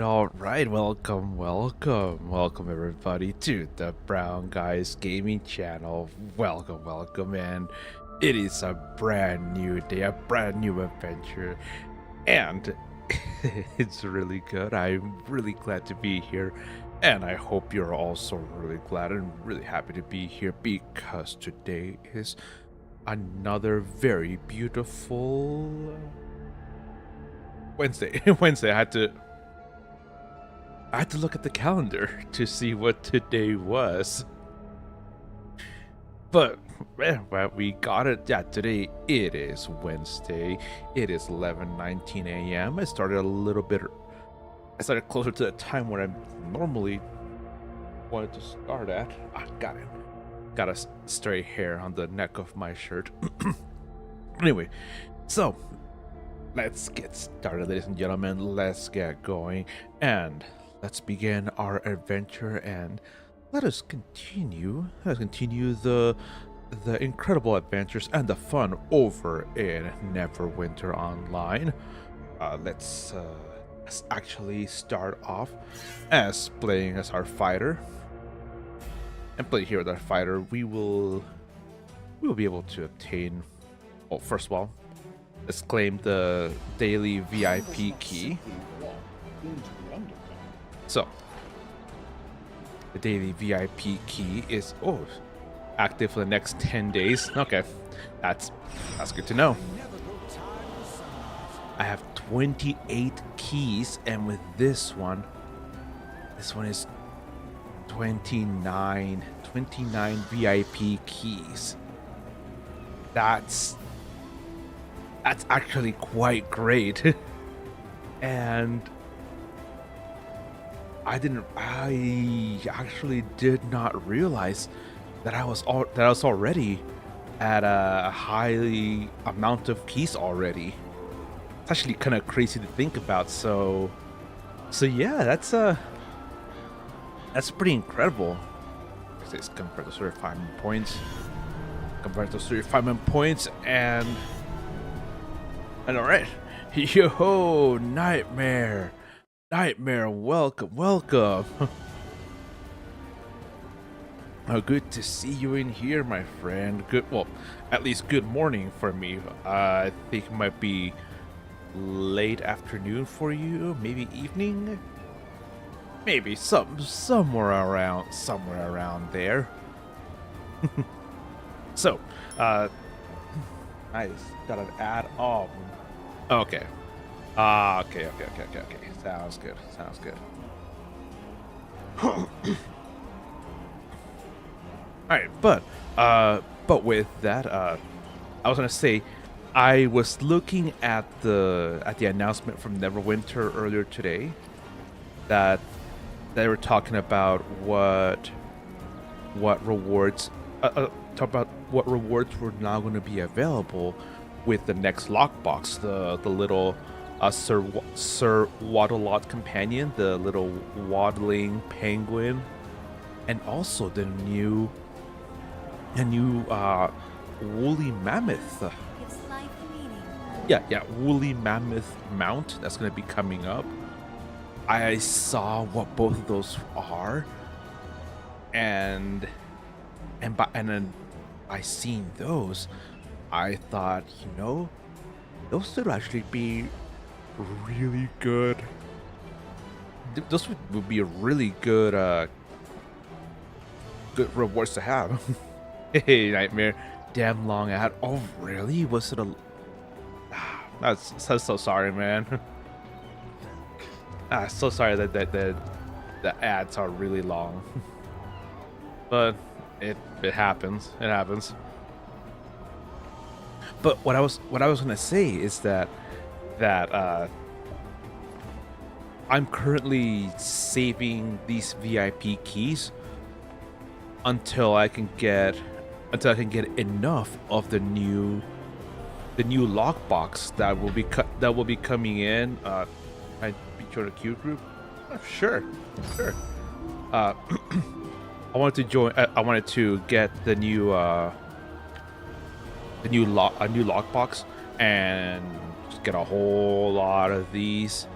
all right. Welcome everybody to the Brown Guys Gaming Channel. Welcome, and it is a brand new day, a brand new adventure, and it's really good. I'm really glad to be here, and I hope you're also really glad and really happy to be here because today is another very beautiful Wednesday. Wednesday. I had to look at the calendar to see what today was. But well, we got it. Yeah, today it is Wednesday. It is 11:19 a.m. I started closer to the time where I normally wanted to start at. Got it. Got a stray hair on the neck of my shirt. Anyway, so let's get started, ladies and gentlemen. Let's get going and let's begin our adventure, and let us continue the incredible adventures and the fun over in Neverwinter Online. Let's actually start off as playing as our fighter, and play here with our fighter. We'll be able to obtain. Well, first of all, let's claim the daily VIP key. So, the daily VIP key is active for the next 10 days. Okay, that's good to know. I have 28 keys, and with this one is 29 VIP keys. That's actually quite great. And I actually did not realize that I was already at a high amount of keys already. It's actually kind of crazy to think about. So yeah, that's pretty incredible. It's compared to refinement points. And all right, yo, Nightmare, welcome. Oh, good to see you in here, my friend. Well, at least good morning for me. I think it might be late afternoon for you, maybe evening, maybe somewhere around there. So, nice. Got an add-on. Okay. Okay. Sounds good. Alright, but with that, I was gonna say, I was looking at the announcement from Neverwinter earlier today that they were talking about what rewards were now going to be available with the next lockbox, the little Sir Waddle-Lot companion, the little waddling penguin, and also the new woolly mammoth. Yeah, woolly mammoth mount that's going to be coming up. I saw what both of those are, and then I seen those. I thought, those would actually be really good. Those would be a really good rewards to have. Hey, Nightmare, damn long ad. Oh, really? Was it a? That's so sorry, man. So sorry that the ads are really long, but it happens. It happens. But what I was gonna say is that I'm currently saving these VIP keys until I can get enough of the new lockbox that will be coming in. I be join a queue group. Sure. I wanted to get the new lockbox and just get a whole lot of these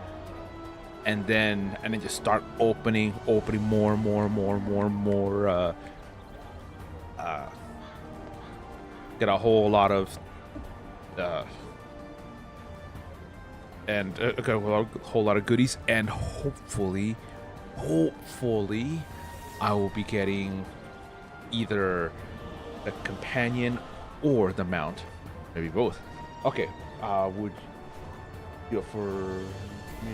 and then just start opening more and more. Get a whole lot of okay, well, a whole lot of goodies, and hopefully I will be getting either a companion or the mount, maybe both. Okay, would you for me?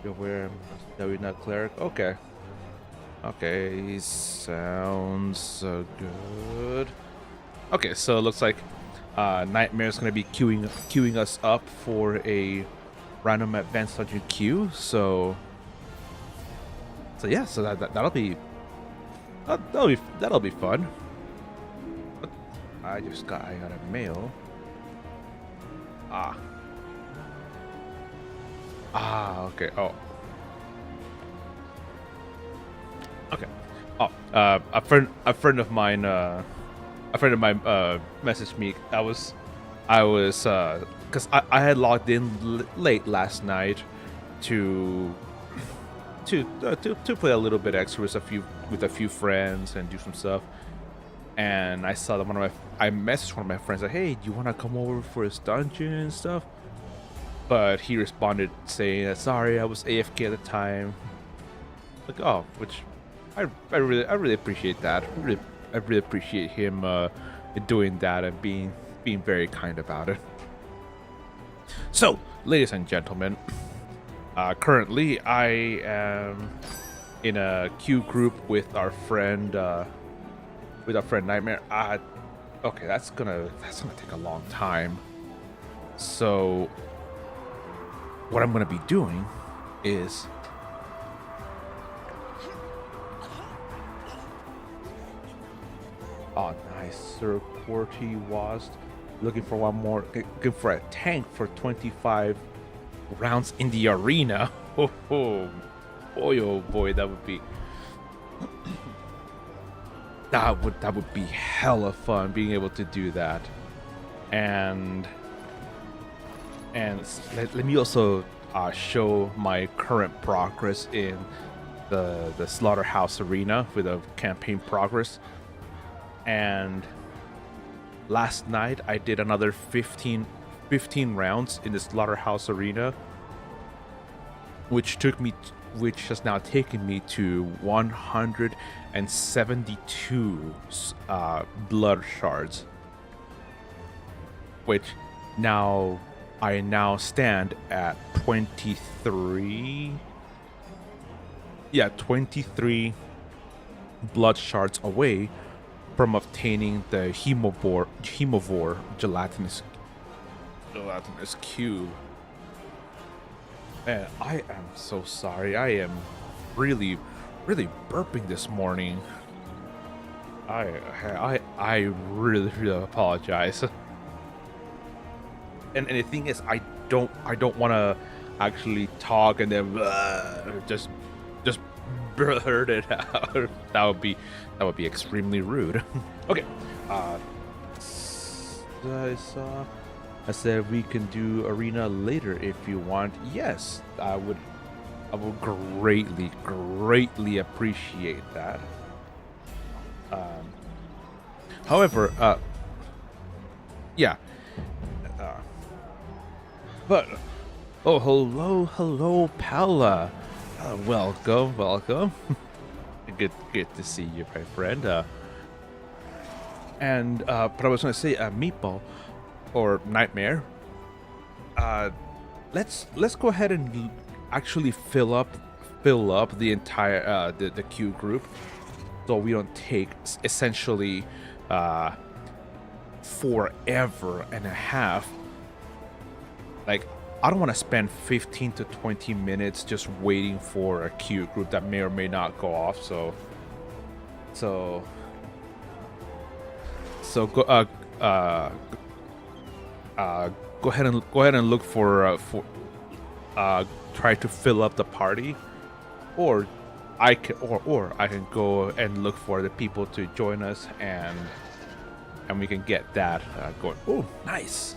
You're wearing Neverwinter cleric. Okay, sounds good. Okay, so it looks like Nightmare's gonna be queuing us up for a random advanced dungeon queue. So yeah, so that'll be fun. I got a mail. Okay. Oh. Okay. Oh, a friend of mine messaged me. I was because I had logged in late last night to play a little bit extra with a few friends and do some stuff. And I saw that I messaged one of my friends like, "Hey, do you want to come over for this dungeon and stuff?" But he responded saying that, "Sorry, I was AFK at the time." Like, oh, which I really appreciate that. I really appreciate him doing that and being very kind about it. So, ladies and gentlemen, currently I am in a queue group with our friend Nightmare. Okay, that's gonna take a long time. So, what I'm gonna be doing is oh, nice, Sir Quarty was looking for one more. Looking for a tank for 25 rounds in the arena. Oh boy, that would be that would be hella fun being able to do that. And let me also show my current progress in the Slaughterhouse Arena with the campaign progress. And last night I did another 15 rounds in the Slaughterhouse Arena, which has now taken me to 172 blood shards, which I now stand at 23 blood shards away from obtaining the hemovore gelatinous cube. Man, I am so sorry. I am really burping this morning. I really apologize. And the thing is, I don't want to actually talk and then just blurt it out. That would be extremely rude. Okay. I said we can do arena later if you want. Yes, I would greatly appreciate that. However, yeah. But hello, Paula. Welcome. Good to see you, my friend. But I was gonna say, Meatball or Nightmare. Let's go ahead and actually fill up the entire the queue group, so we don't take essentially forever and a half. Like, I don't want to spend 15 to 20 minutes just waiting for a queue group that may or may not go off. So go ahead and look for try to fill up the party, or I can go and look for the people to join us, and we can get that going. Oh, nice.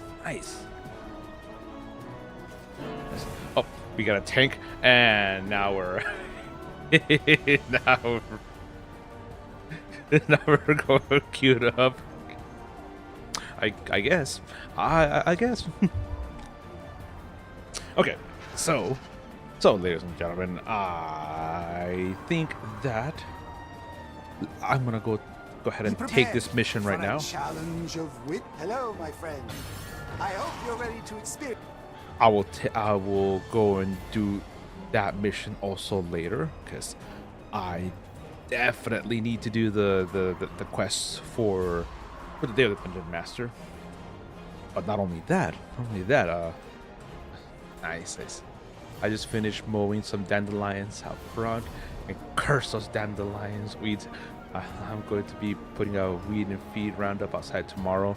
Oh, We got a tank, and now we're now we're, now we're going queued up. I guess. I guess. Okay, so ladies and gentlemen, I think that I'm gonna go ahead and take this mission right now. Challenge of wit. Hello, my friend. I hope you're ready to experience. I will go and do that mission also later, because I definitely need to do the quests for the Day of the Dungeon Master. But not only that, nice. I just finished mowing some dandelions out front, and curse those dandelions weeds. I'm going to be putting a weed and feed roundup outside tomorrow.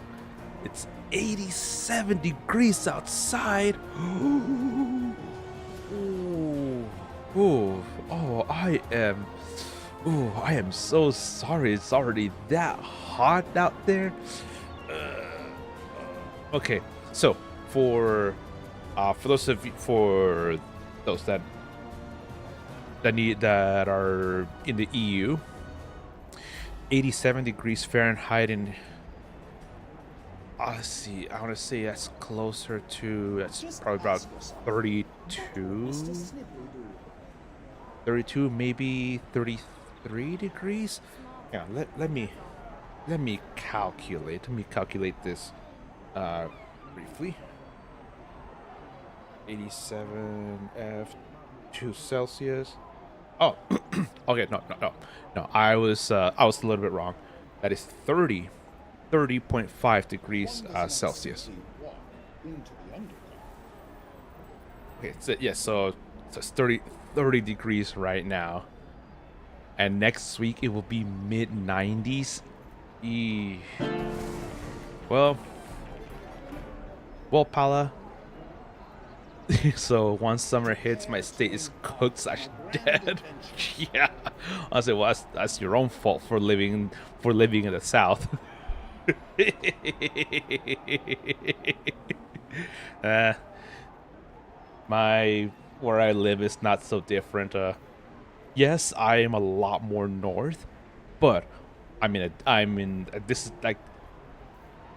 It's 87 degrees outside. I am so sorry. It's already that hot out there. Okay, so for those that are in the EU, 87 degrees Fahrenheit in. Let's see. I want to say that's closer to. That's probably about 32. 32, maybe 33 degrees. Yeah. Let me calculate. Let me calculate this briefly. 87 F2 Celsius. Oh, okay. No. I was a little bit wrong. That is 30.5 degrees Celsius. Okay, so it's 30 degrees right now, and next week it will be mid 90s. Well, Pala. So once summer hits, my state is cooked / dead. Yeah, I say, well, that's your own fault for living in the South. Where I live is not so different. Yes, I am a lot more north, but I'm in this is like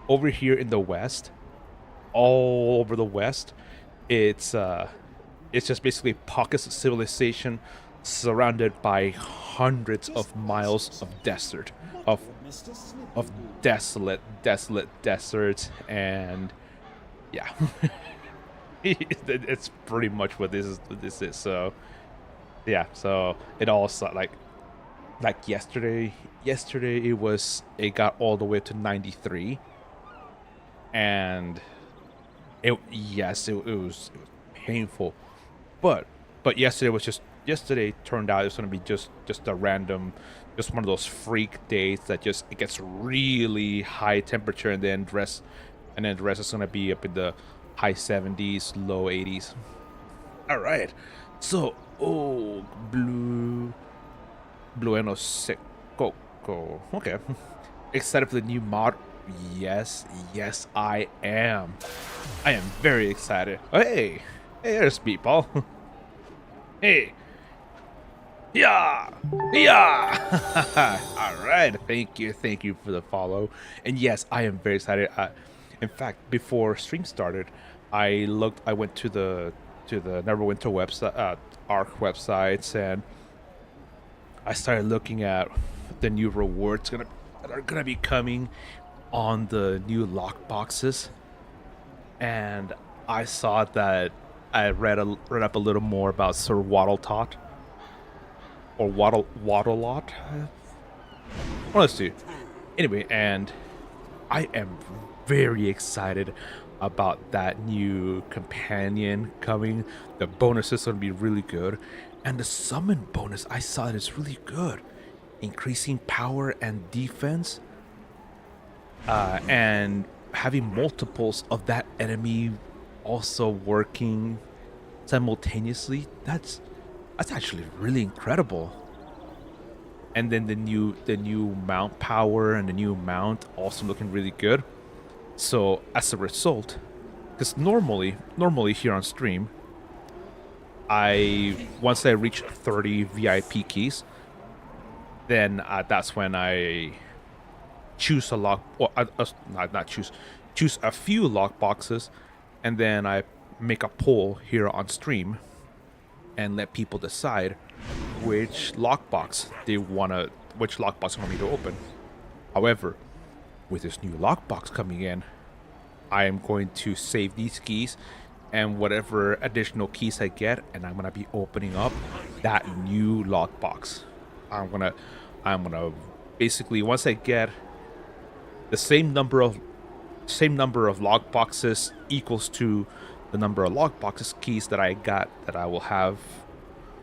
over here in the west, all over the west. It's just basically pockets of civilization surrounded by hundreds of miles of desert, of desolate deserts, and yeah. It's pretty much what this is. So yeah, so it all like yesterday it got all the way to 93, and it was painful, but yesterday turned out it's going to be just a random, just one of those freak days that just it gets really high temperature, and then the rest is going to be up in the high 70s, low 80s. All right, so Bueno Seco. Okay, excited for the new mod. Yes, I am very excited. Oh, hey, there's people. Hey, yeah. All right, thank you for the follow. And yes, I am very excited. In fact, before stream started, I went to the Neverwinter website, ARC websites, and I started looking at the new rewards that are gonna be coming on the new lock boxes, and I saw that I read up a little more about Sir Waddletot or Waddle-Lot. Let's see. Anyway, and I am very excited about that new companion coming. The bonus is going to be really good, and the summon bonus I saw it is really good, increasing power and defense, and having multiples of that enemy also working simultaneously. That's actually really incredible. And then the new mount power and the new mount also looking really good. So as a result, because normally here on stream, once I reach 30 VIP keys, then that's when I choose a lock, or not choose a few lock boxes, and then I make a poll here on stream and let people decide which lockbox they want me to open. However, with this new lockbox coming in, I am going to save these keys and whatever additional keys I get, and I'm gonna be opening up that new lockbox. I'm gonna basically, once I get the same number of lockboxes equals to the number of lockboxes keys that I got, that I will have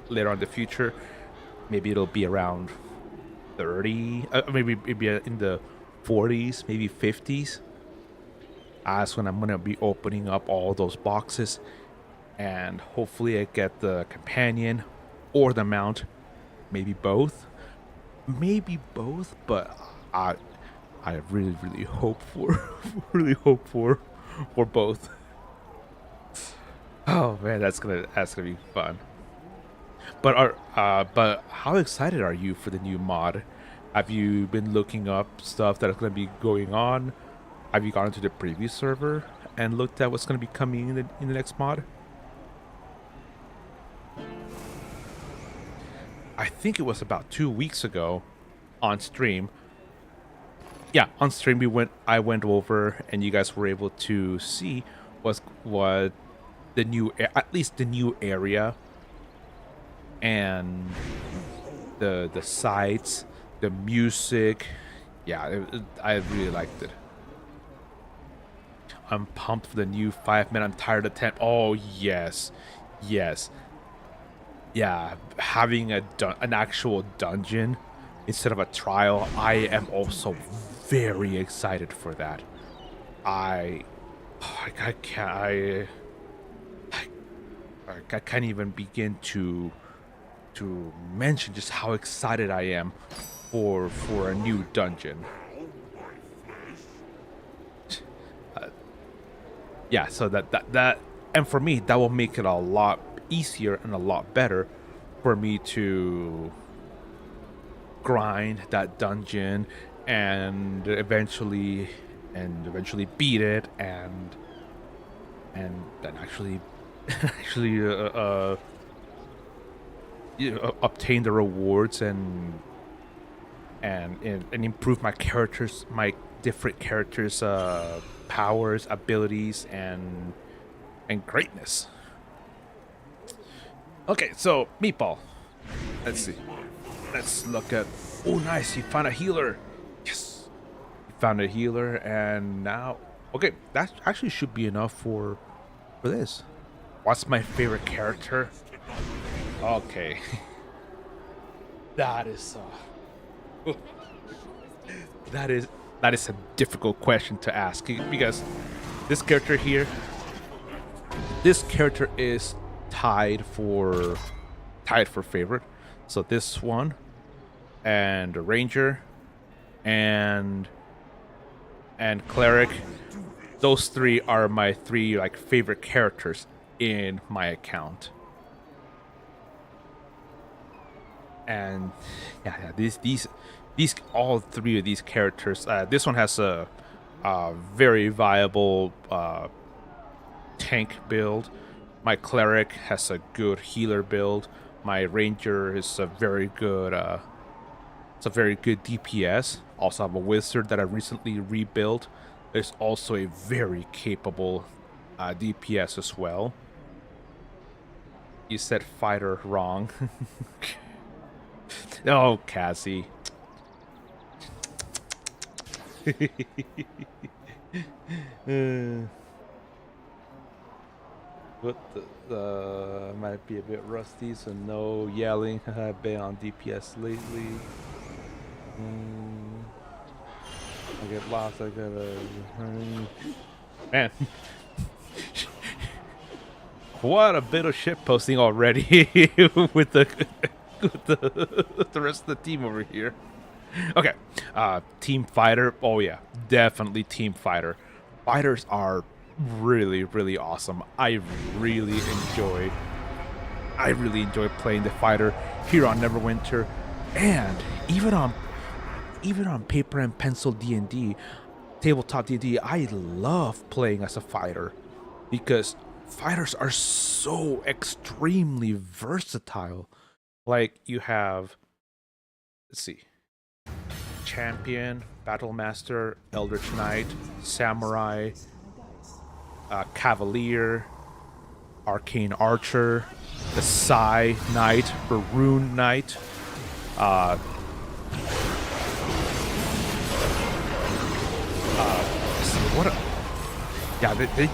later on in the future. Maybe it'll be around 30, maybe in the 40s, maybe 50s. That's when I'm gonna be opening up all those boxes, and hopefully I get the companion or the mount, maybe both, but I really hope for for both. Oh man, that's gonna be fun. But how excited are you for the new mod? Have you been looking up stuff that is gonna be going on? Have you gone into the preview server and looked at what's gonna be coming in the next mod? I think it was about 2 weeks ago on stream. Yeah, on stream I went over and you guys were able to see what the new, at least the new area, and the sights, the music. Yeah, I really liked it. I'm pumped for the new 5-minute Untired Attempt. Oh yes, yes. Yeah, having an actual dungeon instead of a trial, I am also very excited for that. I can't even begin to mention just how excited I am for a new dungeon. Yeah, so that and for me, that will make it a lot easier and a lot better for me to grind that dungeon and eventually beat it, and then actually obtain the rewards and improve my different characters' powers, abilities, and greatness. Okay, so Meatball, let's see. Let's look at. Oh, nice! You found a healer. Yes, you found a healer, and now, okay, that actually should be enough for this. What's my favorite character? Okay, that is that is a difficult question to ask, because this character here, is tied for favorite. So this one, and the ranger, and cleric, those three are my three like favorite characters in my account. And yeah, these all three of these characters. This one has a very viable tank build. My cleric has a good healer build. My ranger is a very good DPS. Also have a wizard that I recently rebuilt. There's also a very capable DPS as well. You said fighter wrong. Oh, Cassie. But might be a bit rusty, so no yelling. I've been on DPS lately. I get lost. I gotta. Man, what a bit of shit posting already with the rest of the team over here. Okay, team fighter. Oh yeah, definitely team fighter. Fighters are really awesome. I really enjoy I really enjoy playing the fighter here on Neverwinter, and even on paper and pencil D&D, tabletop D&D. I love playing as a fighter because fighters are so extremely versatile. Like you have, let's see, champion, battle master, eldritch knight, samurai, cavalier, arcane archer, the Psy Knight, or Rune Knight, what? Yeah, they.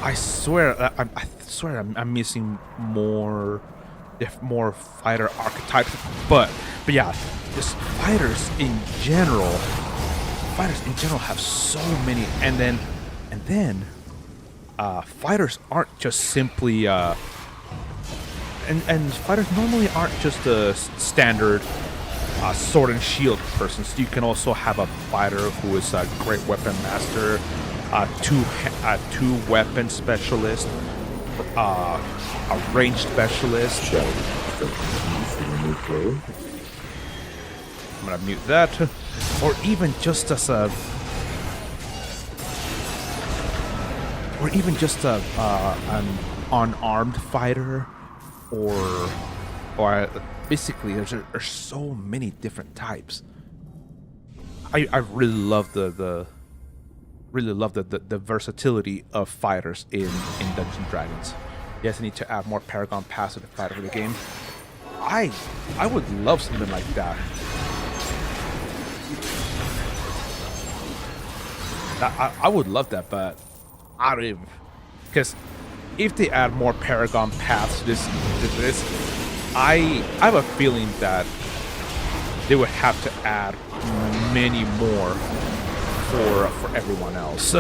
I swear, I'm missing more fighter archetypes, but yeah, just fighters in general. Fighters in general have so many, and then. Fighters aren't just simply and fighters normally aren't just a standard sword and shield person. So you can also have a fighter who is a great weapon master, two weapon specialist, a range specialist. I'm gonna mute that, or even just as a. Or even just an unarmed fighter, or basically there's so many different types. I really love the versatility of fighters in Dungeons and Dragons. Yes, I need to add more Paragon Pass to the fighter for the game. I would love something like that. I would love that, but. I don't even, because if they add more Paragon paths to this, I have a feeling that they would have to add many more for everyone else.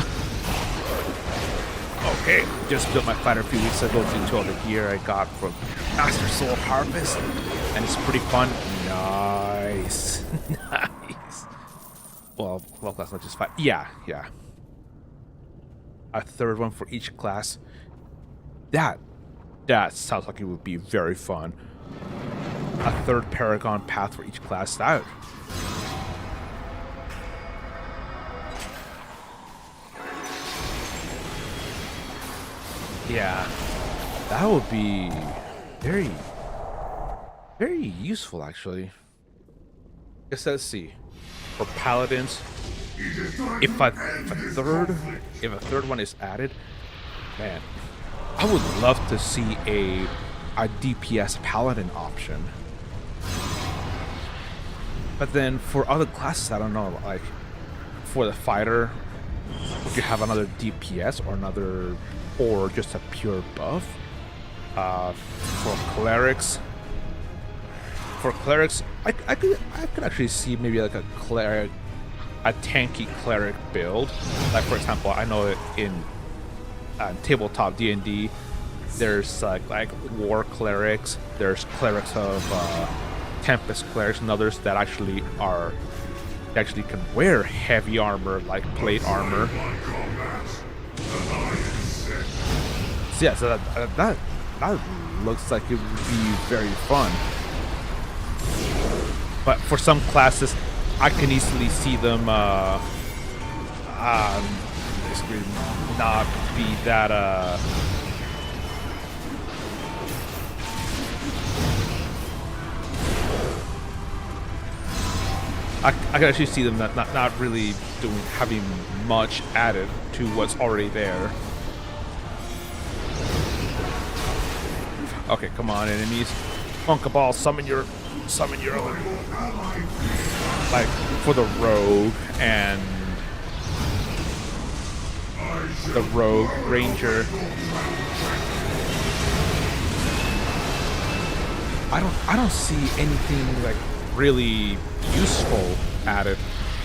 Okay, just built my fighter a few weeks ago due to all the gear I got from Master Soul Harvest, and it's pretty fun. Nice, nice. Well, class, not just fight. Yeah. A third one for each class. That sounds like it would be very fun. A third Paragon path for each class. Yeah, that would be very, very useful actually. Guess let's see. For paladins, if a third one is added, man, I would love to see a DPS paladin option. But then for other classes, I don't know. Like for the fighter, would you have another DPS or just a pure buff? For clerics, I could actually see maybe like a tanky cleric build. Like for example, I know in tabletop D&D, there's like war clerics. There's clerics of Tempest clerics and others that actually can wear heavy armor, like plate armor. So yeah, so that looks like it would be very fun. But for some classes, I can easily see them basically not be that I can actually see them not really having much added to what's already there. Okay, come on, enemies. Funkaball, summon your other. Like for the rogue and the rogue ranger. I don't see anything like really useful added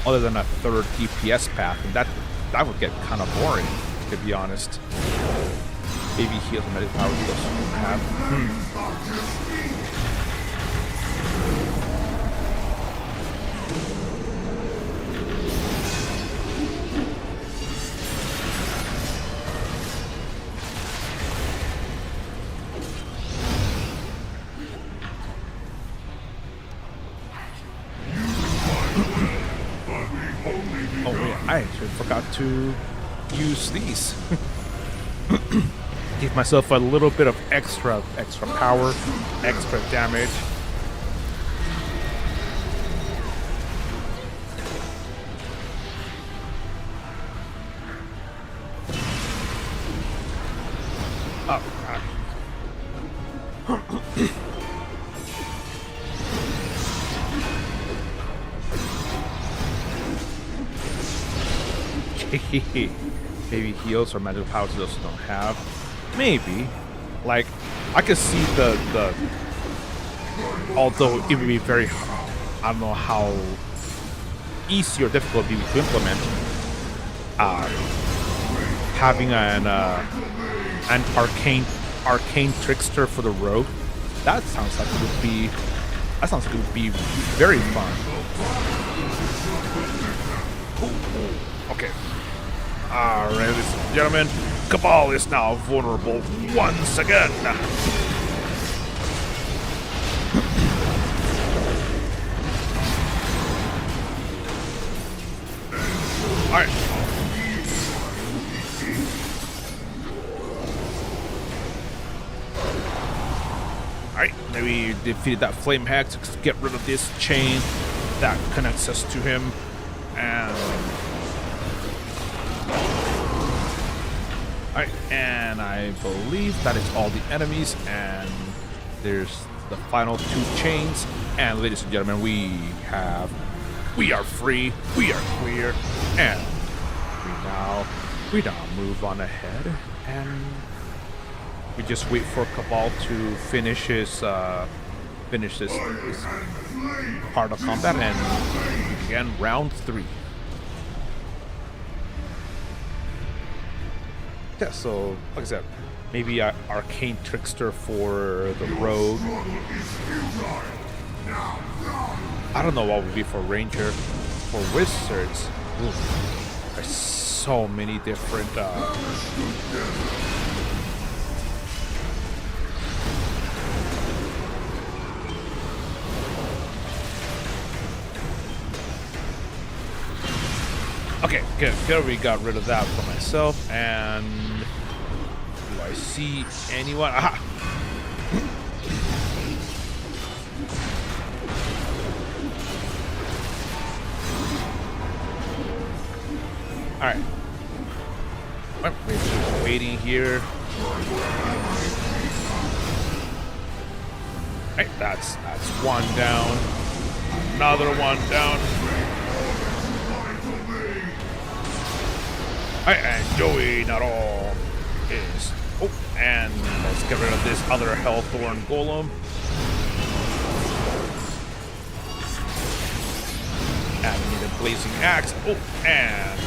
other than a third DPS path, and that would get kind of boring, to be honest. Maybe heals and medic power heals have. to use these. Give myself a little bit of extra power, extra damage. Oh, God. Maybe heals or magical powers those don't have. Maybe. Like, I could see the although it would be very, I don't know how easy or difficult it would be to implement, having an arcane trickster for the rogue. That sounds like it would be very fun. Ooh, okay. Alright, ladies and gentlemen, Cabal is now vulnerable once again. Alright. Alright, maybe defeated that flame hack to get rid of this chain that connects us to him. And alright, and I believe that is all the enemies, and there's the final 2 chains. And ladies and gentlemen, we are free, we are clear, and we now move on ahead, and we just wait for Cabal to finish his this part of combat, and we begin round 3. Yeah, so like I said, maybe an arcane trickster for the rogue. I don't know what would be for ranger. For wizards, ooh, there's so many different okay, good. We got rid of that for myself. And do I see anyone? Aha! Alright. We're just waiting here. Alright, that's one down. Another one down. Alright, and Joey not all is. Oh, and let's get rid of this other Hellthorn Golem. And we need a Blazing Axe. Oh, and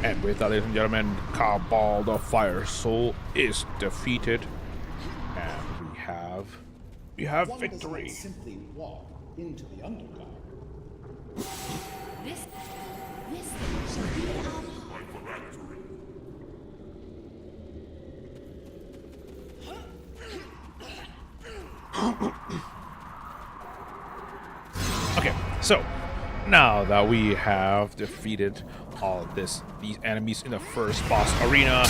and with that, ladies and gentlemen, Cabal the Fire Soul is defeated, and we have victory. One does not simply walk into the Underdark. This shall be our home. Okay, so now that we have defeated all of these enemies in the first boss arena,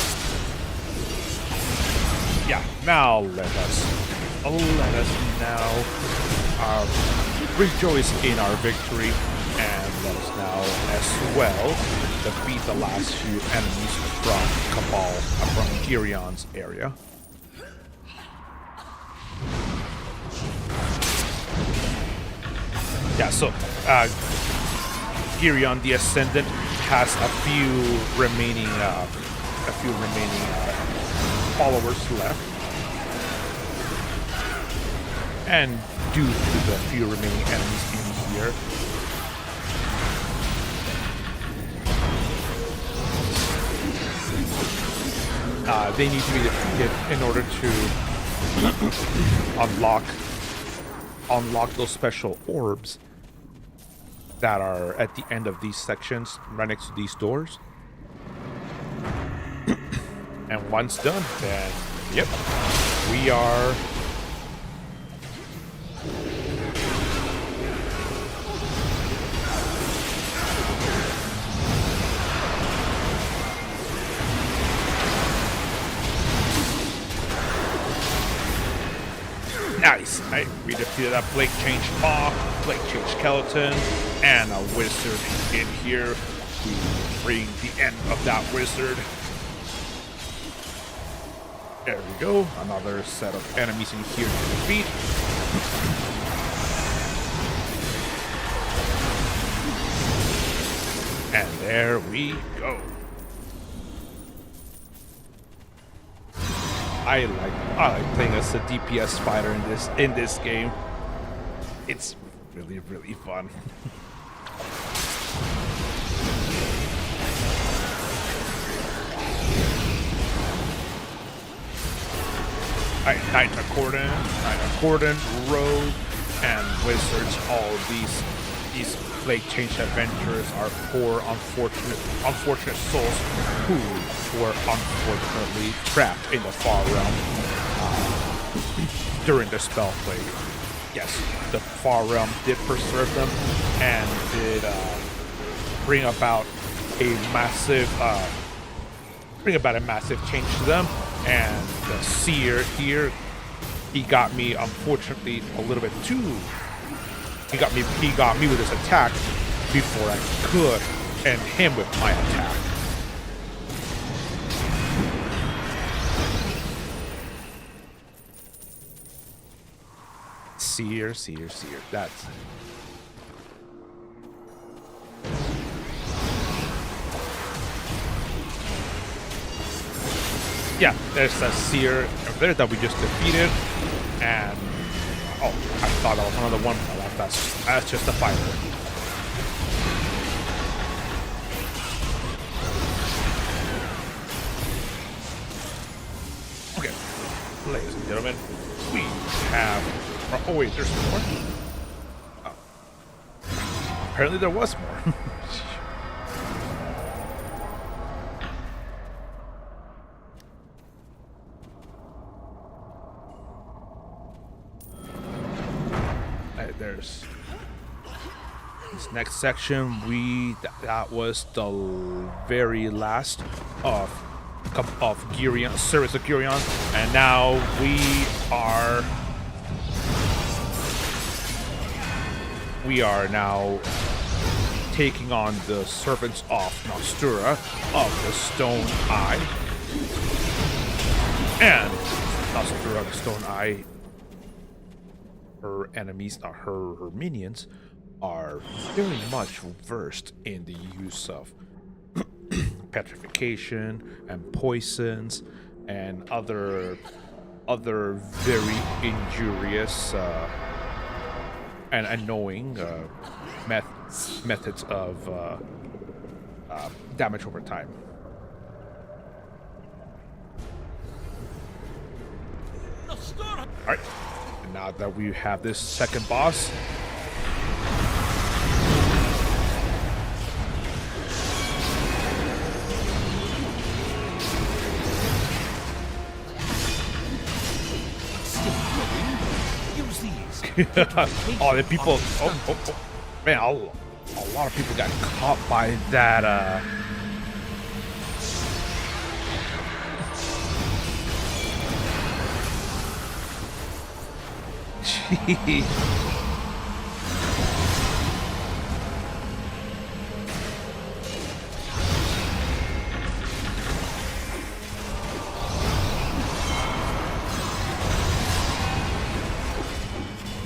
yeah, now let us now rejoice in our victory, and let us now as well defeat the last few enemies from Cabal, from Girion's area. Yeah, so Girion the Ascendant has a few remaining followers left, and due to the few remaining enemies in here, they need to be defeated in order to unlock those special orbs. that are at the end of these sections, right next to these doors. And once done, then, yep, we are... Nice! We defeated a Blake Change Maw, Blake Change Skeleton, and a wizard in here to bring the end of that wizard. There we go. Another set of enemies in here to defeat. And there we go. I like playing as a DPS fighter in this game. It's really, really fun. Knight Accordant, Rogue, and Wizards. All these Blade Change adventurers are poor, unfortunate souls who were unfortunately trapped in the Far Realm during the spell plague. Yes, the Far Realm did preserve them and did bring about a massive change to them. And the Seer here, he got me, unfortunately, a little bit too. He got me with his attack before I could end him with my attack. Seer. That's it. Yeah, there's a Seer over there that we just defeated, and oh, I thought that was another one. That's just a fighter. Okay, ladies and gentlemen, we have. Oh wait, there's more. Oh. Apparently, there was more. There's this next section. That was the very last of Girion, service of Girion, and now we are now taking on the servants of Nostura of the Stone Eye, and Nostura of the Stone Eye. Her enemies, her minions, are very much versed in the use of petrification and poisons and other very injurious and annoying methods of damage over time. All right. Now that we have this second boss, oh, the people! Oh, man! A lot of people got caught by that.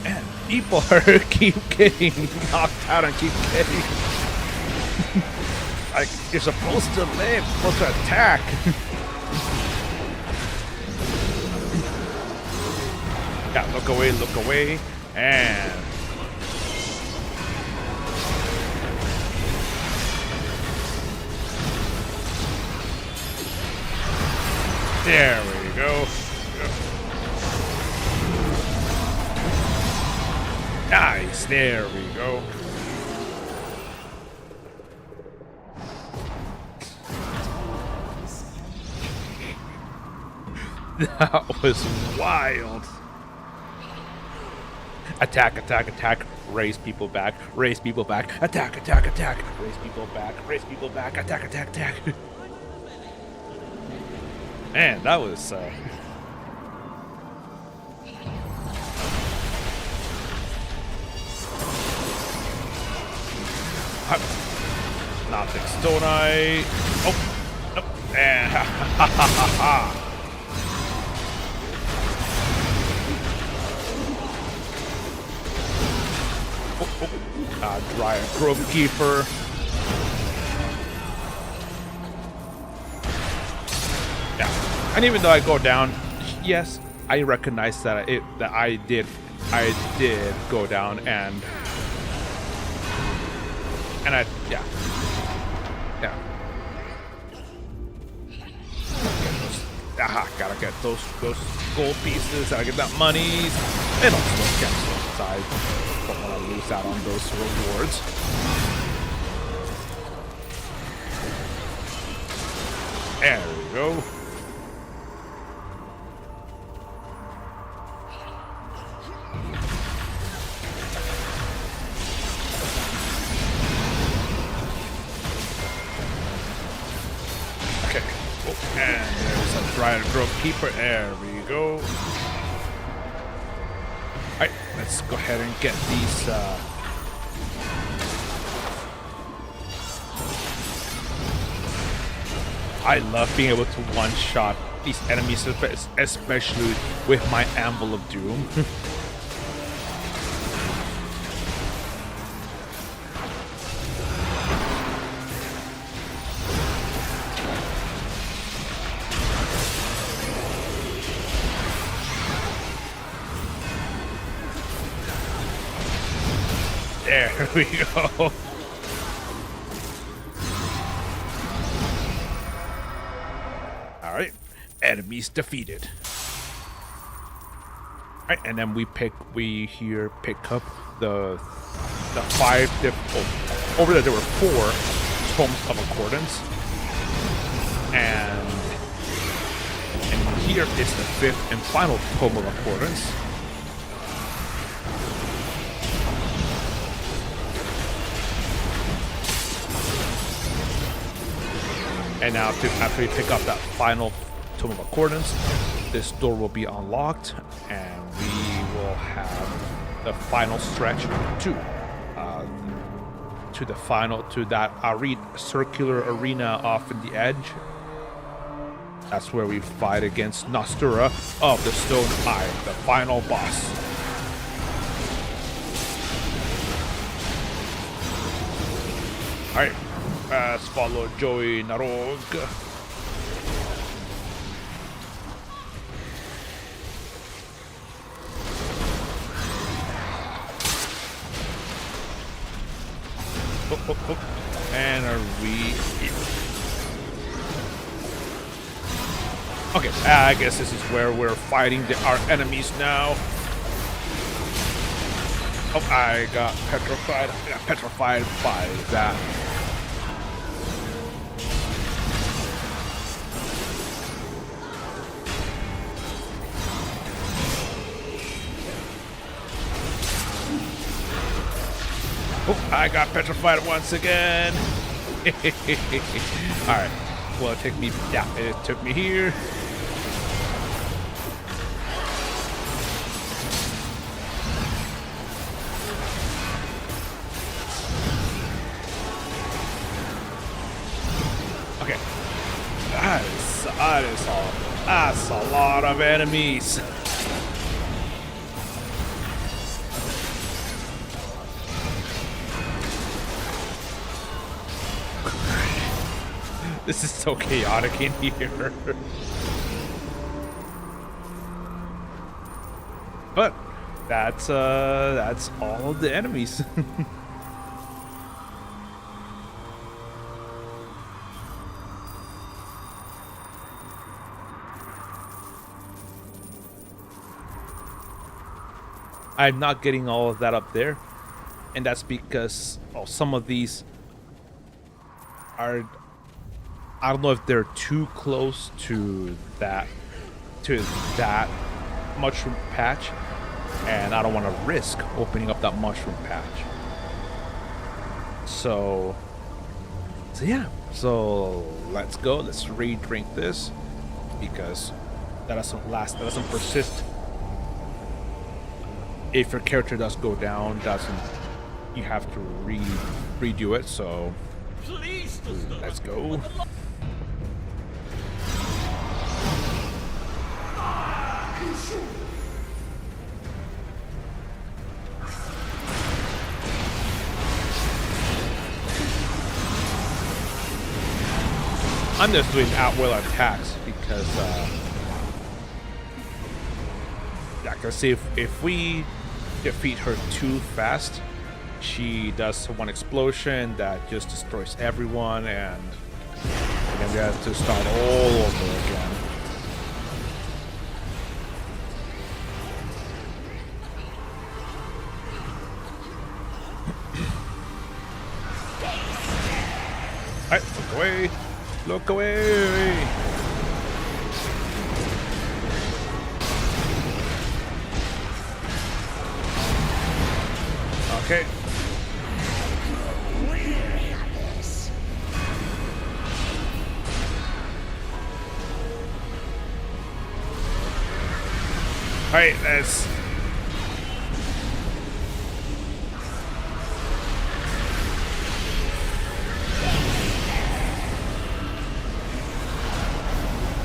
And people keep getting knocked out and keep getting like you're supposed to live, supposed to attack. Yeah, look away, and there we go. Nice, there we go. That was wild. Attack, attack, attack. Raise people back. Raise people back. Attack, attack, attack. Raise people back. Raise people back. Attack, attack, attack. Man, that was nothing. Stone Eye. Oh, nope. And ha ha ha ha ha. Dry Grove Keeper. Yeah, and even though I go down, yes, I recognize that I did go down, and yeah. Aha, gotta get those gold pieces. Gotta get that money, and also cancel. So I don't want to lose out on those rewards. There we go. Okay. Oh, and there's a Dry Grove Keeper. There we go. Alright, let's go ahead and get these I love being able to one-shot these enemies, especially with my Anvil of Doom. There we go. Alright, enemies defeated. Alright, and then we pick up the 5 over there were 4 tomes of accordance. And here is the 5th and final tome of accordance. And now, after we pick up that final Tome of Accordance, this door will be unlocked, and we will have the final stretch to that circular arena off in the edge. That's where we fight against Nostura of the Stone Eye, the final boss. All right. Let's follow Joey Narog. And are we... Okay, I guess this is where we're fighting our enemies now. Oh, I got petrified. I got petrified by that. Oh, I got petrified once again. Alright. Well, it took me... Yeah, it took me here. Okay. That's a lot of enemies. This is so chaotic in here. But that's all of the enemies. I'm not getting all of that up there, and that's because some of these are, I don't know if they're too close to that to that mushroom patch, and I don't want to risk opening up that mushroom patch. So yeah, so let's go. Let's re-drink this because that doesn't last. That doesn't persist. If your character does go down, you have to redo it. So let's go. I'm just doing at-will attacks because I can see if we defeat her too fast, she does one explosion that just destroys everyone, and then we have to start all over again. Alright, look away! Look away! Okay. Alright, let's...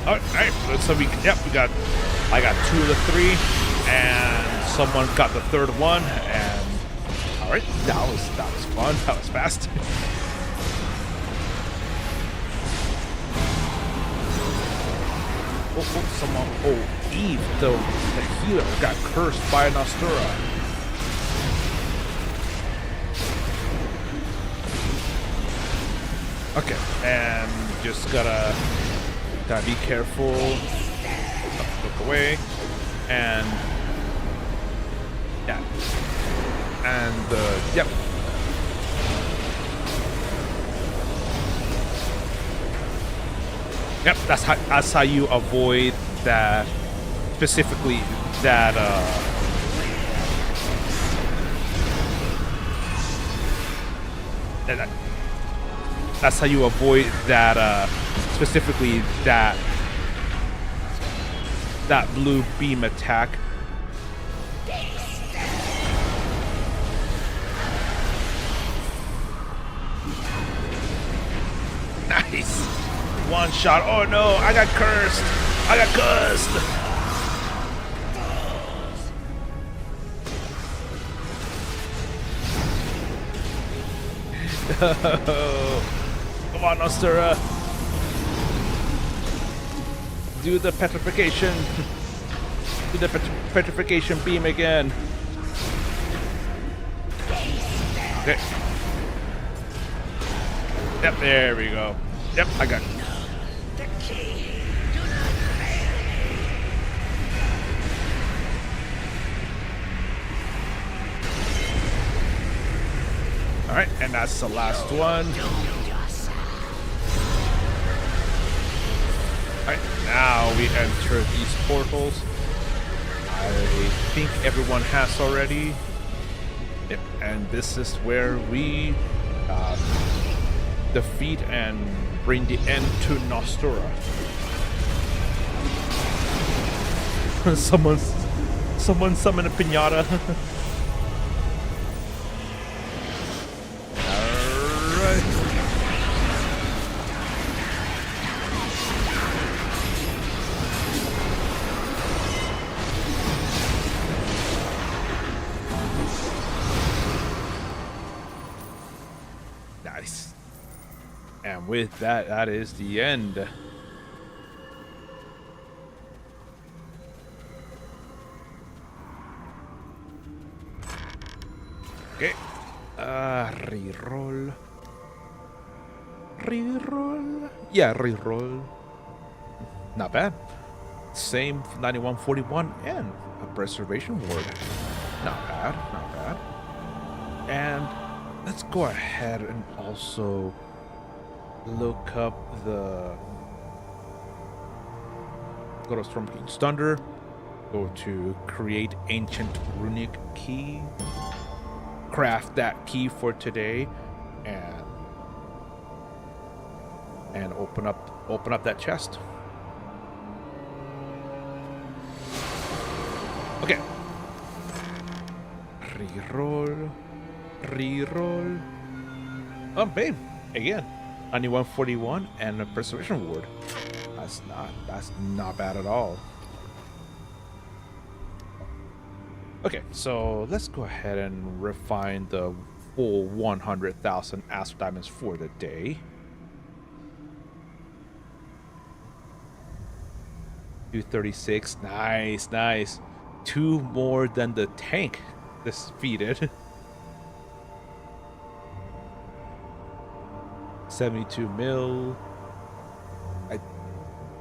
Alright, so we got... I got 2 of the 3, and someone got the 3rd one, and... Alright, that was fun, that was fast. Eve, the healer, got cursed by Nostura. Okay, and just gotta be careful. Look away, and yeah, and yep. Yep, that's how you avoid that, specifically that that's how you avoid that specifically that blue beam attack. Nice. One shot. Oh no, I got cursed. I got cursed. Come on, Nostura. Do the petrification. Do the petrification beam again. Okay. Yep, there we go. Yep, I got it. Alright, and that's the last one. Alright, now we enter these portals. I think everyone has already. Yep, and this is where we defeat and bring the end to Nostura. Someone summon a piñata. Alright. Nice. And with that, that is the end. Okay. Reroll. Reroll. Yeah, reroll. Not bad. Same 9141 and a preservation ward. Not bad, not bad. And let's go ahead and also look up the Go to Storm King's Thunder. Go to create ancient runic key. Craft that key for today, and open up that chest. Okay. Reroll. Oh, babe. Again. 9141 and a Persuasion Ward. That's not bad at all. Okay, so let's go ahead and refine the full 100,000 Astral Diamonds for the day. 236. Nice. 2 more than the tank defeated. 72 mil.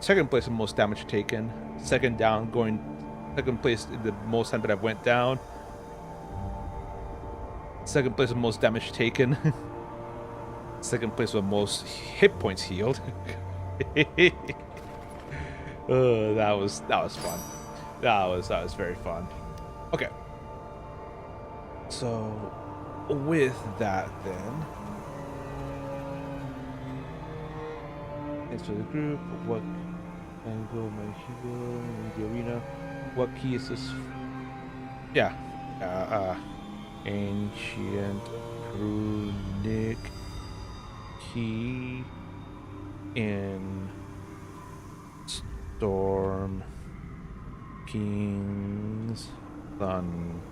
Second place in most damage taken. Second place in the most time that I've went down. Second place with most damage taken. Second place with most hit points healed. That was fun. That was very fun. Okay. So with that then, thanks for the group. What can go my hero in the arena? What key is this? Yeah. Ancient runic key in Storm King's Thunder.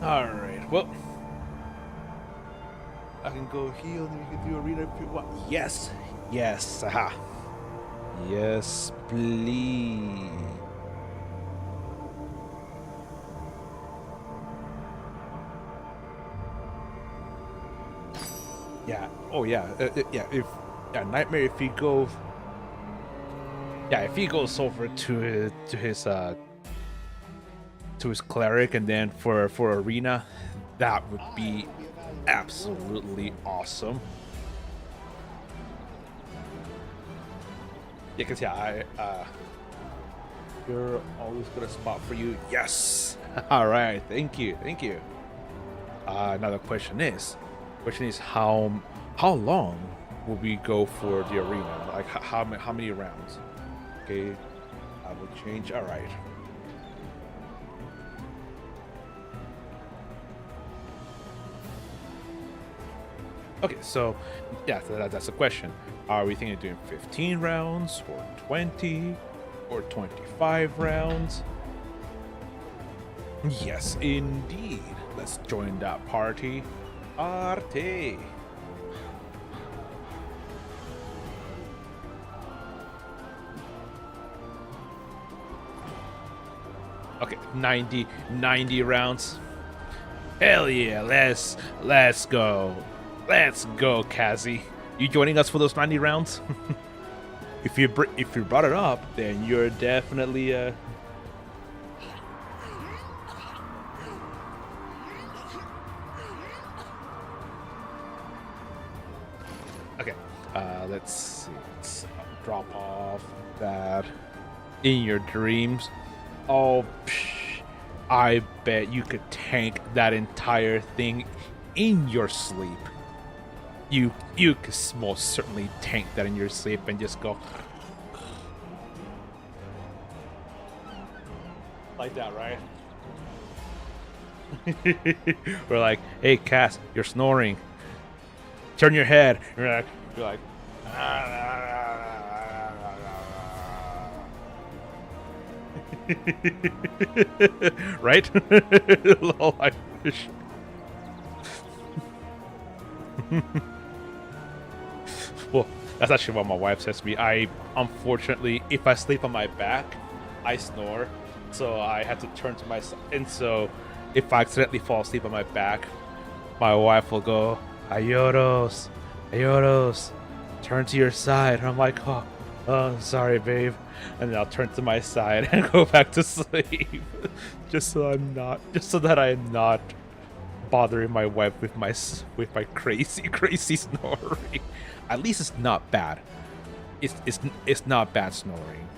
Alright, well, I can go heal and we can do arena if you want. Yes, aha. Yes, please. Yeah, oh yeah, Nightmare, if he goes over to his cleric, and then for arena, that would be absolutely awesome. Yeah, because you're always got a spot for you. Yes. All right. Thank you. Another question is how long will we go for the arena? Like how many rounds? Okay, I will change. All right. Okay, so yeah, that's the question. Are we thinking of doing 15 rounds or 20 or 25 rounds? Yes, indeed. Let's join that party. Okay, 90 rounds. Hell yeah, let's go. Let's go, Kazi. You joining us for those 90 rounds? If you brought it up, then you're definitely Okay. Let's see. Let's drop off that in your dreams. Oh, I bet you could tank that entire thing in your sleep. You could most certainly tank that in your sleep and just go like that, right? We're like, hey, Cass, you're snoring. Turn your head. You're like right? Lol, I wish. Well, that's actually what my wife says to me. Unfortunately, if I sleep on my back, I snore, so I have to turn to my side. And so, if I accidentally fall asleep on my back, my wife will go, "Ayoros, Ayoros, turn to your side. I'm like, oh, sorry, babe. And then I'll turn to my side and go back to sleep. just so that I'm not bothering my wife with my crazy snoring. At least it's not bad. It's not bad snoring.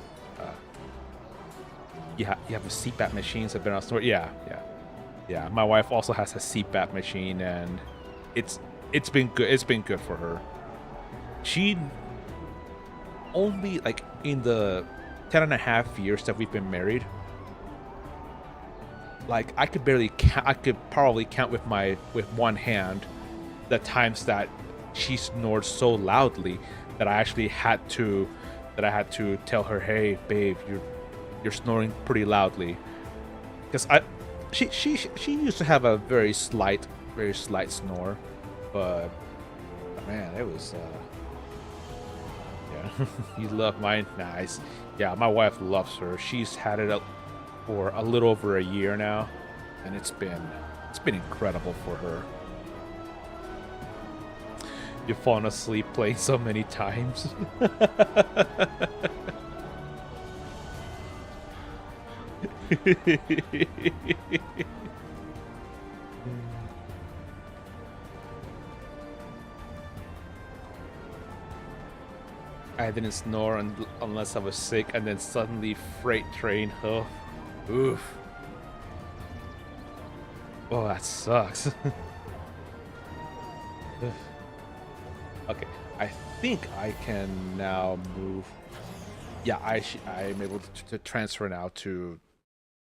You have a CPAP machine, so they're not snoring. Yeah. My wife also has a CPAP machine, and it's been good. It's been good for her. She only, like, in the 10.5 years that we've been married, like, I could probably count with one hand the times that she snored so loudly that I actually had to tell her, hey babe, you're snoring pretty loudly, because she used to have a very slight snore, but man, it was yeah. You love mine? Nice. Yeah, my wife loves her. She's had it for a little over a year now, and it's been incredible for her. You've fallen asleep playing so many times. I didn't snore unless I was sick, and then suddenly freight train. Oh, oof. Oh, that sucks. Okay, I think I can now move. Yeah, I'm able to transfer now to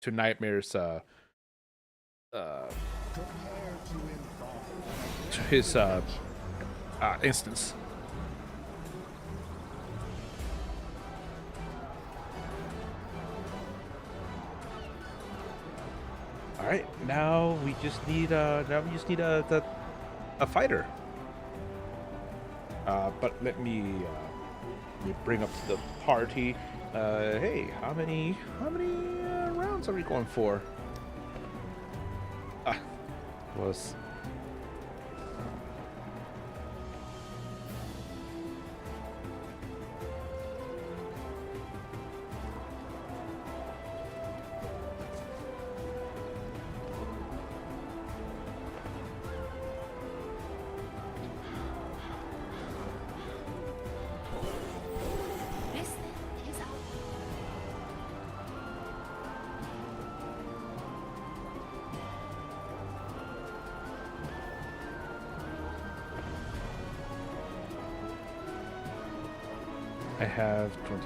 Nightmare's to his instance. All right, now we just need a fighter. But let me bring up the party. Hey, how many rounds are we going for? Was This is our I have 23.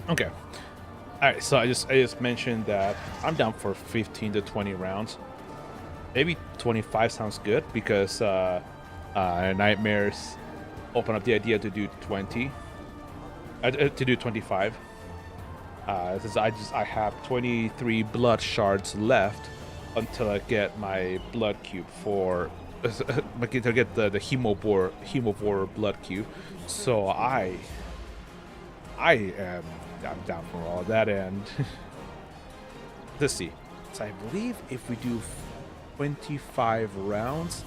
Okay. All right, so I just mentioned that I'm down for 15 to 20 rounds. Maybe 25 sounds good, because Nightmares open up the idea to do 20, to do 25. Since I have 23 blood shards left until I get my blood cube to get the Hemovore blood cube. So I'm down for all that. And let's see. So I believe if we do 25 rounds,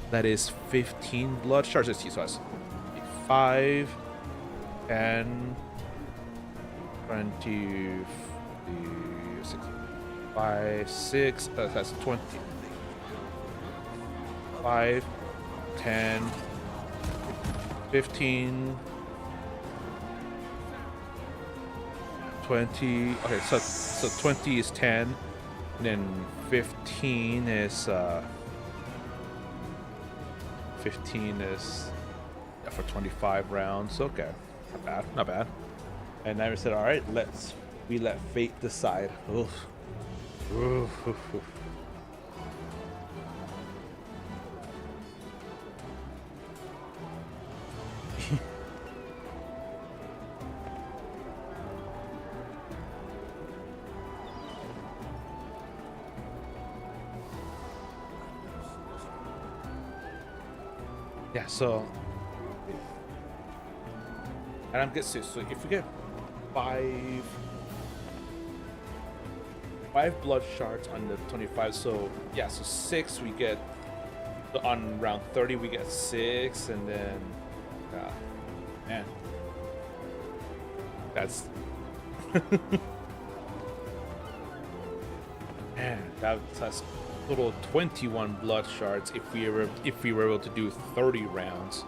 that is 15 blood shards. Let's see. So that's 5, 10, 20, 6, 5, 6, that's 20. 5, 10, 15, 20. Okay, so 20 is 10, and then 15 is 15 is for 25 rounds. Okay, not bad. And I said, all right, we let fate decide. Oof. Oof, oof, oof. Yeah, so, and I'm getting so if we get 5, 5 blood shards on the 25. So yeah, so 6 we get on round 30 we get 6, and then man, that's man, that's total 21 blood shards if we were able to do 30 rounds.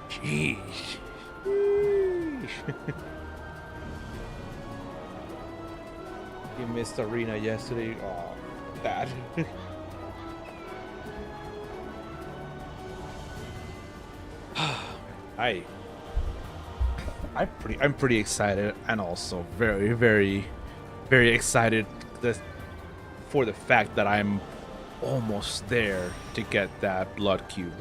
Jeez. You missed arena yesterday. Oh, bad. I'm pretty excited, and also very, very, very excited for the fact that I'm almost there to get that blood cube.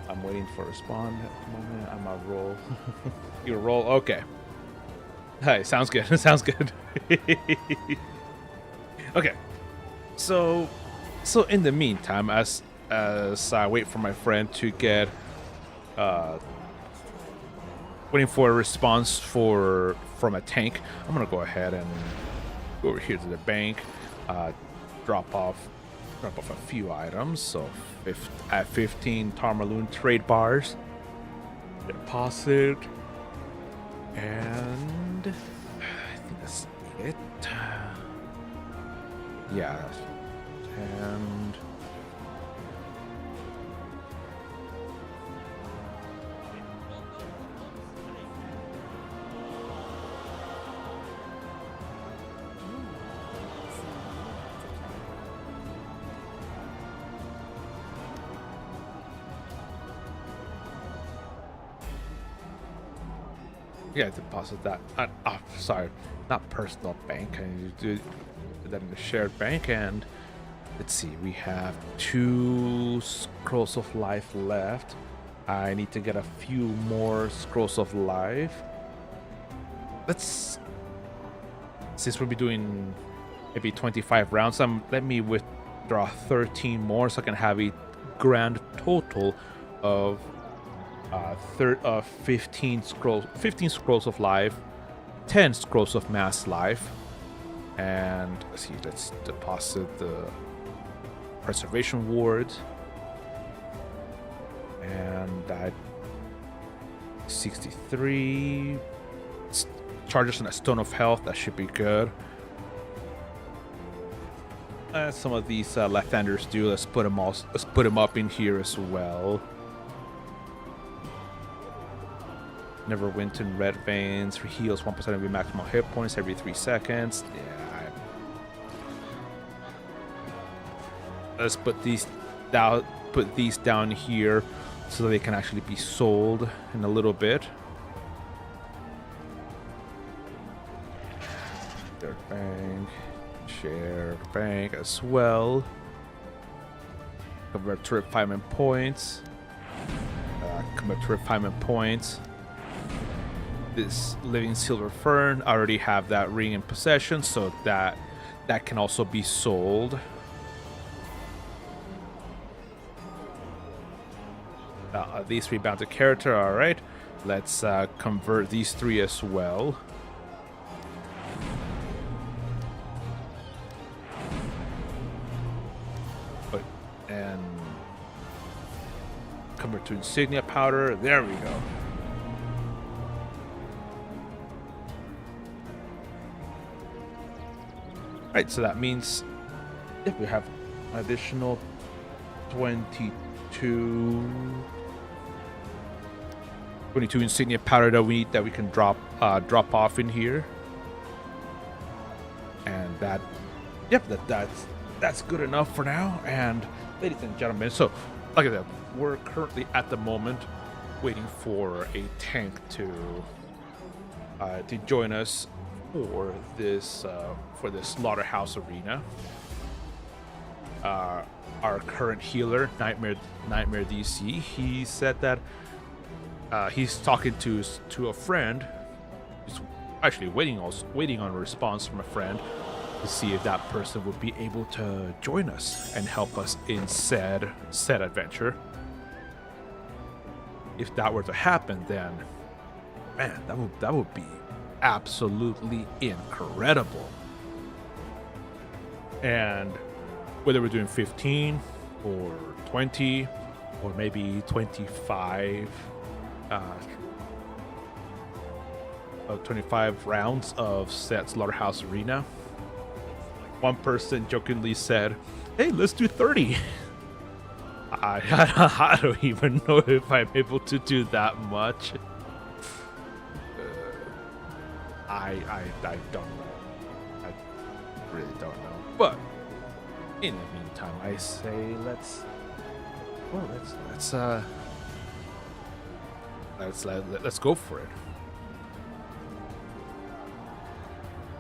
I'm waiting for a spawn at the moment. I'm a roll. You roll? Okay. Hey, sounds good. Sounds good. Okay. So in the meantime, as I wait for my friend to get waiting for a response from a tank, I'm gonna go ahead and go over here to the bank, drop off a few items. So at 15 Tarmaloon trade bars, deposit, and I think that's it. Yeah, and yeah, deposit that. Sorry, not personal bank. I need to do that in the shared bank. And let's see, we have 2 scrolls of life left. I need to get a few more scrolls of life. Since we'll be doing maybe 25 rounds, let me withdraw 13 more so I can have a grand total of 15 scrolls of life, 10 scrolls of mass life, and let's deposit the preservation ward, and that 63 charges on a stone of health. That should be good. As some of these left-handers do, let's put them up in here as well. Neverwinter red veins heals 1% of your maximum hit points every 3 seconds. Yeah. Let's put these down here so they can actually be sold in a little bit. Shared bank as well. Convert to refinement points. Convert to refinement points. This living silver fern, I already have that ring in possession, so that can also be sold. These 3 bound to character. All right, let's convert these 3 as well. And convert to insignia powder. There we go. Right, so that means we have additional 22 insignia powder that we can drop off in here, and that's good enough for now. And ladies and gentlemen, so like I said, we're currently at the moment waiting for a tank to join us for this slaughterhouse arena. Our current healer, Nightmare DC, he said that he's talking to a friend. He's actually waiting on a response from a friend to see if that person would be able to join us and help us in said adventure. If that were to happen, then man, that would be absolutely incredible. And whether we're doing 15 or 20 or maybe 25 25 rounds of said Slaughterhouse Arena. One person jokingly said, "Hey, let's do 30." I don't even know if I'm able to do that much. I don't know. I really don't know. But in the meantime, I say let's go for it.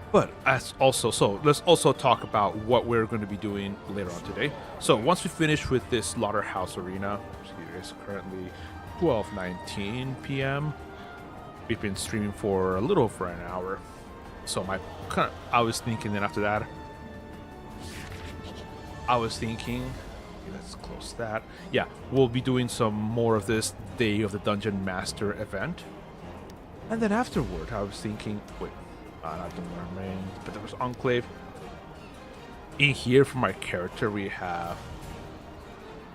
But let's also talk about what we're going to be doing later on today. So once we finish with this Slaughterhouse Arena, it is currently 12:19 p.m. We've been streaming for a little over an hour. So I was thinking then after that, let's close that. Yeah, we'll be doing some more of this Day of the Dungeon Master event. And then afterward, I was thinking, wait, not the Mermaid, but there was Enclave. In here for my character, we have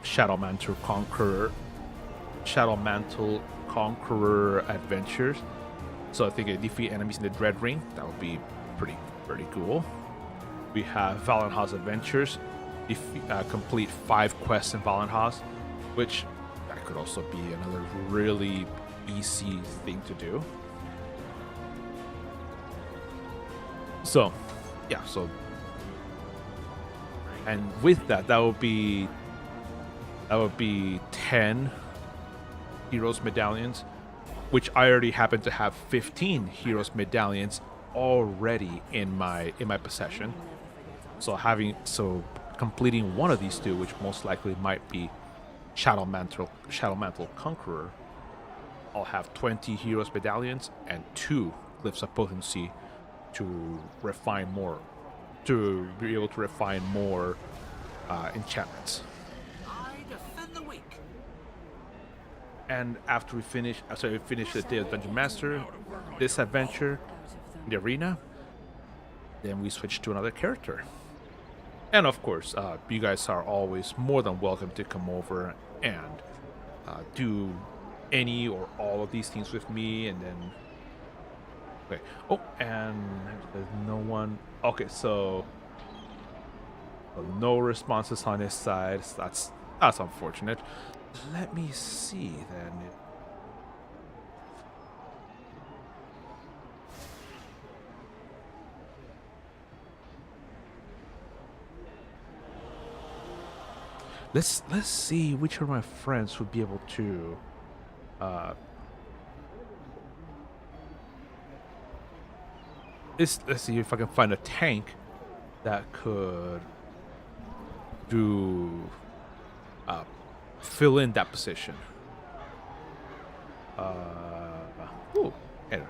Shadow Mantle Conqueror Adventures. So I think I defeat enemies in the Dread Ring. That would be pretty cool. We have Valenhaus Adventures. Complete 5 quests in Valenhaus, which that could also be another really easy thing to do. So, yeah, and with that would be 10 Heroes Medallions, which I already happen to have 15 Heroes Medallions already in my possession. So completing one of these two, which most likely might be Shadow Mantle Conqueror, I'll have 20 Heroes Medallions and 2 Glyphs of Potency to be able to refine more enchantments. I defend the weak. And after we finish the Day of Dungeon Master, this adventure, the arena, then we switch to another character. And of course, you guys are always more than welcome to come over and do any or all of these things with me, and then okay. Oh, and there's no one. Okay, so no responses on his side. So that's unfortunate. Let me see then. Let's see which of my friends would be able to let's see if I can find a tank that could do fill in that position. Ooh, here.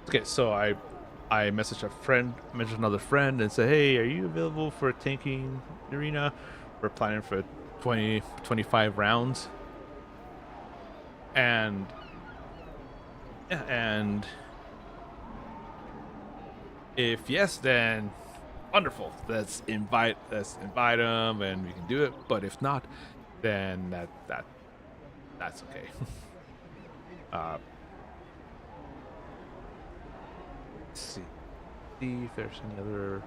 Okay, so I messaged another friend and said, hey, are you available for a tanking arena? We're planning for 25 rounds. And if yes, then wonderful. Let's invite them and we can do it. But if not, then that's okay. Let's see if there's any other.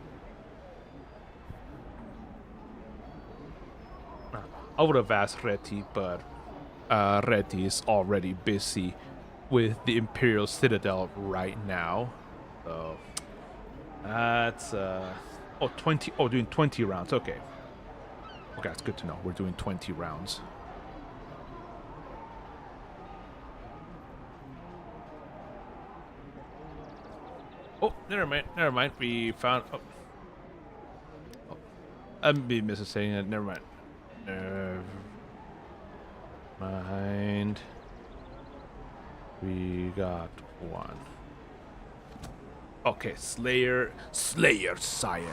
I would have asked Reti, but Reti is already busy with the Imperial Citadel right now. So that's doing 20 rounds. Okay, that's good to know. We're doing 20 rounds. Oh, never mind. We found. I'd be missing saying it. Never mind. Mind. We got one. Okay, Slayer Cyan.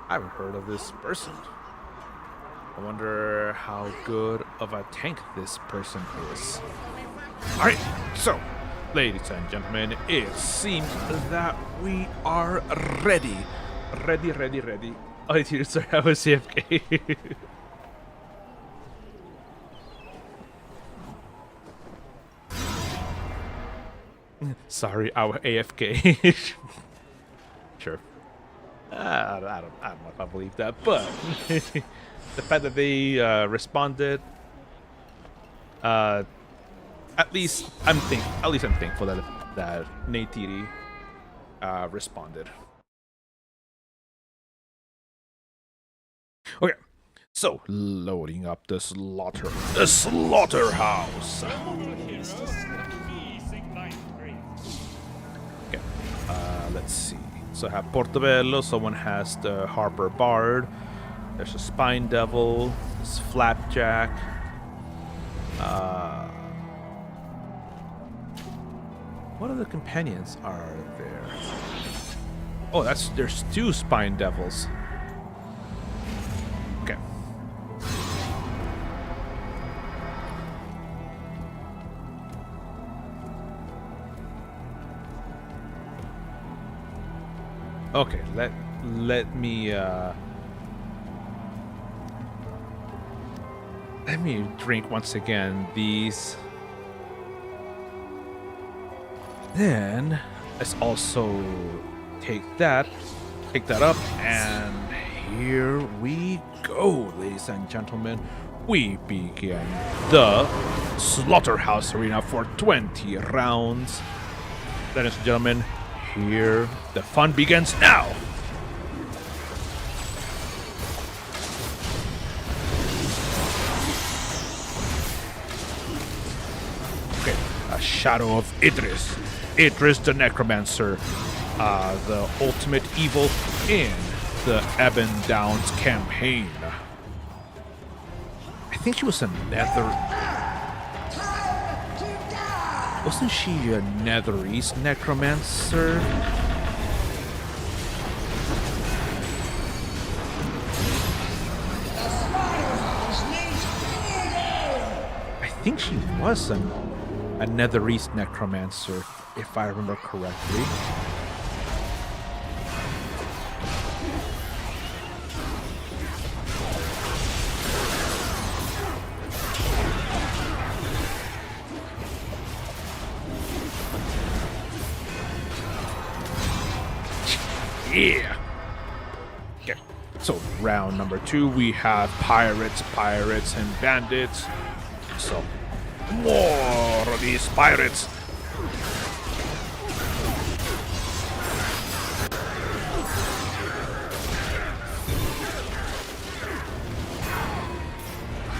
I haven't heard of this person. I wonder how good of a tank this person is. Alright, so, ladies and gentlemen, it seems that we are ready. Ready. Oh, sorry, I was AFK. Sorry, our AFK. Sure. I don't know if I believe that, but the fact that they responded, at least I'm thankful that Neytiri responded. Okay, so loading up the slaughterhouse. Okay, let's see. So I have Portobello, someone has the Harper Bard, there's a Spine Devil, there's Flapjack, what other companions are there? Oh, there's 2 Spine Devils. Okay. Okay, let me drink once again these. Then let's also take that up, and here we go, ladies and gentlemen. We begin the Slaughterhouse Arena for 20 rounds. Ladies and gentlemen, here the fun begins now. Okay, a Shadow of Idris. Idris the Necromancer, the ultimate evil in the Ebon Downs campaign. I think she was a Wasn't she a Nether East Necromancer? I think she was a Nether East Necromancer, if I remember correctly. Yeah. Okay. So round number 2, we have pirates, and bandits. So more of these pirates.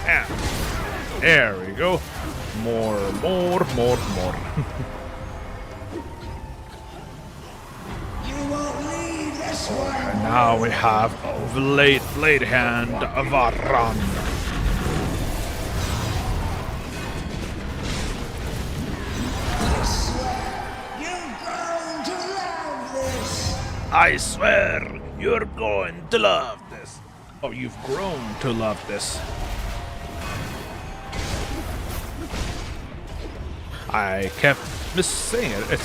And there we go. More. And now we have Blade Hand Varan. I swear you're going to love this. Oh, you've grown to love this. I kept saying it.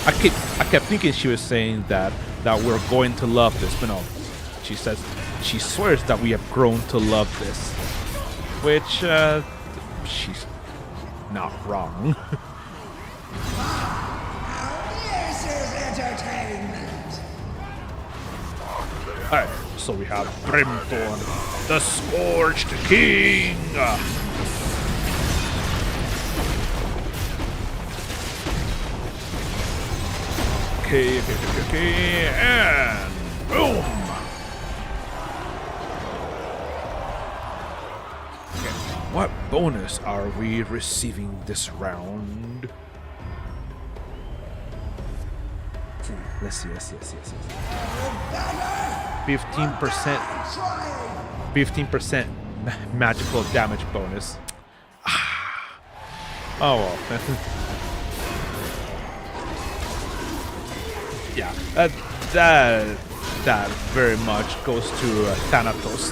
I kept thinking she was saying that we're going to love this, but no. She swears that we have grown to love this, which she's not wrong. This is entertainment. Alright, so we have Brimthorn, the Scorched King. Okay, and boom! Okay, what bonus are we receiving this round? Let's see. 15% magical damage bonus. Oh well. Yeah, that very much goes to Thanatos.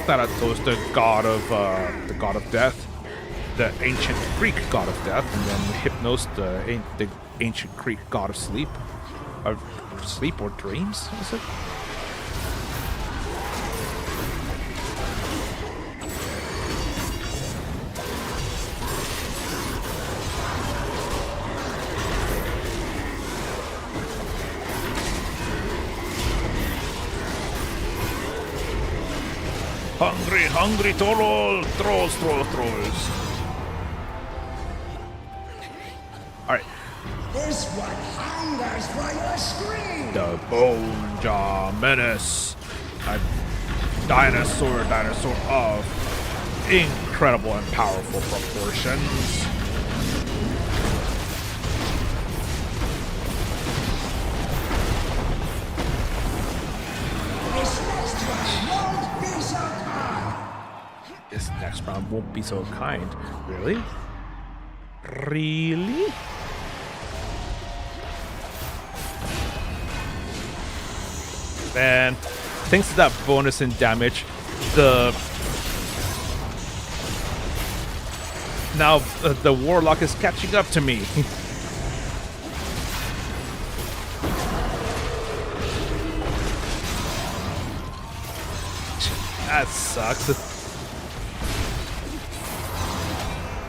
Thanatos, the god of death, the ancient Greek god of death, and then Hypnos, the ancient Greek god of sleep, or dreams, is it? Hungry trolls. Alright. This one hungers for your scream. The Bone Jaw Menace. A dinosaur of incredible and powerful proportions. This next one won't be so kind. This next round won't be so kind. Really? Really? Man, thanks to that bonus in damage, now the warlock is catching up to me. That sucks.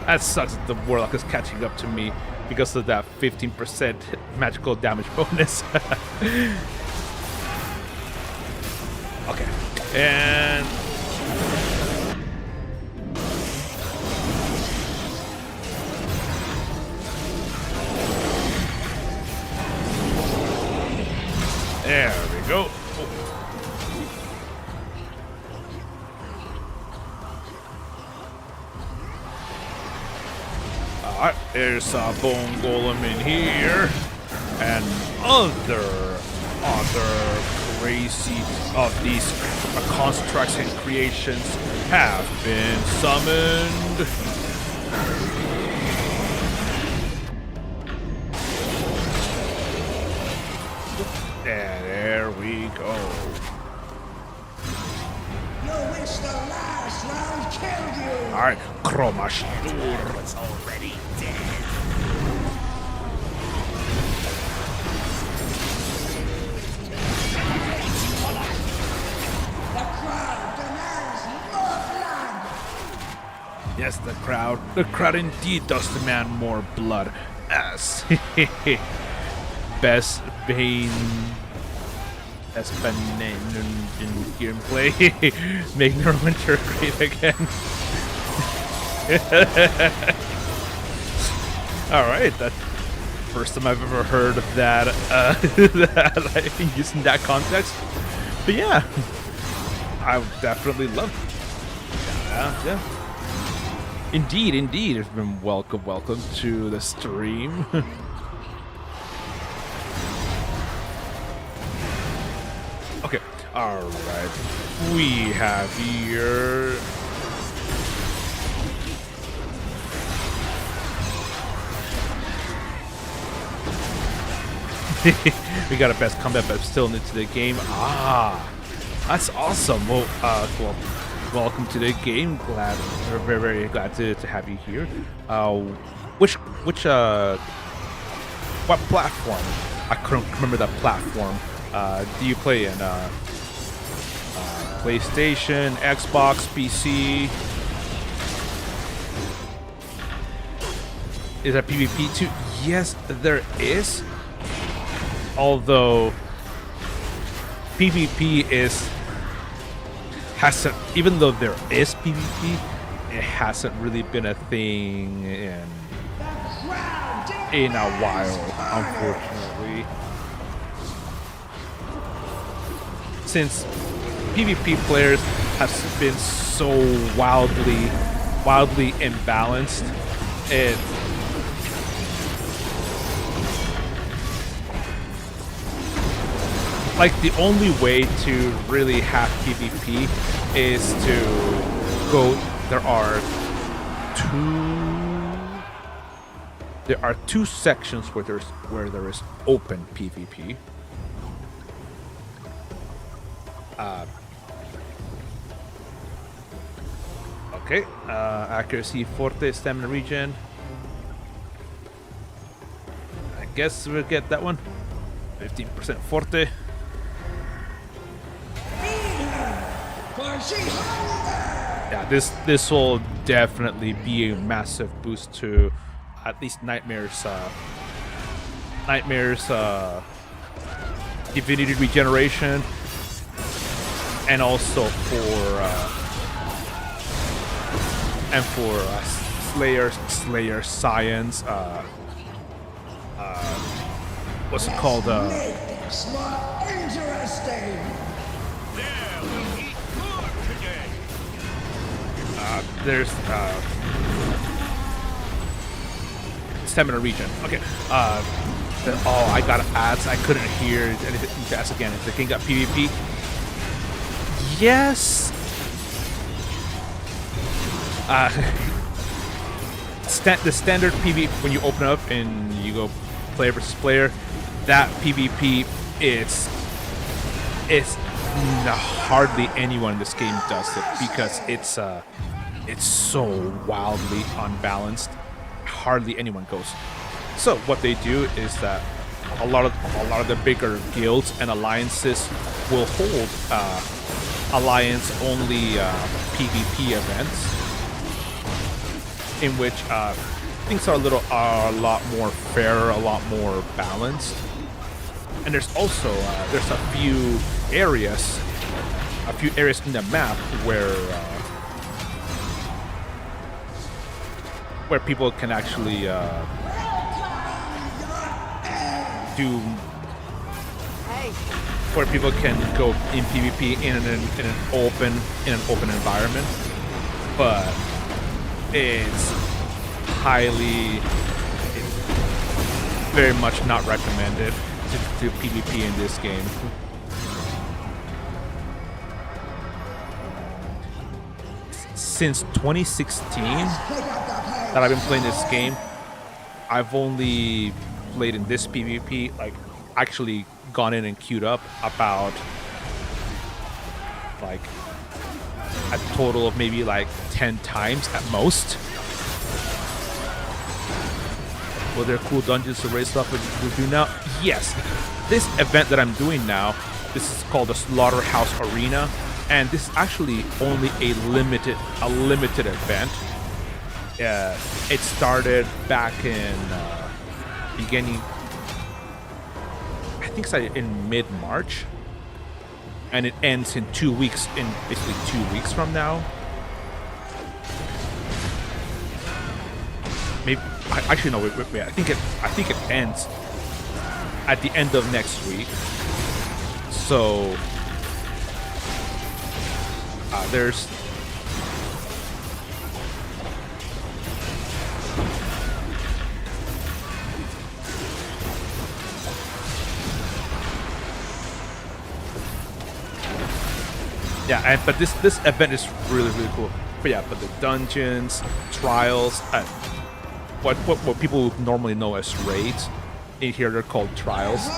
That sucks that the warlock is catching up to me because of that 15% magical damage bonus. Okay, and there we go. Alright, there's a bone golem in here, and other crazy of these constructs and creations have been summoned. And there we go. You wish the last round killed you. Alright, Chromashtur. It's already dead. The crowd demands more blood. Yes, the crowd indeed does demand more blood. Yes. Best Bane in gameplay. Make Neverwinter great again. Alright, that's the first time I've ever heard of that, that used in that context. But yeah, I would definitely love it. Yeah. Indeed, it's been welcome to the stream. Okay, alright. We have here... we got a best combat, but still new to the game. That's awesome. Well, welcome to the game. We're very glad to have you here. What platform? I couldn't remember that platform. Do you play in PlayStation, Xbox, PC? Is that PvP too? Yes, there is. Although PvP hasn't, even though there is PvP, it hasn't really been a thing in a while, unfortunately. Since PvP players have been so wildly imbalanced, like the only way to really have PvP is to go. There are two sections where there is open PvP. Okay, accuracy forte, stamina regen. I guess we'll get that one. 15% forte. Yeah, this will definitely be a massive boost to at least Nightmare's divinity regeneration, and also for Slayer science. What's it called? It's more interesting. There's stamina regen. Okay. Oh, I got ads. I couldn't hear anything. That's again. If the king got PvP. Yes. The standard PvP when you open up and you go player versus player, that PvP it's hardly anyone in this game does it because it's so wildly unbalanced. Hardly anyone goes. So what they do is that a lot of the bigger guilds and alliances will hold alliance only PvP events in which things are a lot more fair, a lot more balanced. And there's also there's a few areas in the map where people can actually where people can go in PvP in an open environment, but it's very much not recommended to PvP in this game. Since 2016 that I've been playing this game, I've only played in this PvP, like actually gone in and queued up about like a total of maybe like 10 times at most. Were there cool dungeons to raise stuff with do now? Yes. This event that I'm doing now, this is called the Slaughterhouse Arena, and this is actually only a limited event. It started back in beginning, I think it's in mid-March, and it ends in 2 weeks, in basically 2 weeks from now. Maybe actually no, wait. I think it ends at the end of next week. So there's but this event is really cool. But the dungeons, trials, what people normally know as raids, in here they're called trials.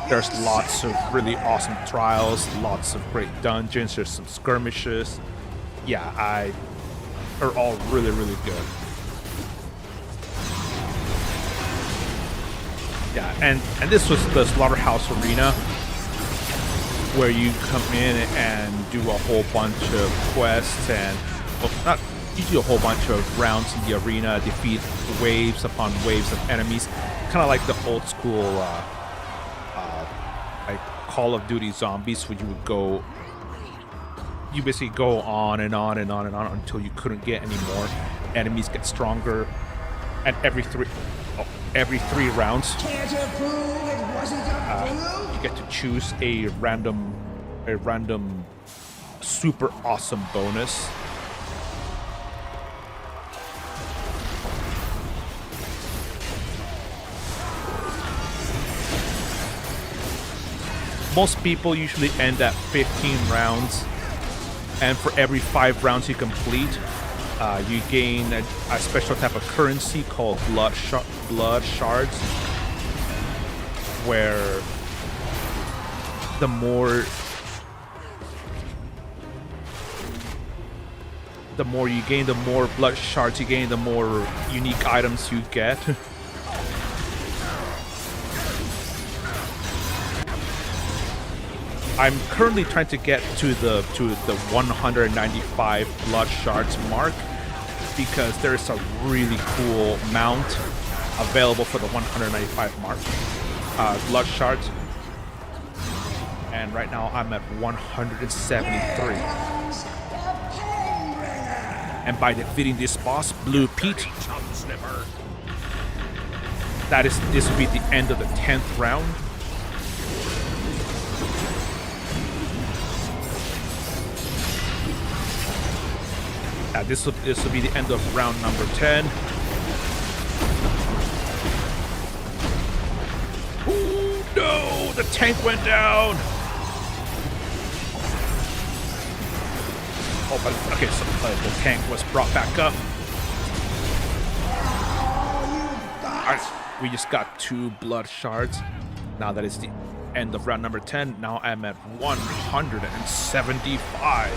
There's lots of really awesome trials, lots of great dungeons. There's some skirmishes. Are all really good. And this was the Slaughterhouse Arena, where you come in and do a whole bunch of quests and you do a whole bunch of rounds in the arena, defeat waves upon waves of enemies, kind of like the old school like Call of Duty Zombies, where you basically go on and on until you couldn't get any more. Enemies get stronger, and every three rounds you get to choose a random super awesome bonus. most people usually end at 15 rounds, and for every 5 rounds you complete, you gain a special type of currency called blood shards, where the more you gain, the more blood shards you gain, the more unique items you get. I'm currently trying to get to the 195 blood shards mark, because there's a really cool mount available for the 195 mark blood shards. And right now I'm at 173. And by defeating this boss, Blue Pete, this will be the end of the 10th round. This will be the end of round number 10. Ooh, no! The tank went down! Oh, but okay, so the tank was brought back up. Alright, we just got 2 blood shards. Now that is the end of round number 10. Now I'm at 175.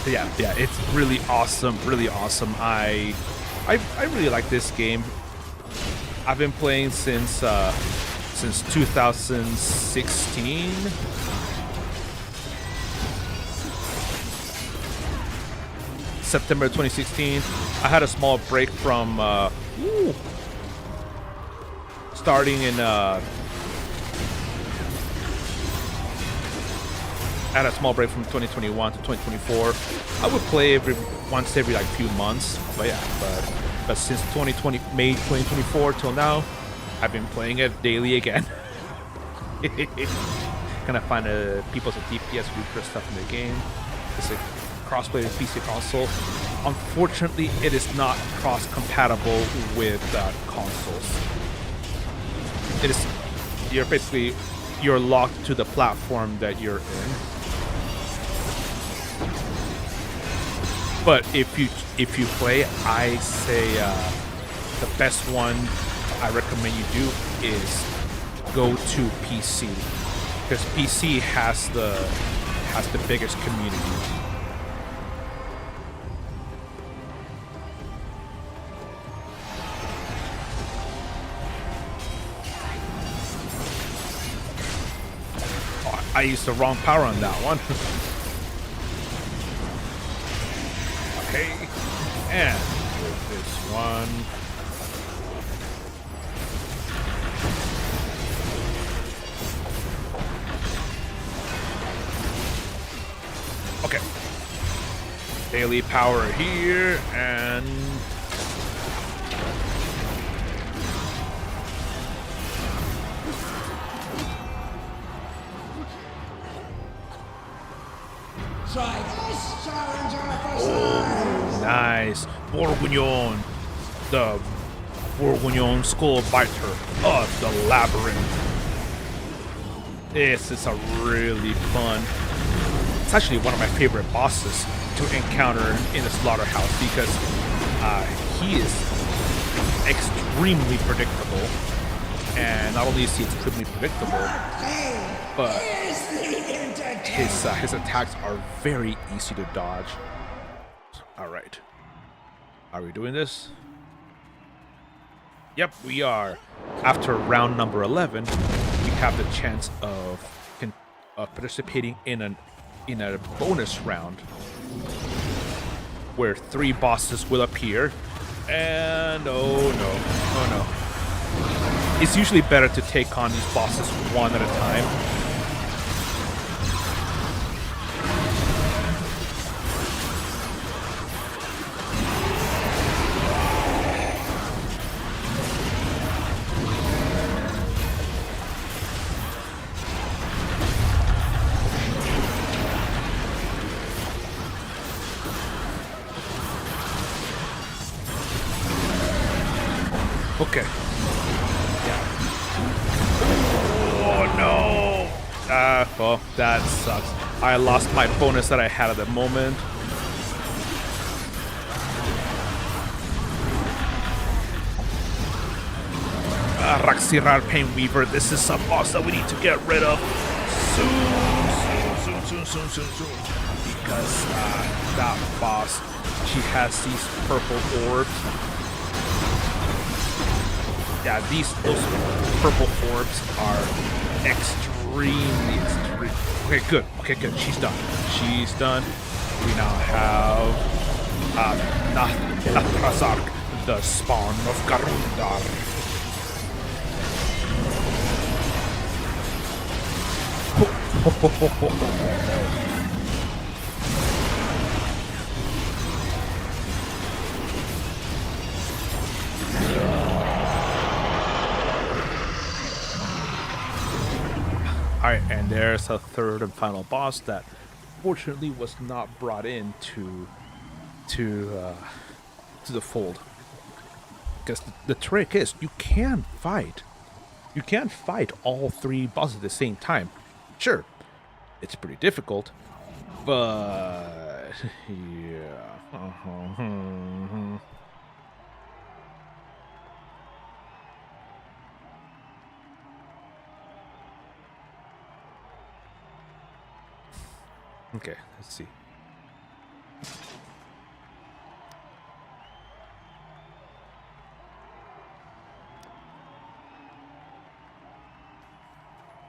Yeah, it's really awesome, really awesome. I really like this game. I've been playing since 2016. September 2016. I had a small break from starting in I had a small break from 2021 to 2024. I would play once every like few months, but yeah, but since May 2024 till now, I've been playing it daily again. Gonna find people's DPS weaker stuff in the game. It's a crossplay PC console. Unfortunately, it is not cross-compatible with consoles. It is you're locked to the platform that you're in. But if you play, I say the best one I recommend you do is go to PC, because PC has the biggest community. Oh, I used the wrong power on that one. Okay, and with this one. Okay. Daily power here, and Try this challenge officer! Nice. Bourguignon. The Bourguignon Skull Biter of the Labyrinth. This is a really fun. It's actually one of my favorite bosses to encounter in the slaughterhouse, because he is extremely predictable. And not only is he extremely predictable, but his attacks are very easy to dodge. All right, are we doing this? Yep, we are. After round number 11, we have the chance of participating in a bonus round where 3 bosses will appear. And oh no, it's usually better to take on these bosses one at a time. Okay. Yeah. Oh no! Well, that sucks. I lost my bonus that I had at the moment. Raxirar Pain Weaver, this is a boss that we need to get rid of soon. Because that boss, she has these purple orbs. Yeah, those purple orbs are extremely. Okay, good. She's done. We now have Nathrazark, the spawn of Garundar. Alright, and there's a third and final boss that fortunately was not brought in to the fold. Because the trick is you can't fight all three bosses at the same time. Sure, it's pretty difficult, but yeah. Okay, let's see.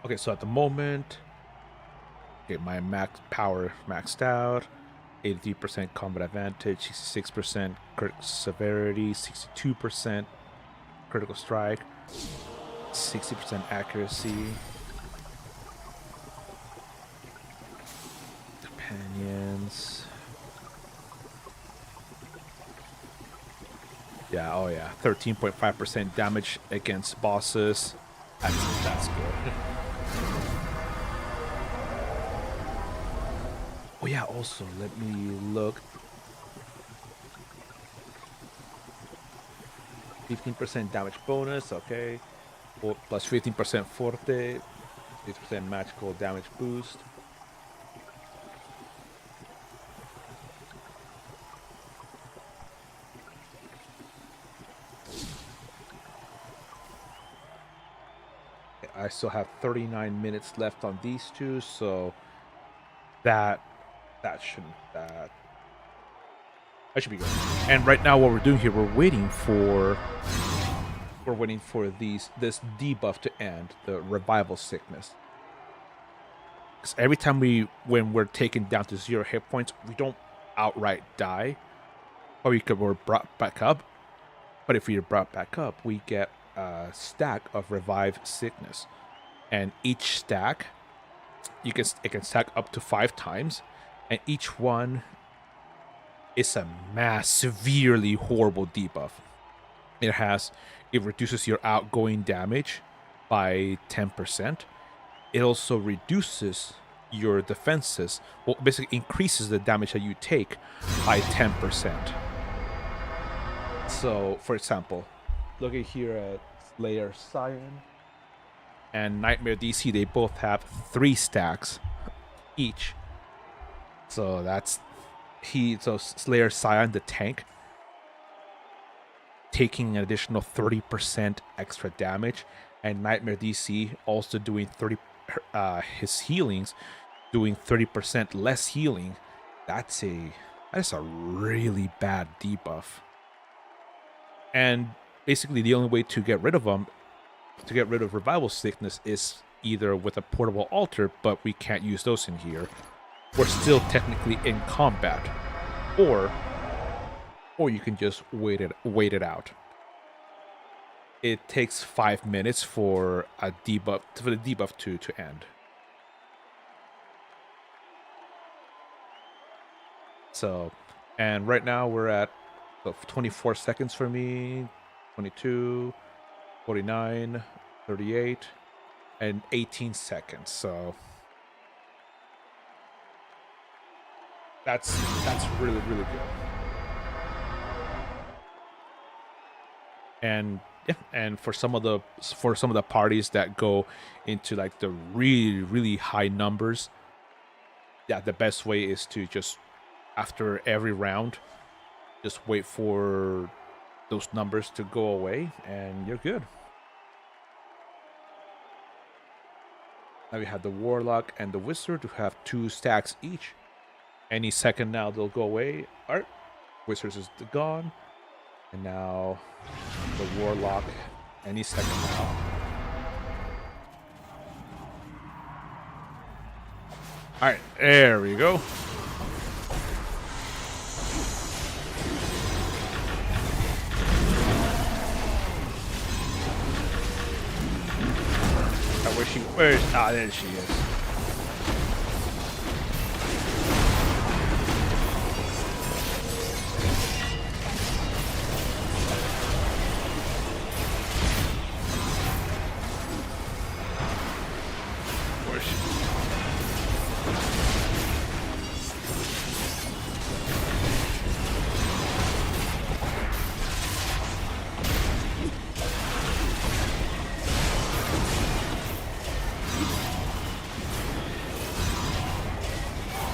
Okay, so at the moment, okay, my max power maxed out, 83% combat advantage, 66% critical severity, 62% critical strike, 60% accuracy. Companions. Yeah, oh yeah, 13.5% damage against bosses. That's good. Oh yeah, also let me look. 15% damage bonus, okay. Plus 15% forte, 50% magical damage boost. I still have 39 minutes left on these two, so that should be good. And right now, what we're doing here, we're waiting for this debuff to end, the revival sickness. Because every time when we're taken down to 0 hit points, we don't outright die, or we're brought back up. But if we are brought back up, we get a stack of revive sickness, and each stack it can stack up to 5 times, and each one is a severely horrible debuff. It reduces your outgoing damage by 10%. It also reduces your defenses, well, basically increases the damage that you take by 10%. So, for example, looking here at Slayer Scion and Nightmare DC, they both have 3 stacks each. So so Slayer Scion, the tank, taking an additional 30% extra damage, and Nightmare DC also doing his healings, doing 30% less healing. That's a really bad debuff. And basically the only way to get rid of them, to get rid of revival sickness, is either with a portable altar, but we can't use those in here. We're still technically in combat, or you can just wait it out. It takes 5 minutes for the debuff to end. So, and right now we're at 24 seconds for me, 22, 49, 38, and 18 seconds. So that's really, really good. And yeah, and for some of the parties that go into like the really really high numbers, yeah, the best way is to just after every round, just wait for those numbers to go away, and you're good. Now we have the Warlock and the Wizard who have 2 stacks each. Any second now they'll go away. Alright, Wizards is gone. And now the Warlock, any second now. Alright, there we go. Where's there she is. Where's she?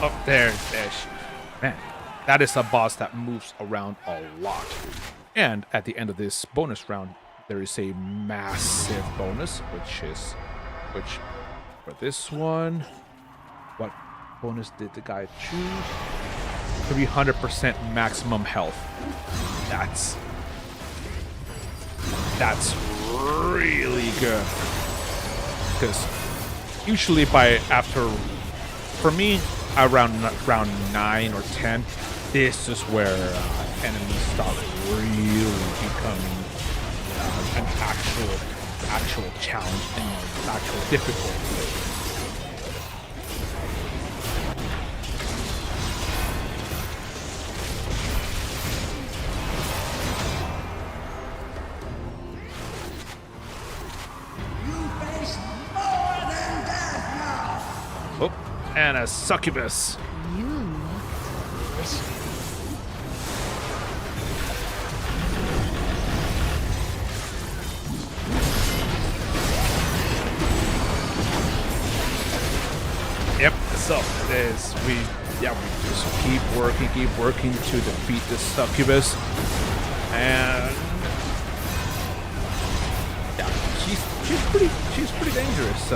Oh, there she. Man, that is a boss that moves around a lot. And at the end of this bonus round, there is a massive bonus, which for this one, what bonus did the guy choose? 300% maximum health. That's really good. Because usually for me, around round 9 or 10, this is where enemies start really becoming an actual challenge and actual difficulty. Oh, and a succubus. Yep, so we just keep working to defeat this succubus. And yeah, she's pretty dangerous.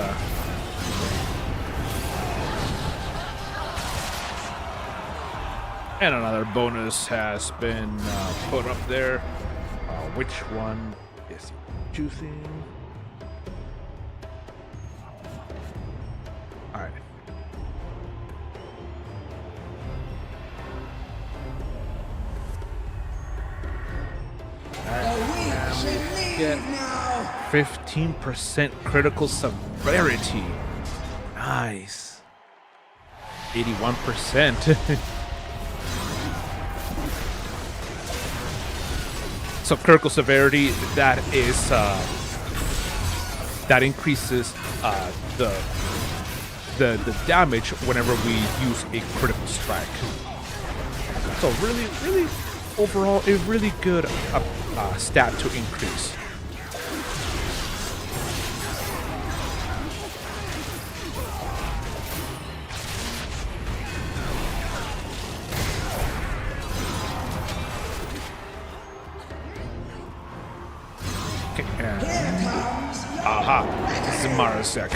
And another bonus has been put up there. Which one is he choosing? Alright. And we get 15% critical severity. Nice. 81%. So critical severity, that increases the damage whenever we use a critical strike. So really overall a really good stat to increase. Aha, this is Marasek,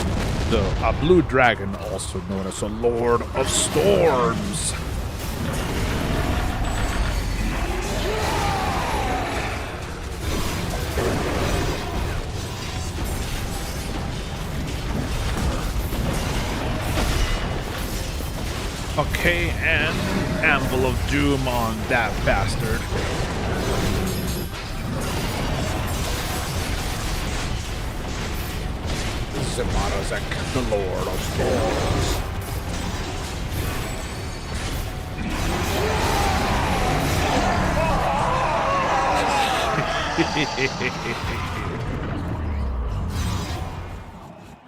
a blue dragon, also known as a Lord of Storms. Okay, and Anvil of Doom on that bastard. Marasek, the Lord of Storms.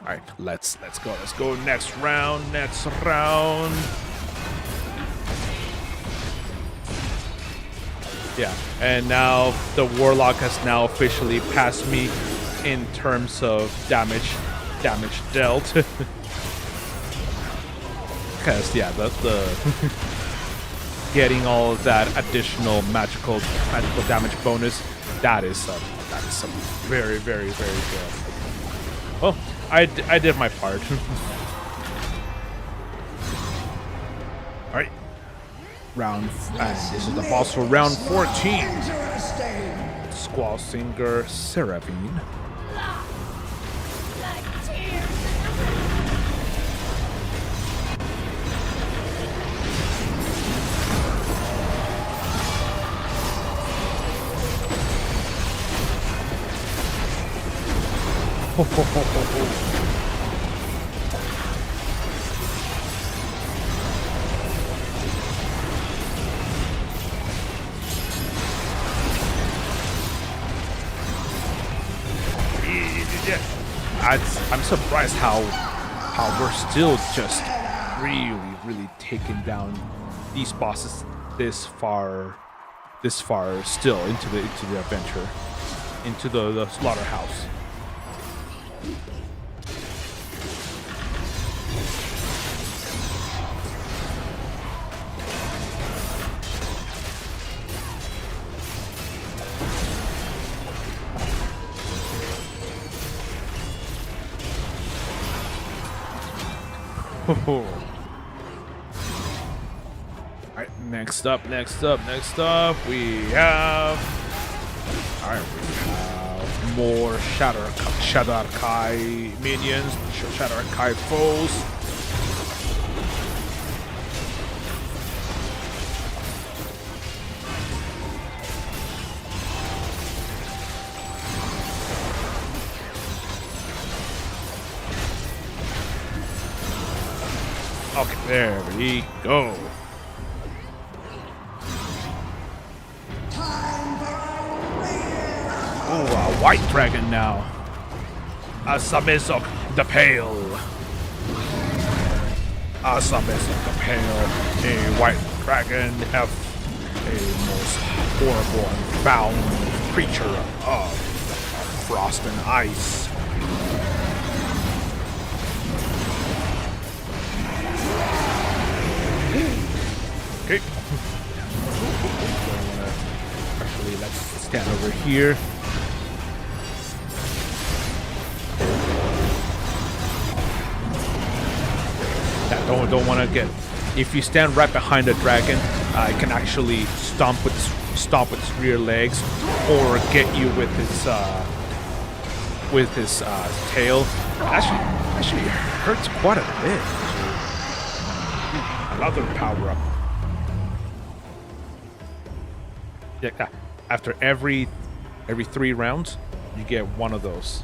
All right, let's go. Let's go next round. Yeah, and now the Warlock has now officially passed me in terms of damage dealt. Because yeah, the getting all of that additional magical damage bonus, that is some very good. Well, I did my part. All right, this is the boss for round 14. Interesting. Squall Singer Seraphine. Like tears in the wind. Ho, ho, ho, ho, ho. I'm surprised how we're still just really taking down these bosses this far still into the adventure, into the slaughterhouse. Alright, next up, we have more Shadow Archive minions, Shadow Archive foes. Okay, there we go. Oh, a white dragon now. Asamezok the Pale. Asamezok the Pale. A white dragon, a most horrible and foul creature of frost and ice. Okay. Actually, let's stand over here. Don't want to get. If you stand right behind the dragon, it can actually stomp with its rear legs, or get you with his tail. Actually hurts quite a bit. Another power up. Yeah, after every 3 rounds, you get one of those.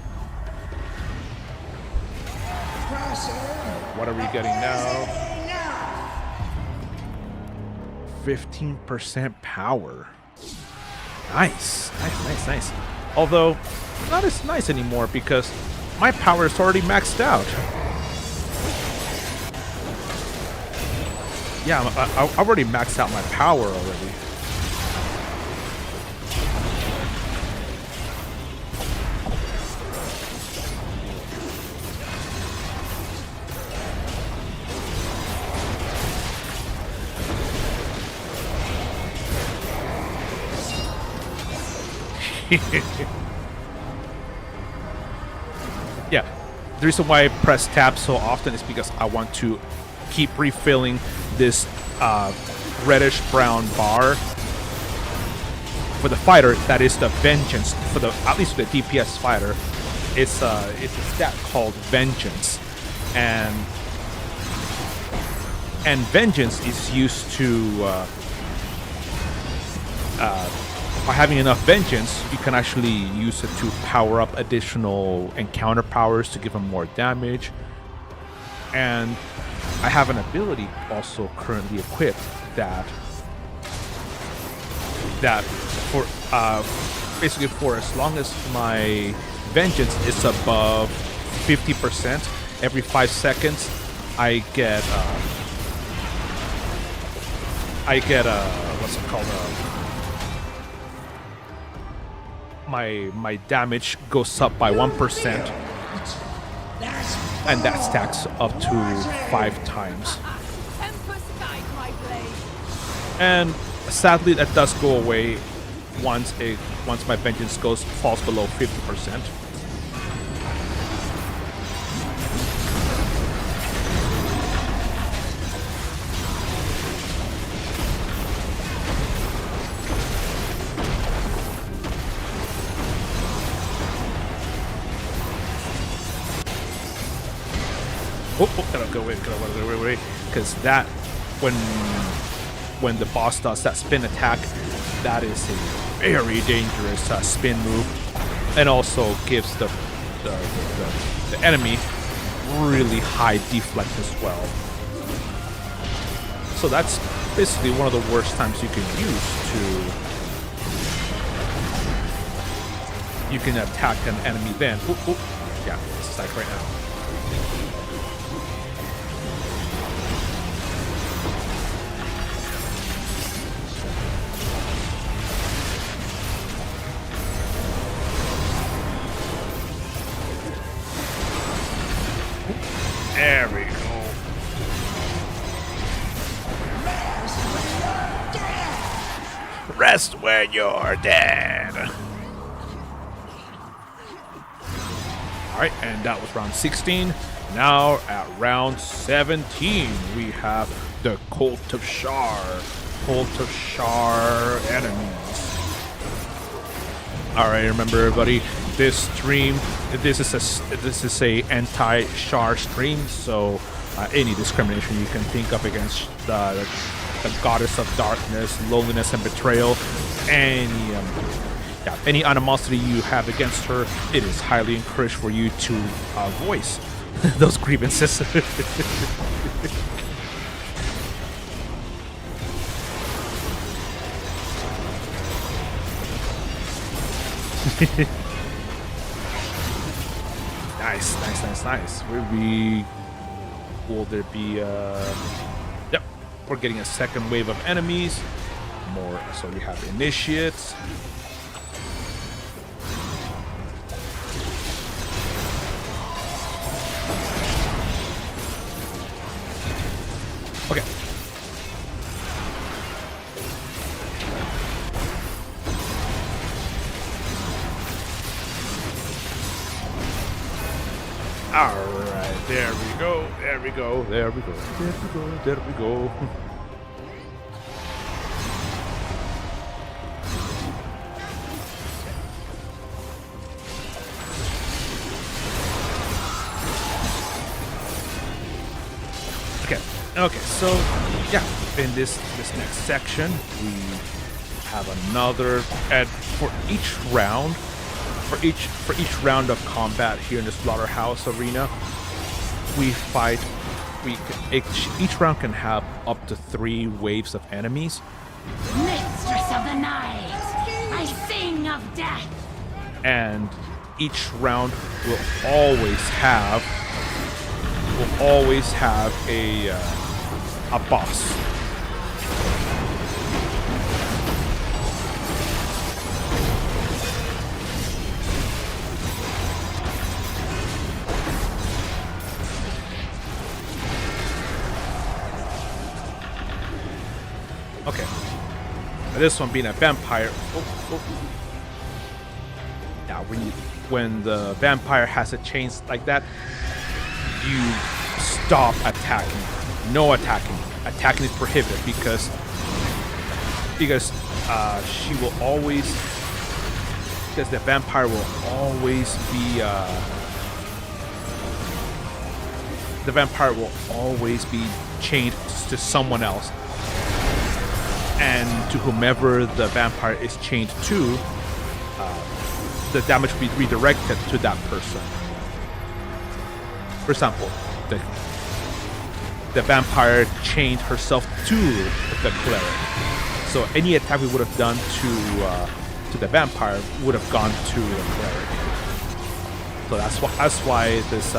What are we getting now? 15% power. Nice. Although, not as nice anymore because my power is already maxed out. Yeah, I already maxed out my power already. Yeah, the reason why I press tab so often is because I want to keep refilling this reddish brown bar. For the fighter, that is the Vengeance. For the, at least for the DPS fighter, it's a stat called Vengeance, and Vengeance is used to by having enough Vengeance, you can actually use it to power up additional encounter powers to give them more damage. And I have an ability also currently equipped that for basically for as long as my Vengeance is above 50%, every 5 seconds I get what's it called? my damage goes up by 1%, and that stacks up to 5 times. Tempest guide my blade. And sadly, that does go away once my vengeance falls below 50%. Gotta go away, because that when the boss does that spin attack, that is a very dangerous spin move, and also gives the enemy really high deflect as well. So that's basically one of the worst times you can attack an enemy then. Yeah, it's like right now. There we go. Rest when you're dead. Alright, and that was round 16. Now at round 17, we have the Cult of Shar. Cult of Shar enemies. Alright, remember everybody, this stream, this is a anti-Shar stream, so any discrimination you can think of against the goddess of darkness, loneliness, and betrayal, any animosity you have against her, it is highly encouraged for you to voice those grievances. Nice. Will there be yep, we're getting a second wave of enemies. More, so we have initiates. Okay. Alright, there we go. Okay, so yeah, in this next section we have another, and for each round of combat here in the Slaughterhouse Arena, each round can have up to 3 waves of enemies. Mistress of the night, I sing of death. And each round will always have a boss. Okay. Now this one being a vampire. Now when the vampire has a chain like that, you stop attacking. No attacking. Attacking is prohibited because she will always, because the vampire will always be chained to someone else, and to whomever the vampire is chained to, the damage will be redirected to that person. For example, the vampire chained herself to the cleric, so any attack we would have done to the vampire would have gone to the cleric. So that's why this.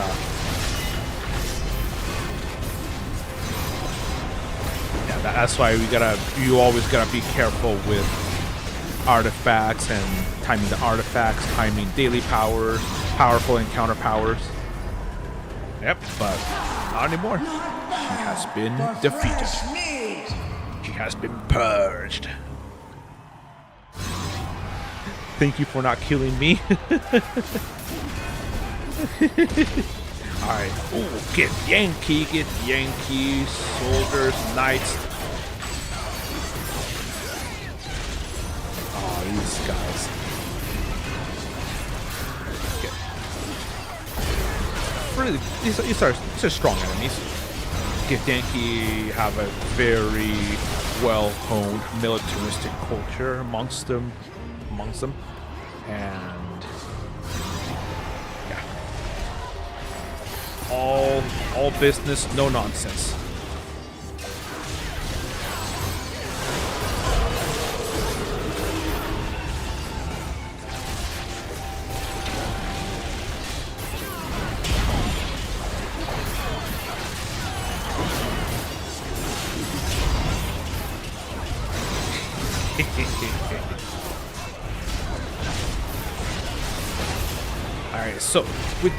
That's why you always gotta be careful with artifacts and timing the artifacts, timing daily powers, powerful encounter powers. Yep, but not anymore. She has been defeated. She has been purged. Thank you for not killing me. Alright. Ooh, get Yankee, soldiers, knights. Oh, these guys. Okay. Really, these are strong enemies. Yankee have a very well-honed militaristic culture amongst them, and yeah, all business, no nonsense. Alright, so with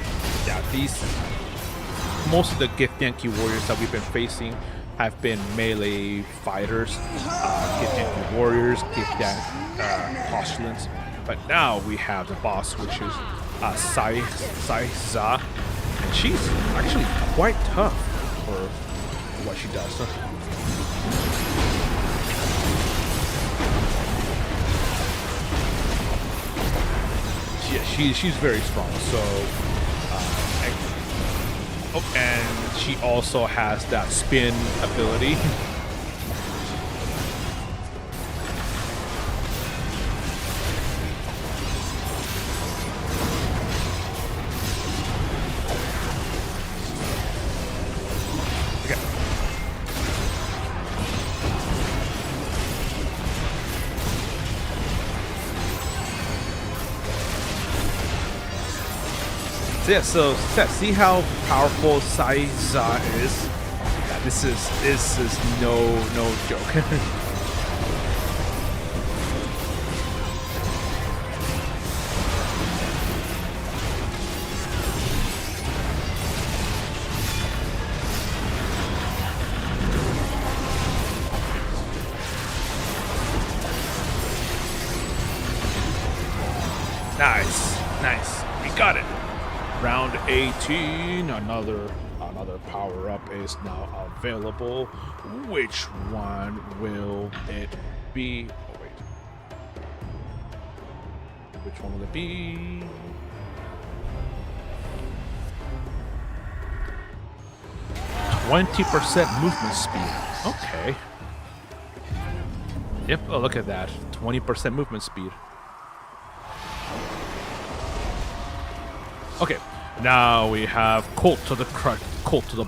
most of the Githyanki warriors that we've been facing have been melee fighters, Githyanki warriors, Githyanki postulants, but now we have the boss, which is Saiza, and she's actually quite tough for what she does. Yeah, she's very strong. So, and she also has that spin ability. Yeah, so see how powerful Saiza is? Yeah, this is no joke. Nice. We got it. Round 18, another power-up is now available. Which one will it be? Oh, wait. Which one will it be? %20 movement speed. Okay. Yep, oh, look at that. 20% movement speed. Okay, now we have Cult to the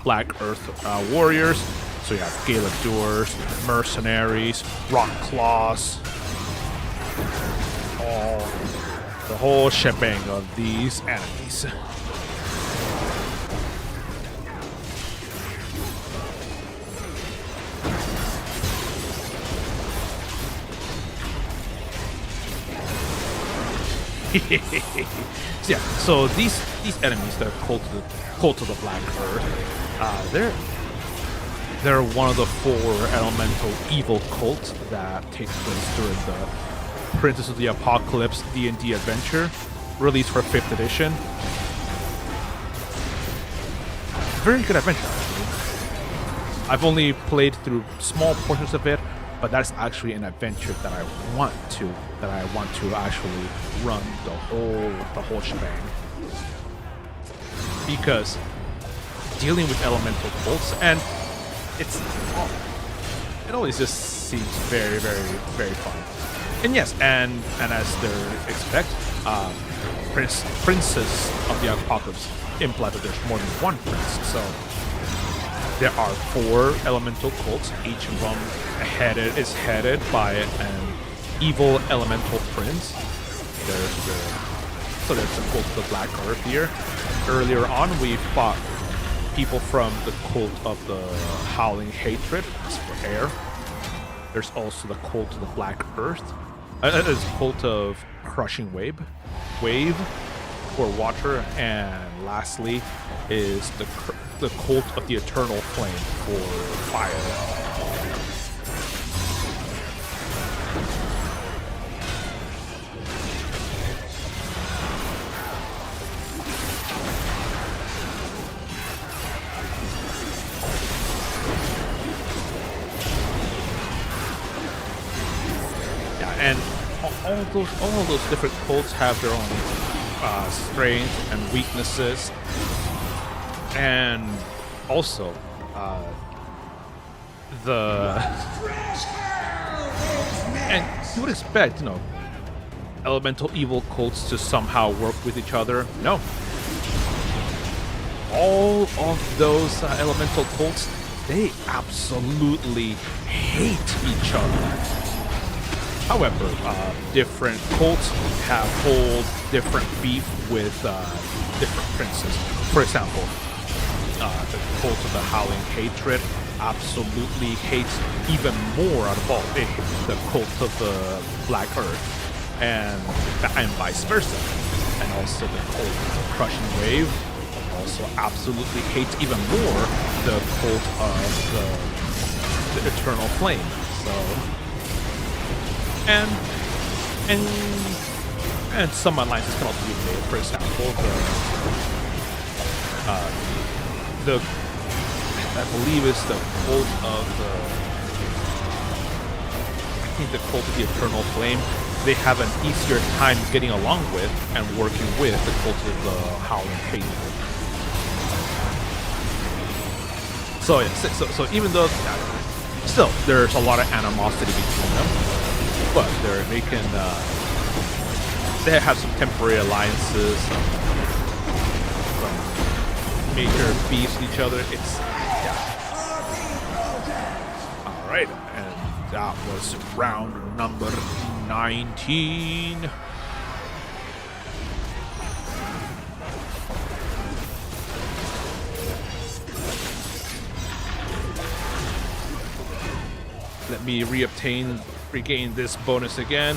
Black Earth warriors. So you have Gaeladors, mercenaries, rock claws, the whole shebang of these enemies. Yeah, so these enemies that are cult to the Black Earth, they're one of the 4 elemental evil cults that take place during the Princess of the Apocalypse D&D adventure, released for 5th edition. Very good adventure, actually. I've only played through small portions of it, but that's actually an adventure that I want to actually run the whole shebang. Because dealing with elemental cults, and it always just seems very, very, very fun. And yes, and as they expect, Princess of the Apocalypse implied that there's more than one prince. So there are 4 elemental cults. Each of them is headed by an evil elemental prince. There's the cult of the Black Earth here. Earlier on, we fought people from the cult of the Howling Hatred, that's for air. There's also the cult of the Black Earth, It's cult of crushing wave for water, and lastly is the cult of the eternal flame for fire. And all of those different cults have their own strengths and weaknesses, and also and you would expect, elemental evil cults to somehow work with each other. No, all of those elemental cults, they absolutely hate each other. However, different cults hold different beef with different princes. For example, the cult of the Howling Hatred absolutely hates even more out of all the cult of the Black Earth, and vice versa. And also the cult of the Crushing Wave also absolutely hates even more the cult of the Eternal Flame. So. And some alliances can also be made. For example, I believe it's the cult of the cult of the Eternal Flame. They have an easier time getting along with and working with the cult of the Howling Hatred. So even though still there's a lot of animosity between them. But they have some temporary alliances, some major beefs with each other. All right, and that was round number 19. Let me regain this bonus again.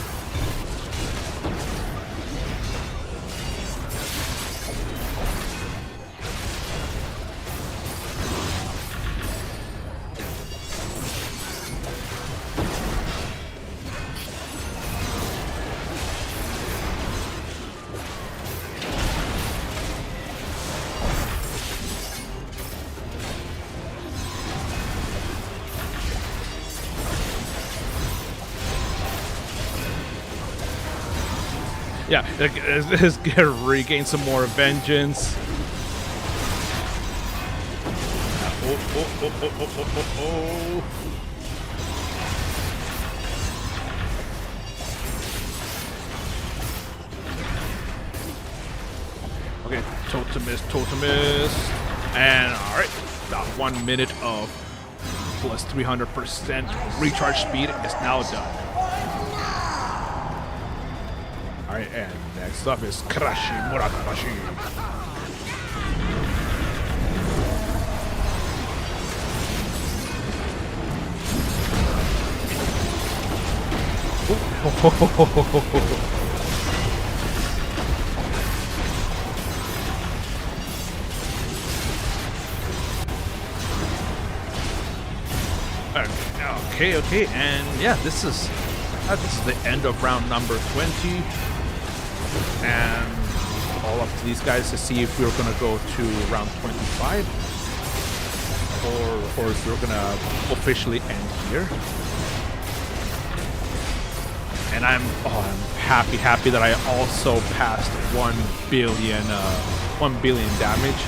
Yeah, let's regain some more vengeance. Oh. Okay, totemist. And alright, that 1 minute of plus 300% recharge speed is now done. Alright, and next up is Karashi Murakabashi. Okay, and yeah, this is the end of round number 20. And all up to these guys to see if we're gonna go to round 25 or if we're gonna officially end here. And I'm happy that I also passed 1 billion damage.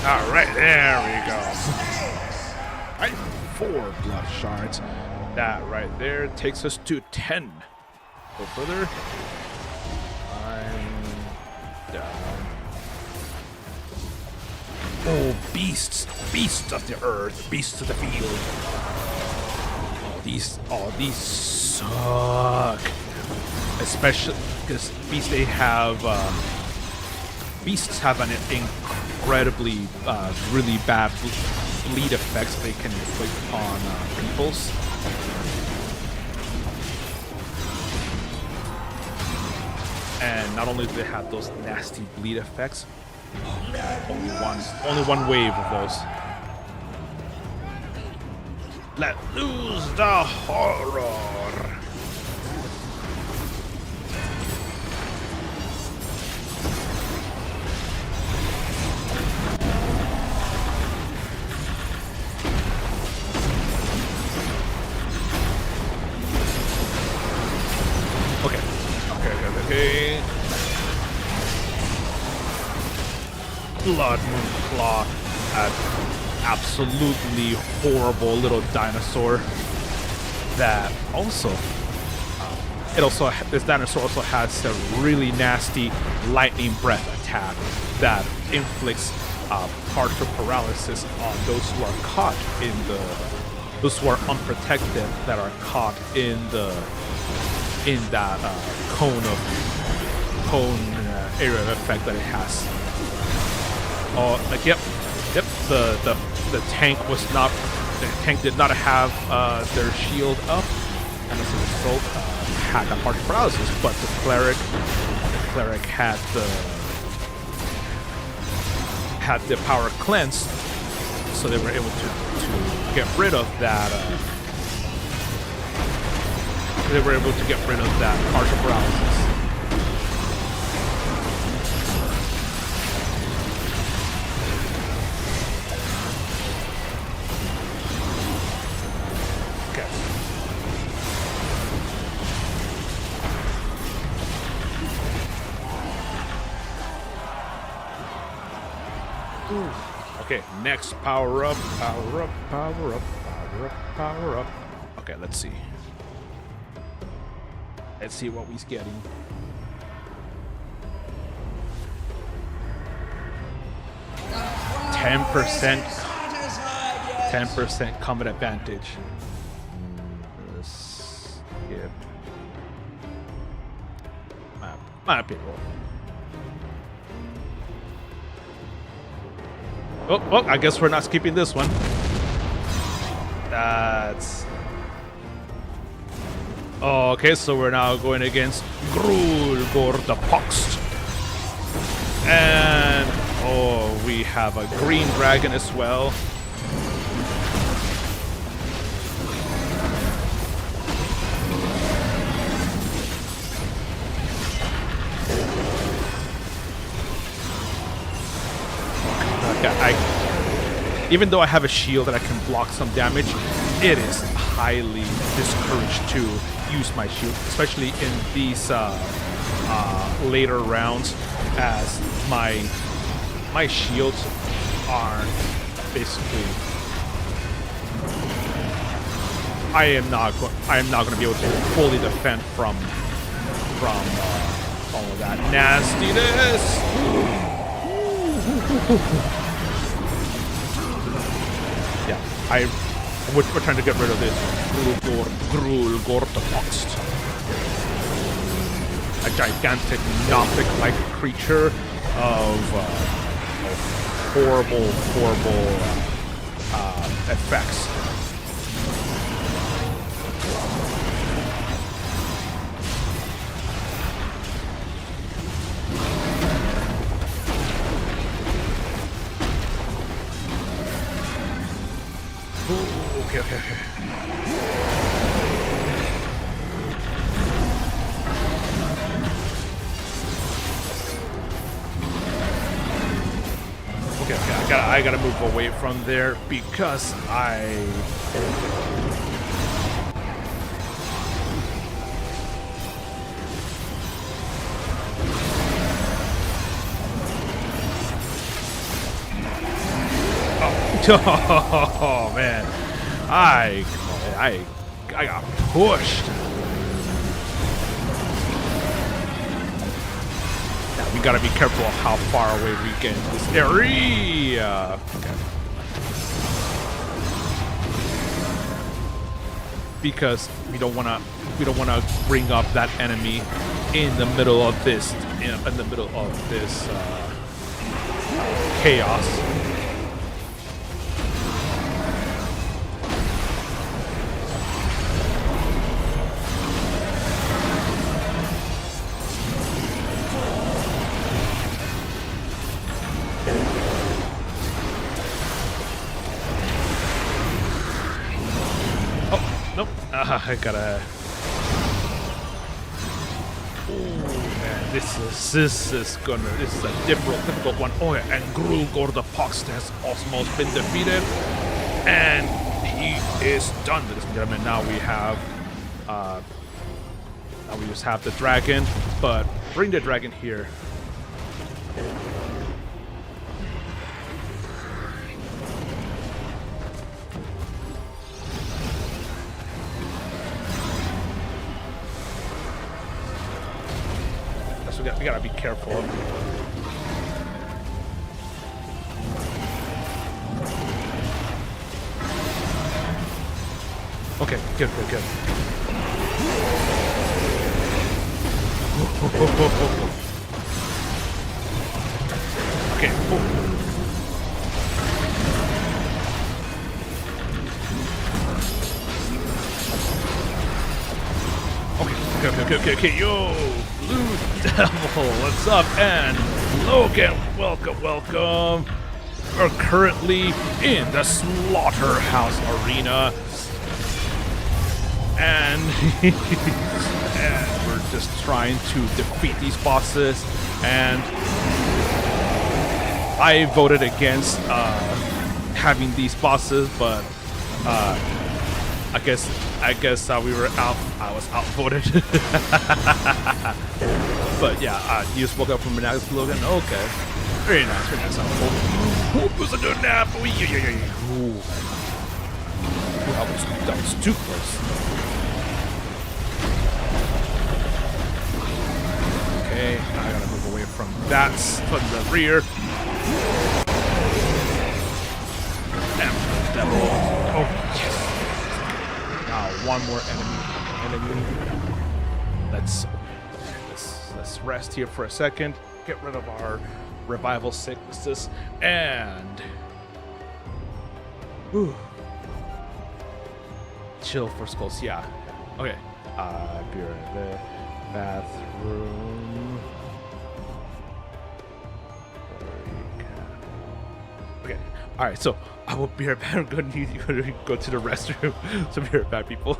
Alright, there we go. Alright, 4 blood shards. That right there takes us to 10. Go further. I'm down. Oh, beasts of the earth, beasts of the field. Oh, these suck. Especially because beasts have an incredibly really bad bleed effects they can inflict on peoples. And not only do they have those nasty bleed effects, only one wave of those. Let loose the horror. Okay. Blood Moon Claw, an absolutely horrible little dinosaur. That also, this dinosaur also has a really nasty lightning breath attack that inflicts partial paralysis on those who are caught those who are unprotected that are caught in that cone area of effect that it has. Oh, like yep. The tank did not have their shield up, and as a result, had that partial paralysis. But the cleric had the power cleansed, so they were able to get rid of that. They were able to get rid of that partial paralysis. Okay. Ooh. Okay, next power up. Okay, let's see. Let's see what he's getting. Ten percent combat advantage. Skip. Might be roll. Oh, I guess we're not skipping this one. That's... Oh, okay, so we're now going against Grulgor the Poxt. And, oh, we have a green dragon as well. Even though I have a shield that I can block some damage, it is highly discouraged to use my shield, especially in these later rounds, as my shields are basically. I am not going to be able to fully defend from all of that nastiness. Yeah, we're trying to get rid of this Grulgor the Poxt. A gigantic Gothic-like creature of horrible effects. Okay. I gotta move away from there because Oh man, I I got pushed. Now we gotta be careful of how far away we get in this area. Okay. Because we don't wanna bring up that enemy in the middle of this chaos. Nope. I gotta. Oh man, this is a difficult one. Oh yeah, and Grul or the Pox has almost been defeated, and he is done, ladies and gentlemen. Now we have, just have the dragon, but bring the dragon here. We gotta be careful. Okay, good. Okay. Okay. Yo, Blue Devil, what's up? And Logan, welcome. We're currently in the Slaughterhouse Arena. And, and we're just trying to defeat these bosses. And I voted against having these bosses, but I guess we were out. I was outvoted. But yeah, you just woke up from an active Logan. Okay, very nice. Hope was a good nap. Ooh. That was too close. Okay, I gotta move away from that, from the rear. And devil. Oh yes. Now one more enemy. Let's rest here for a second. Get rid of our revival sicknesses and chill for skulls. Yeah. Okay. Be in the bathroom. Okay. All right. So I will be right back. I'm gonna need you to go to the restroom. So be right back, people.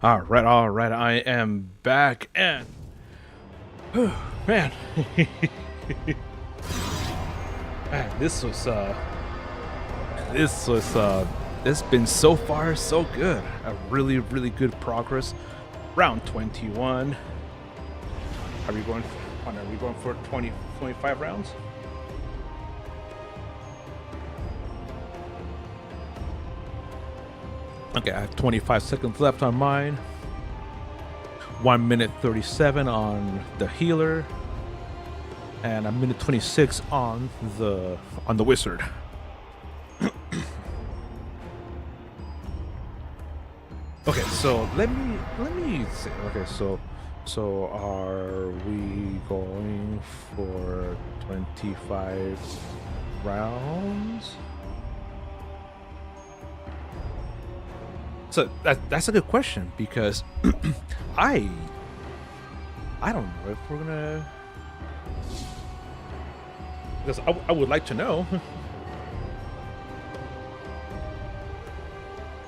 All right. I am back, and man, Man, this been so far so good. A really, really good progress. Round 21. Are we going for 25 rounds? Okay, I have 25 seconds left on mine. 1 minute 37 on the healer. And a minute 26 on the wizard. Okay, so let me see. Okay, so are we going for 25 rounds? So that's a good question, because I don't know if we're gonna, because I would like to know.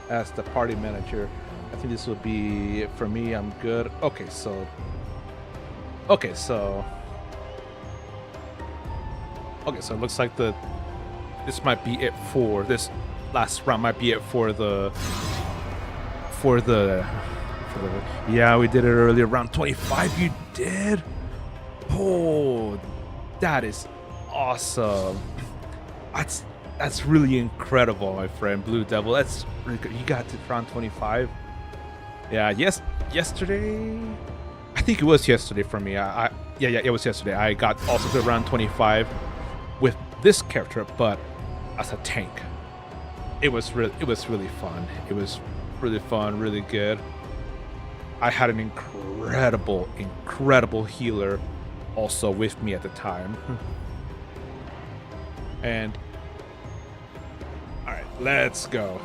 As the party manager, I think this would be it for me. I'm good. Okay, so it looks like this might be it for this last round. Might be it for the yeah, we did it earlier. Round 25, you did. Oh, that is awesome. That's really incredible, my friend Blue Devil. That's really good. You got to round 25. Yeah, yesterday. I think it was yesterday for me. Yeah, it was yesterday. I got also to round 25 with this character, but as a tank. It was really fun. It was really fun, really good. I had an incredible healer also with me at the time. And alright, let's go.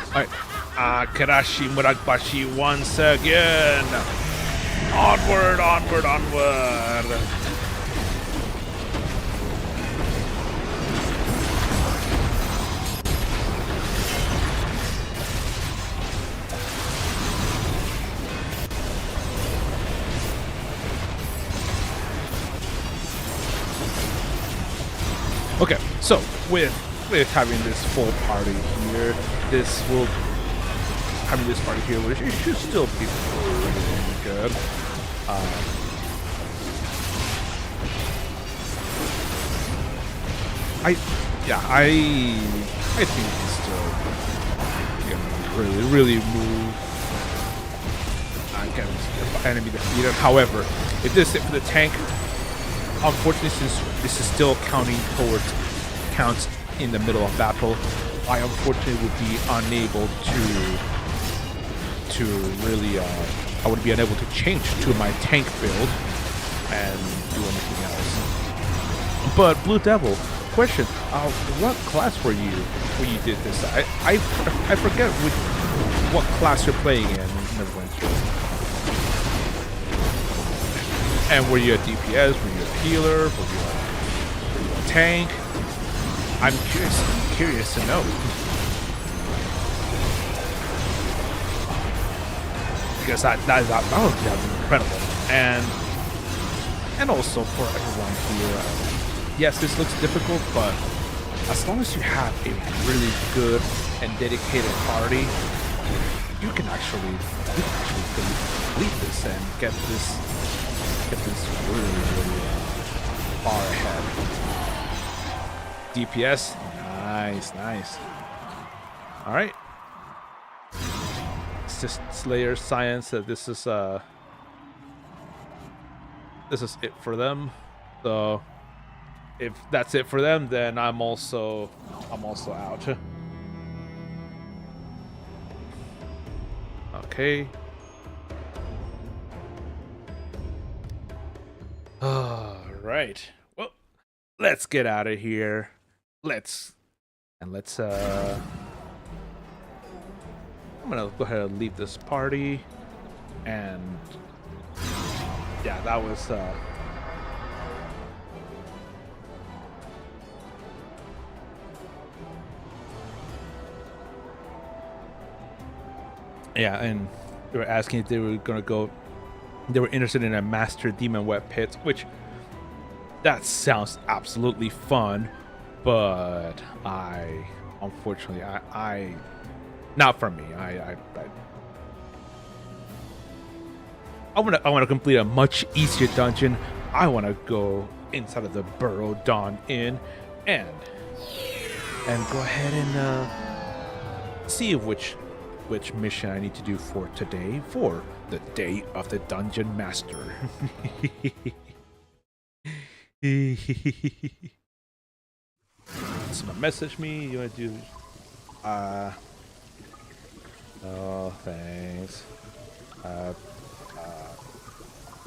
Alright. Karashi Muragbashi once again. Onward. Okay, so with having this full party here, which it should still be pretty good. I think he's still gonna really move. Get enemy defeated. However, if this is it for the tank, unfortunately, since this is still counts in the middle of battle, I unfortunately would be unable to really, I would be unable to change to my tank build and do anything else. But Blue Devil, question: what class were you when you did this? I forget what class you're playing in Neverwinter. And were you a DPS? Were you a healer? Were you a tank? I'm curious to know. Because that would be incredible. And also for everyone here, yes, this looks difficult, but as long as you have a really good and dedicated party, you can actually complete this and get this really far ahead. DPS, nice. All right. It's just Slayer Science that this is it for them. So if that's it for them, then I'm also out. Okay. All right. Well, let's get out of here. Let's I'm gonna go ahead and leave this party. And yeah, that was yeah, and they were asking if they were interested in a master demon web pit, which That sounds absolutely fun, but unfortunately, not for me. I want to complete a much easier dungeon. I want to go inside of the Burrow Dawn Inn and go ahead and see which mission I need to do for today for the Day of the Dungeon Master. Someone message me. You want to do? Oh, thanks.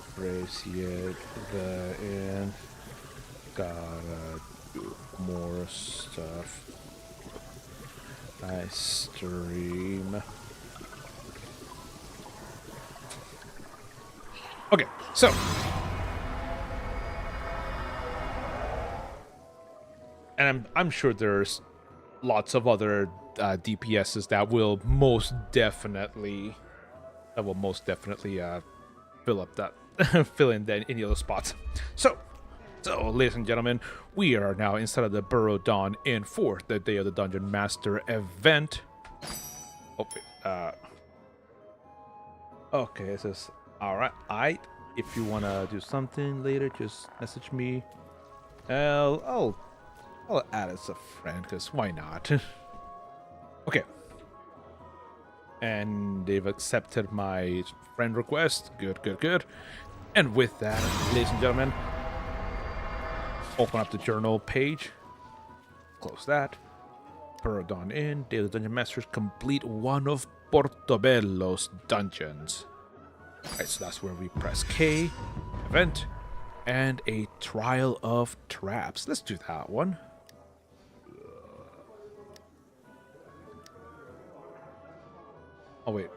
Appreciate the inn. Gotta do more stuff. I stream. Okay, so and I'm sure there's lots of other DPSs that will most definitely fill up that fill in any of those spots. So, ladies and gentlemen, we are now inside of the Burrow Dawn Inn for the Day of the Dungeon Master event. Okay, it says, alright, if you want to do something later, just message me. I'll add as a friend, because why not? Okay. And they've accepted my friend request. Good. And with that, ladies and gentlemen, open up the journal page. Close that. Burrow Dawn Inn, Day of the Dungeon Masters, complete one of Portobello's dungeons. Alright, so that's where we press K, event, and a trial of traps. Let's do that one. Oh wait,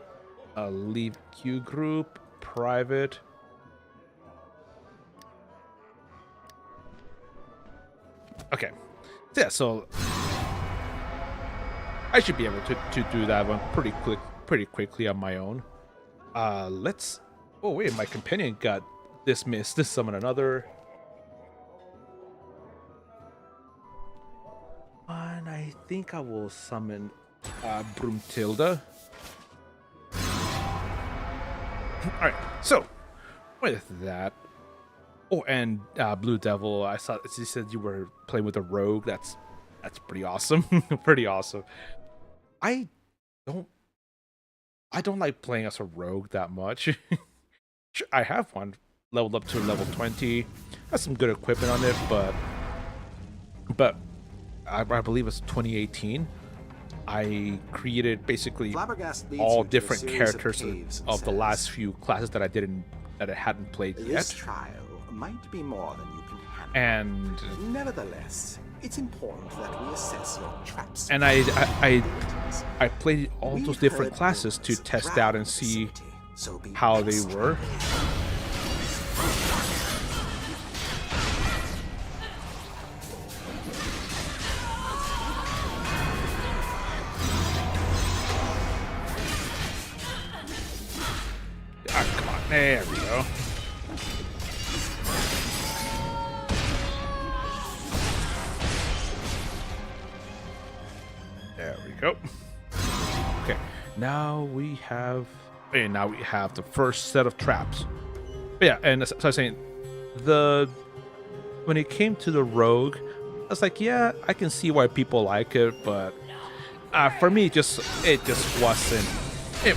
leave queue group, private. Okay, yeah, so I should be able to do that one pretty quickly on my own. Let's. Oh wait, my companion got dismissed. To summon another. And I think I will summon Broomtilda. Alright, so with that. Oh, and Blue Devil, I saw you said you were playing with a rogue. That's pretty awesome. Pretty awesome. I don't like playing as a rogue that much. I have one leveled up to level 20. Has some good equipment on it, but I believe it's 2018. I created basically all different characters of the last few classes that I hadn't played yet. This trial might be more than you can handle. And nevertheless, it's important that we assess your traps. And I played all those different classes to test out and see how they were. Come on, there we go. There we go. Okay, now we have the first set of traps. But yeah, and so I was saying, when it came to the rogue, I was like, yeah, I can see why people like it, but for me, it just wasn't the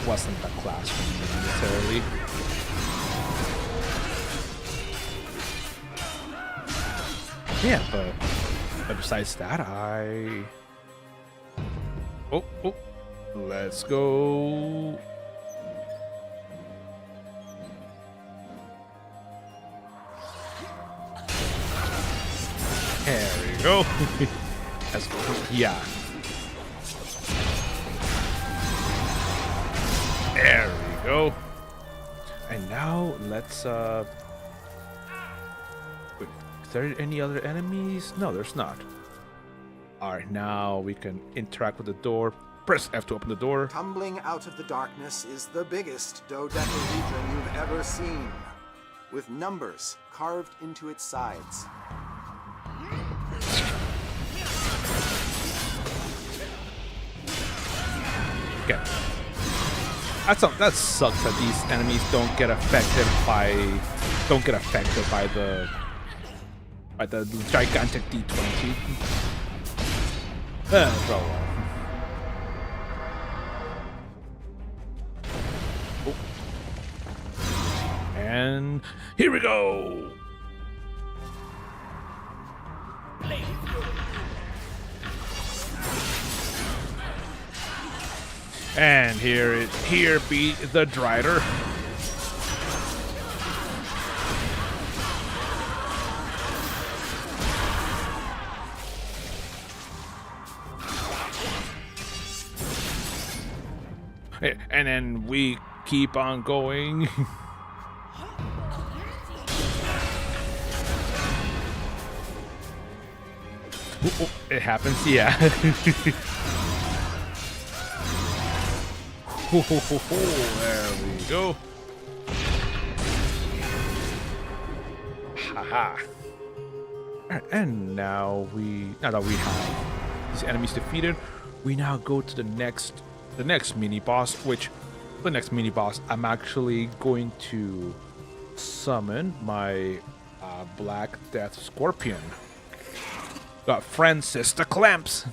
class for me necessarily. Yeah, but besides that, Oh, let's go. There we go. That's yeah. There we go. And now let's wait, is there any other enemies? No, there's not. Alright, now we can interact with the door. Press F to open the door. Tumbling out of the darkness is the biggest dodecahedron you've ever seen, with numbers carved into its sides. Okay. That sucks that these enemies don't get affected by the gigantic D20. Bro. Oh. And here we go. And here be the Drider. And then we keep on going. Oh, it happens, yeah. There we go. Haha. And now that we have these enemies defeated, we now go to the next mini boss, which the next mini boss I'm actually going to summon my Black Death Scorpion. Got Francis the Clamps.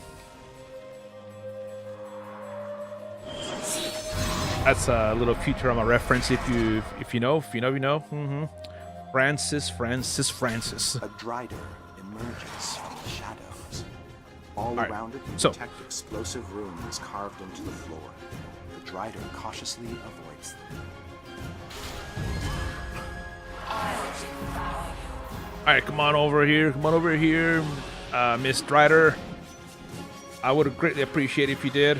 That's a little Futurama reference if you know. Francis. A Drider emerges from the shadows. All around it, so detect explosive runes carved into the floor. The Drider cautiously avoids them. Alright, come on over here, Miss Drider. I would greatly appreciate if you did.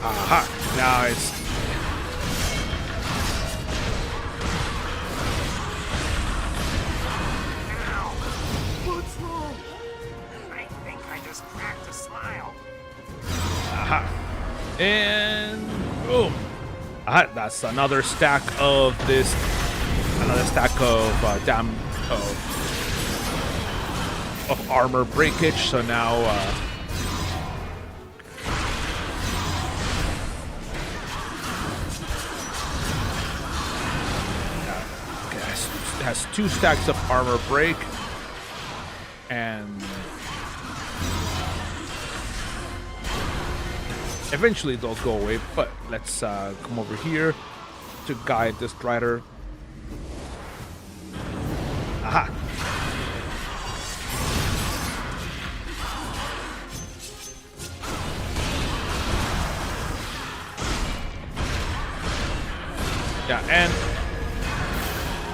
Aha! Now it's... What's wrong? I think I just cracked a smile. Aha! And boom! Aha! That's another stack of this. Another stack of of armor breakage. So now. Has 2 stacks of armor break, and eventually they'll go away. But let's come over here to guide this Drider. Aha! Yeah, and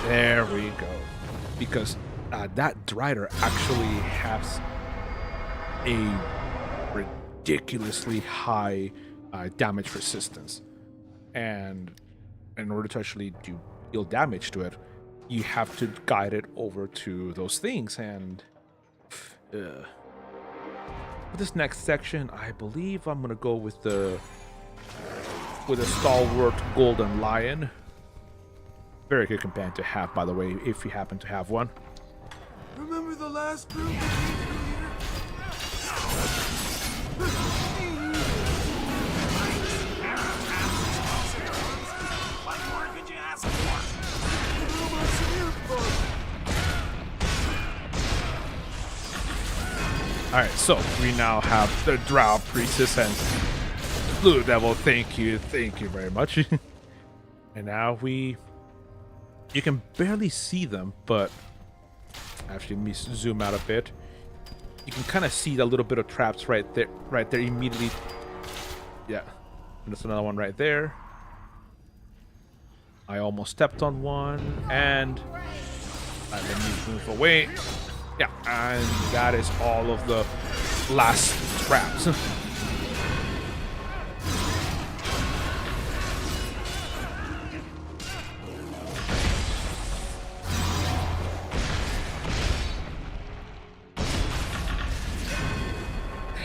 there we go. Because that Drider actually has a ridiculously high damage resistance. And in order to actually deal damage to it, you have to guide it over to those things. And for this next section, I believe I'm gonna go with a stalwart golden lion. Very good companion to have, by the way, if you happen to have one. Remember the last group that came through What more could you ask for? Alright, so we now have the Drow Priestess and Blue Devil. Thank you very much. And now you can barely see them, but actually, let me zoom out a bit. You can kind of see the little bit of traps right there immediately. Yeah, and there's another one right there. I almost stepped on one, and let me move away. Yeah, and that is all of the last traps.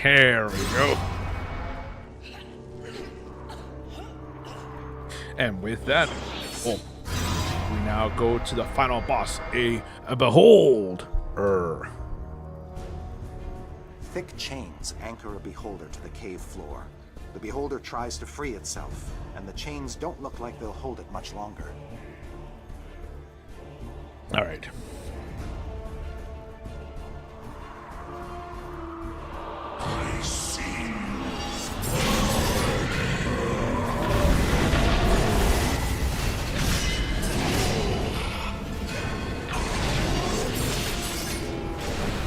Here we go. And with that, we now go to the final boss, a behold. Thick chains anchor a beholder to the cave floor. The beholder tries to free itself, and the chains don't look like they'll hold it much longer. All right.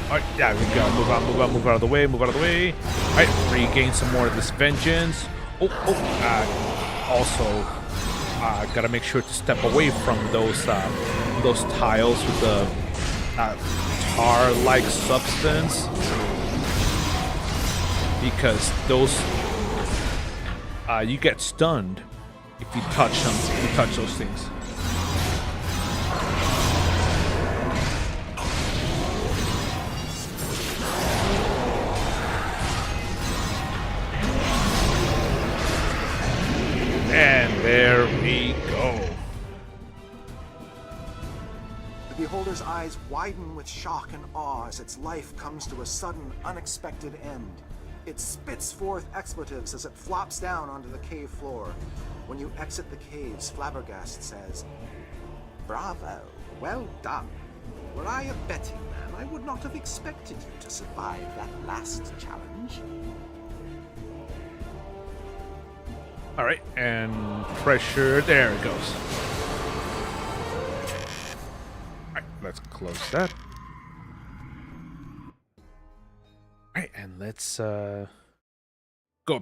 Alright, yeah, we gotta move out of the way, Alright, regain some more of this vengeance. Also, gotta make sure to step away from those tiles with the tar-like substance, because those you get stunned if you touch them. If you touch those things. And there we go. The beholder's eyes widen with shock and awe as its life comes to a sudden, unexpected end. It spits forth expletives as it flops down onto the cave floor. When you exit the caves, Flabbergast says, "Bravo, well done. Were I a betting man, I would not have expected you to survive that last challenge." All right, and pressure. There it goes. All right, let's close that. All right, and let's go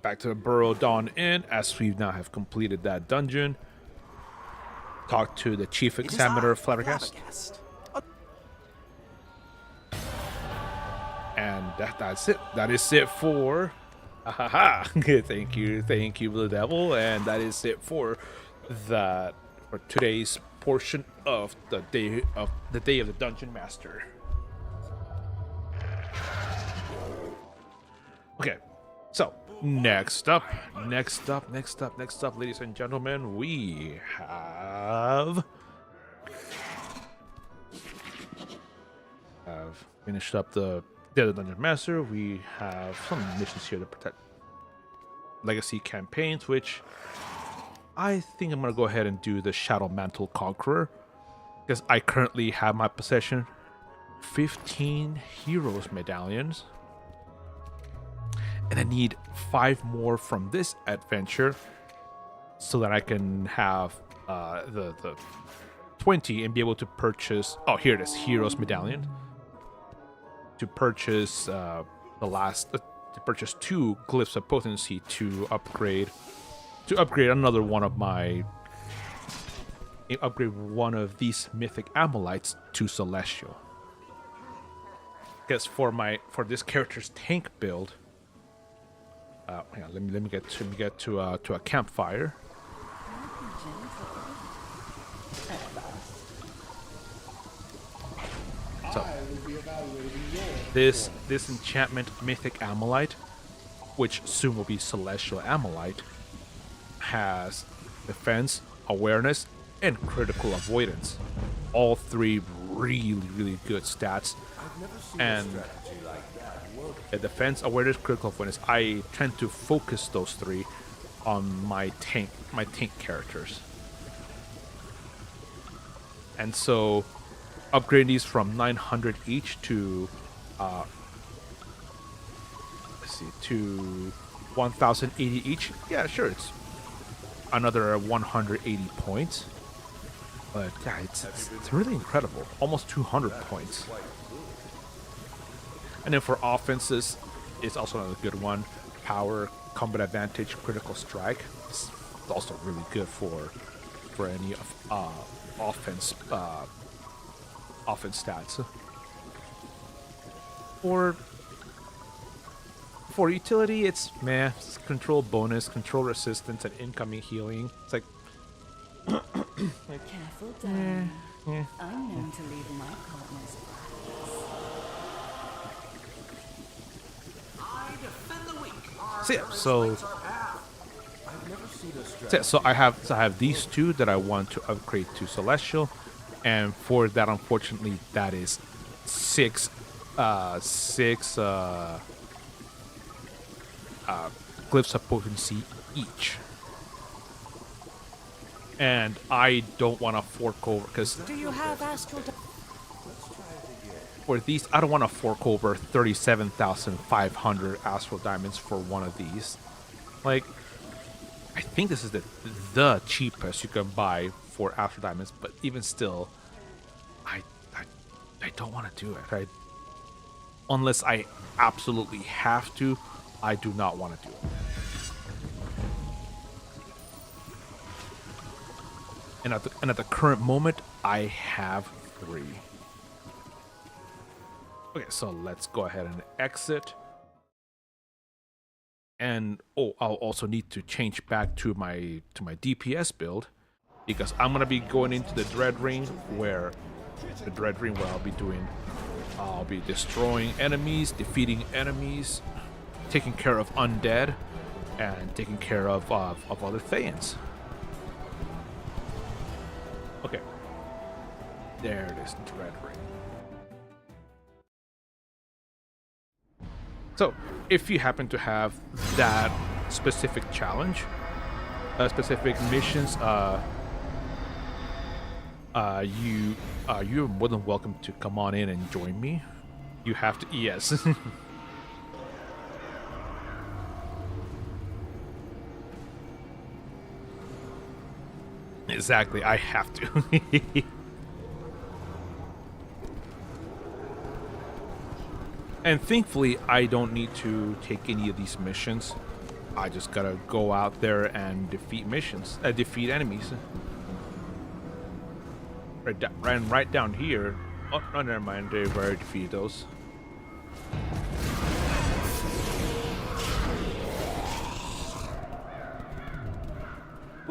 back to the Burrow Dawn Inn as we now have completed that dungeon. Talk to the Chief Examiner of Flabbergast. And that's it. That is it for... Ahaha. Thank you, Blue Devil. And that is it for today's portion of the day of the Dungeon Master. Okay, so next up, ladies and gentlemen, we have finished up the Day of the Dungeon Master. We have some missions here to protect legacy campaigns, which I think I'm gonna go ahead and do the Shadow Mantle Conqueror, because I currently have my possession 15 Heroes medallions, and I need 5 more from this adventure so that I can have the 20 and be able to purchase. Oh, here it is, Heroes medallion. To purchase to purchase 2 glyphs of potency to upgrade another one of one of these mythic amylites to celestial. Because for this character's tank build, hang on, let me get to a campfire. So this enchantment mythic amylite, which soon will be celestial amylite, has defense, awareness, and critical avoidance. All 3 really good stats. And the defense, awareness, critical avoidance, I tend to focus those 3 on my tank characters. And so upgrade these from 900 each to to 1080 each. Yeah, sure, it's another 180 points, but yeah, it's really incredible. Almost 200 points. And then for offenses, it's also another good one. Power, combat advantage, critical strike. It's also really good for any offense stats. For utility, it's meh. It's control bonus, control resistance, and incoming healing. It's like Careful, darling. I'm known to leave my partners. So I have these 2 that I want to upgrade to celestial, and for that, unfortunately, that is 6 glyphs of potency each. And I don't want to fork over, because Do you have astral? for these, I don't want to fork over 37,500 astral diamonds for one of these. Like, I think this is the cheapest you can buy for astral diamonds, but even still, I don't want to do it. Unless I absolutely have to, I do not want to do it. And at the current moment, I have 3. Okay, so let's go ahead and exit. And I'll also need to change back to my DPS build, because I'm gonna be going into the Dread Ring, where I'll be destroying enemies, defeating enemies, taking care of undead, and taking care of other Thayans. Okay, there it is, Dread Ring. So, if you happen to have that specific challenge, specific missions, you're more than welcome to come on in and join me. You have to, yes. Exactly, I have to. And thankfully, I don't need to take any of these missions. I just gotta go out there and defeat enemies. Right down here. Oh, no, never mind. They've already defeated those.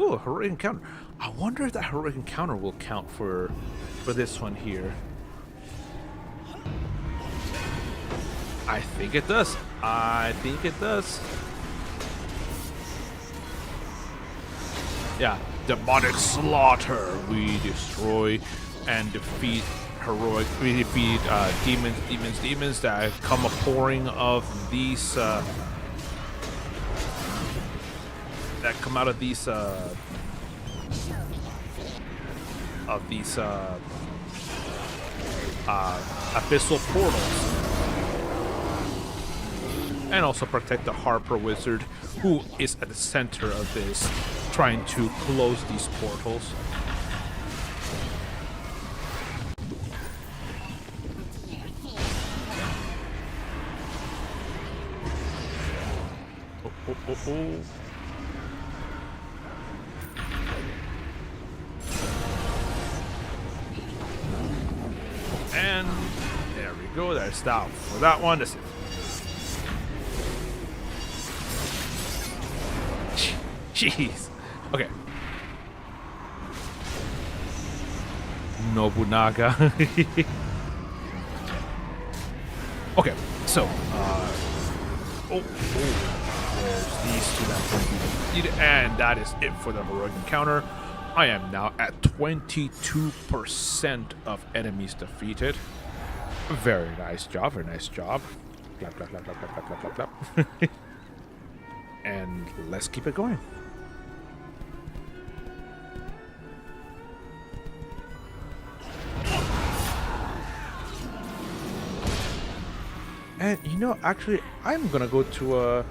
Ooh, a heroic encounter. I wonder if that heroic encounter will count for this one here. I think it does. I think it does. Yeah, demonic slaughter. We destroy and defeat We defeat demons that come a pouring of these that come out of these abyssal portals. And also protect the Harper Wizard, who is at the center of this, trying to close these portals. Oh. And there we go, that's that for that one. That's it. Jeez. Okay. Nobunaga. Okay, so there's these two that can be defeated, and that is it for the heroic encounter. I am now at 22% of enemies defeated. Very nice job, very nice job. Clap, clap, clap, clap, clap, clap, clap, clap, clap. And let's keep it going. And you know, actually, I'm gonna go to a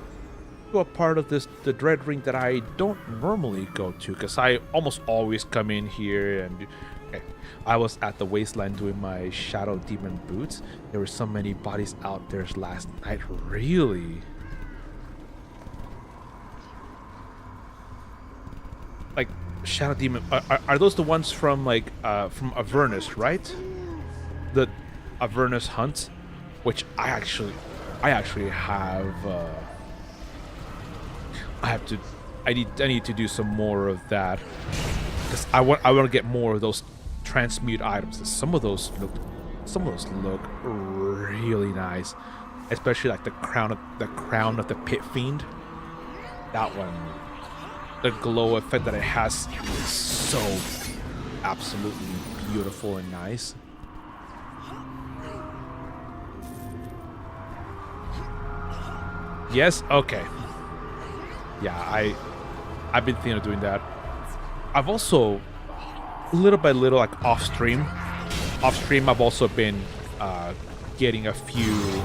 part of the Dread Ring that I don't normally go to, because I almost always come in here and okay, I was at the Wasteland doing my Shadow Demon boots. There were so many bodies out there last night, really. Like Shadow Demon, are those the ones from from Avernus, right? The Avernus hunts, which I actually have. I need to do some more of that, because I want to get more of those transmute items. Some of those look really nice, especially like the crown of the Pit Fiend. That one, the glow effect that it has is so absolutely beautiful and nice. Yes? Okay. yeah, I've been thinking of doing that. I've also, little by little, like off stream, I've also been getting a few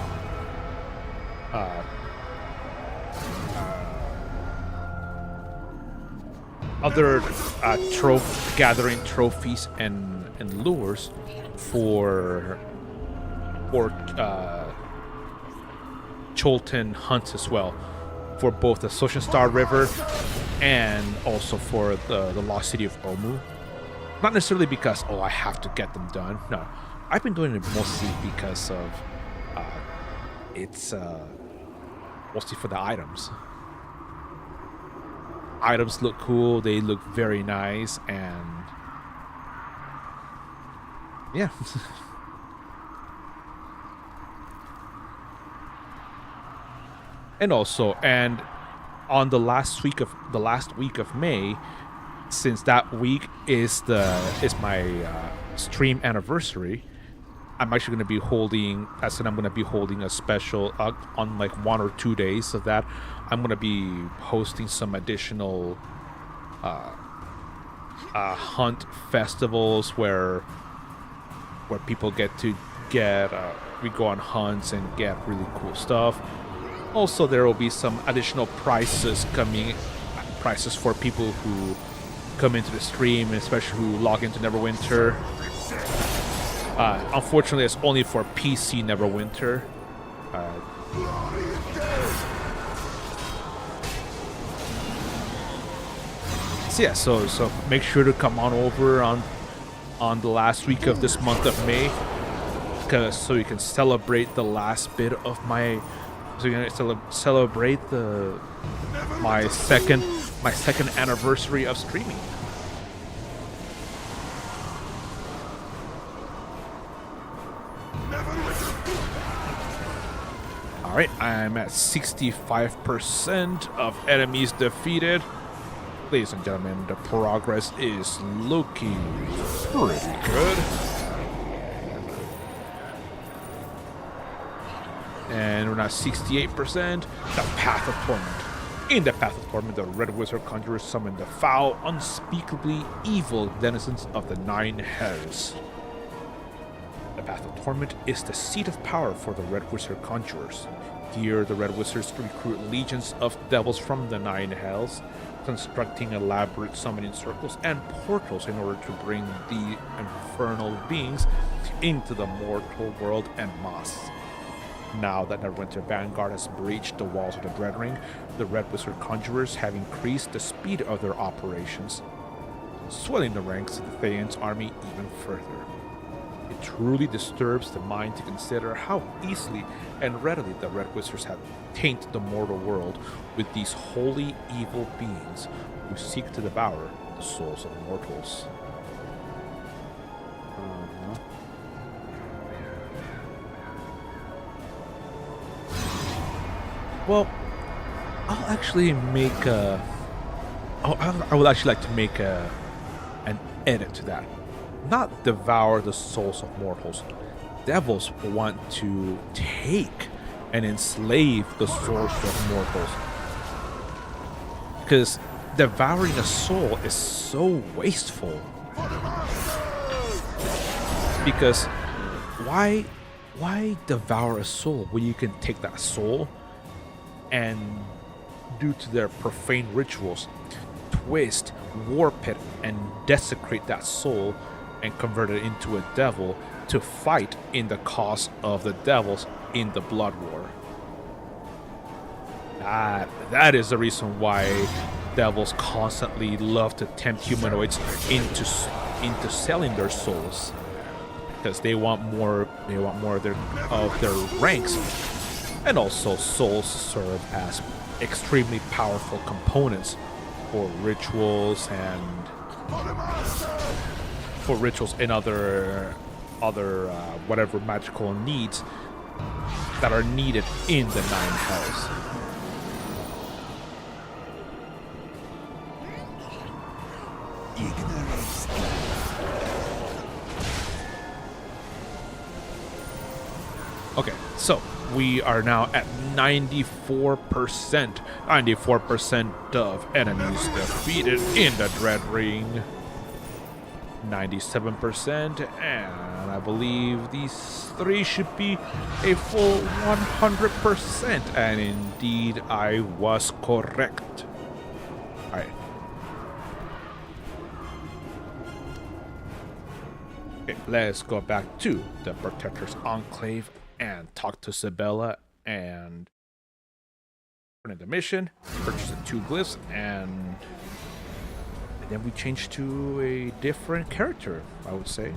other gathering trophies and lures for Cholton hunts as well, for both the Social Star River and also for the Lost City of Omu. Not necessarily because, oh, I have to get them done. No, I've been doing it mostly because of it's mostly for the items. Items look cool, they look very nice, and yeah. And on the last week of May, since that week is my stream anniversary, I'm actually going to be holding. I said I'm going to be holding a special on like 1 or 2 days of that. I'm going to be hosting some additional hunt festivals where people get we go on hunts and get really cool stuff. Also, there will be some additional prizes for people who come into the stream, especially who log into Neverwinter. Unfortunately, it's only for PC Neverwinter. So yeah, so make sure to come on over on the last week of this month of May, so you can celebrate the last bit of my. So you're gonna celebrate my second anniversary of streaming. Alright, I'm at 65% of enemies defeated. Ladies and gentlemen, the progress is looking pretty good. And we're at 68%. The Path of Torment. In the Path of Torment, the Red Wizard conjurers summon the foul, unspeakably evil denizens of the Nine Hells. The Path of Torment is the seat of power for the Red Wizard conjurers. Here, the Red Wizards recruit legions of devils from the Nine Hells, constructing elaborate summoning circles and portals in order to bring the infernal beings into the mortal world en masse. Now that Neverwinter Vanguard has breached the walls of the Dread Ring, the Red Wizard Conjurers have increased the speed of their operations, swelling the ranks of the Thayan's army even further. It truly disturbs the mind to consider how easily and readily the Red Wizards have tainted the mortal world with these wholly evil beings who seek to devour the souls of mortals. Well, I'll actually make a. I would actually like to make an edit to that. Not devour the souls of mortals. Devils want to take and enslave the souls of mortals. Because devouring a soul is so wasteful. Because why devour a soul when you can take that soul and, due to their profane rituals, twist, warp it, and desecrate that soul and convert it into a devil to fight in the cause of the devils in the blood war. That is the reason why devils constantly love to tempt humanoids into selling their souls, because they want more of their ranks. And also, souls serve as extremely powerful components for rituals and other whatever magical needs that are needed in the Nine Hells. Okay, so we are now at 94%. 94% of enemies defeated in the Dread Ring. 97%, and I believe these three should be a full 100%. And indeed, I was correct. All right. Okay, let's go back to the Protector's Enclave and talk to Sabella and turn in the mission, purchase the 2 glyphs, and then we change to a different character, I would say.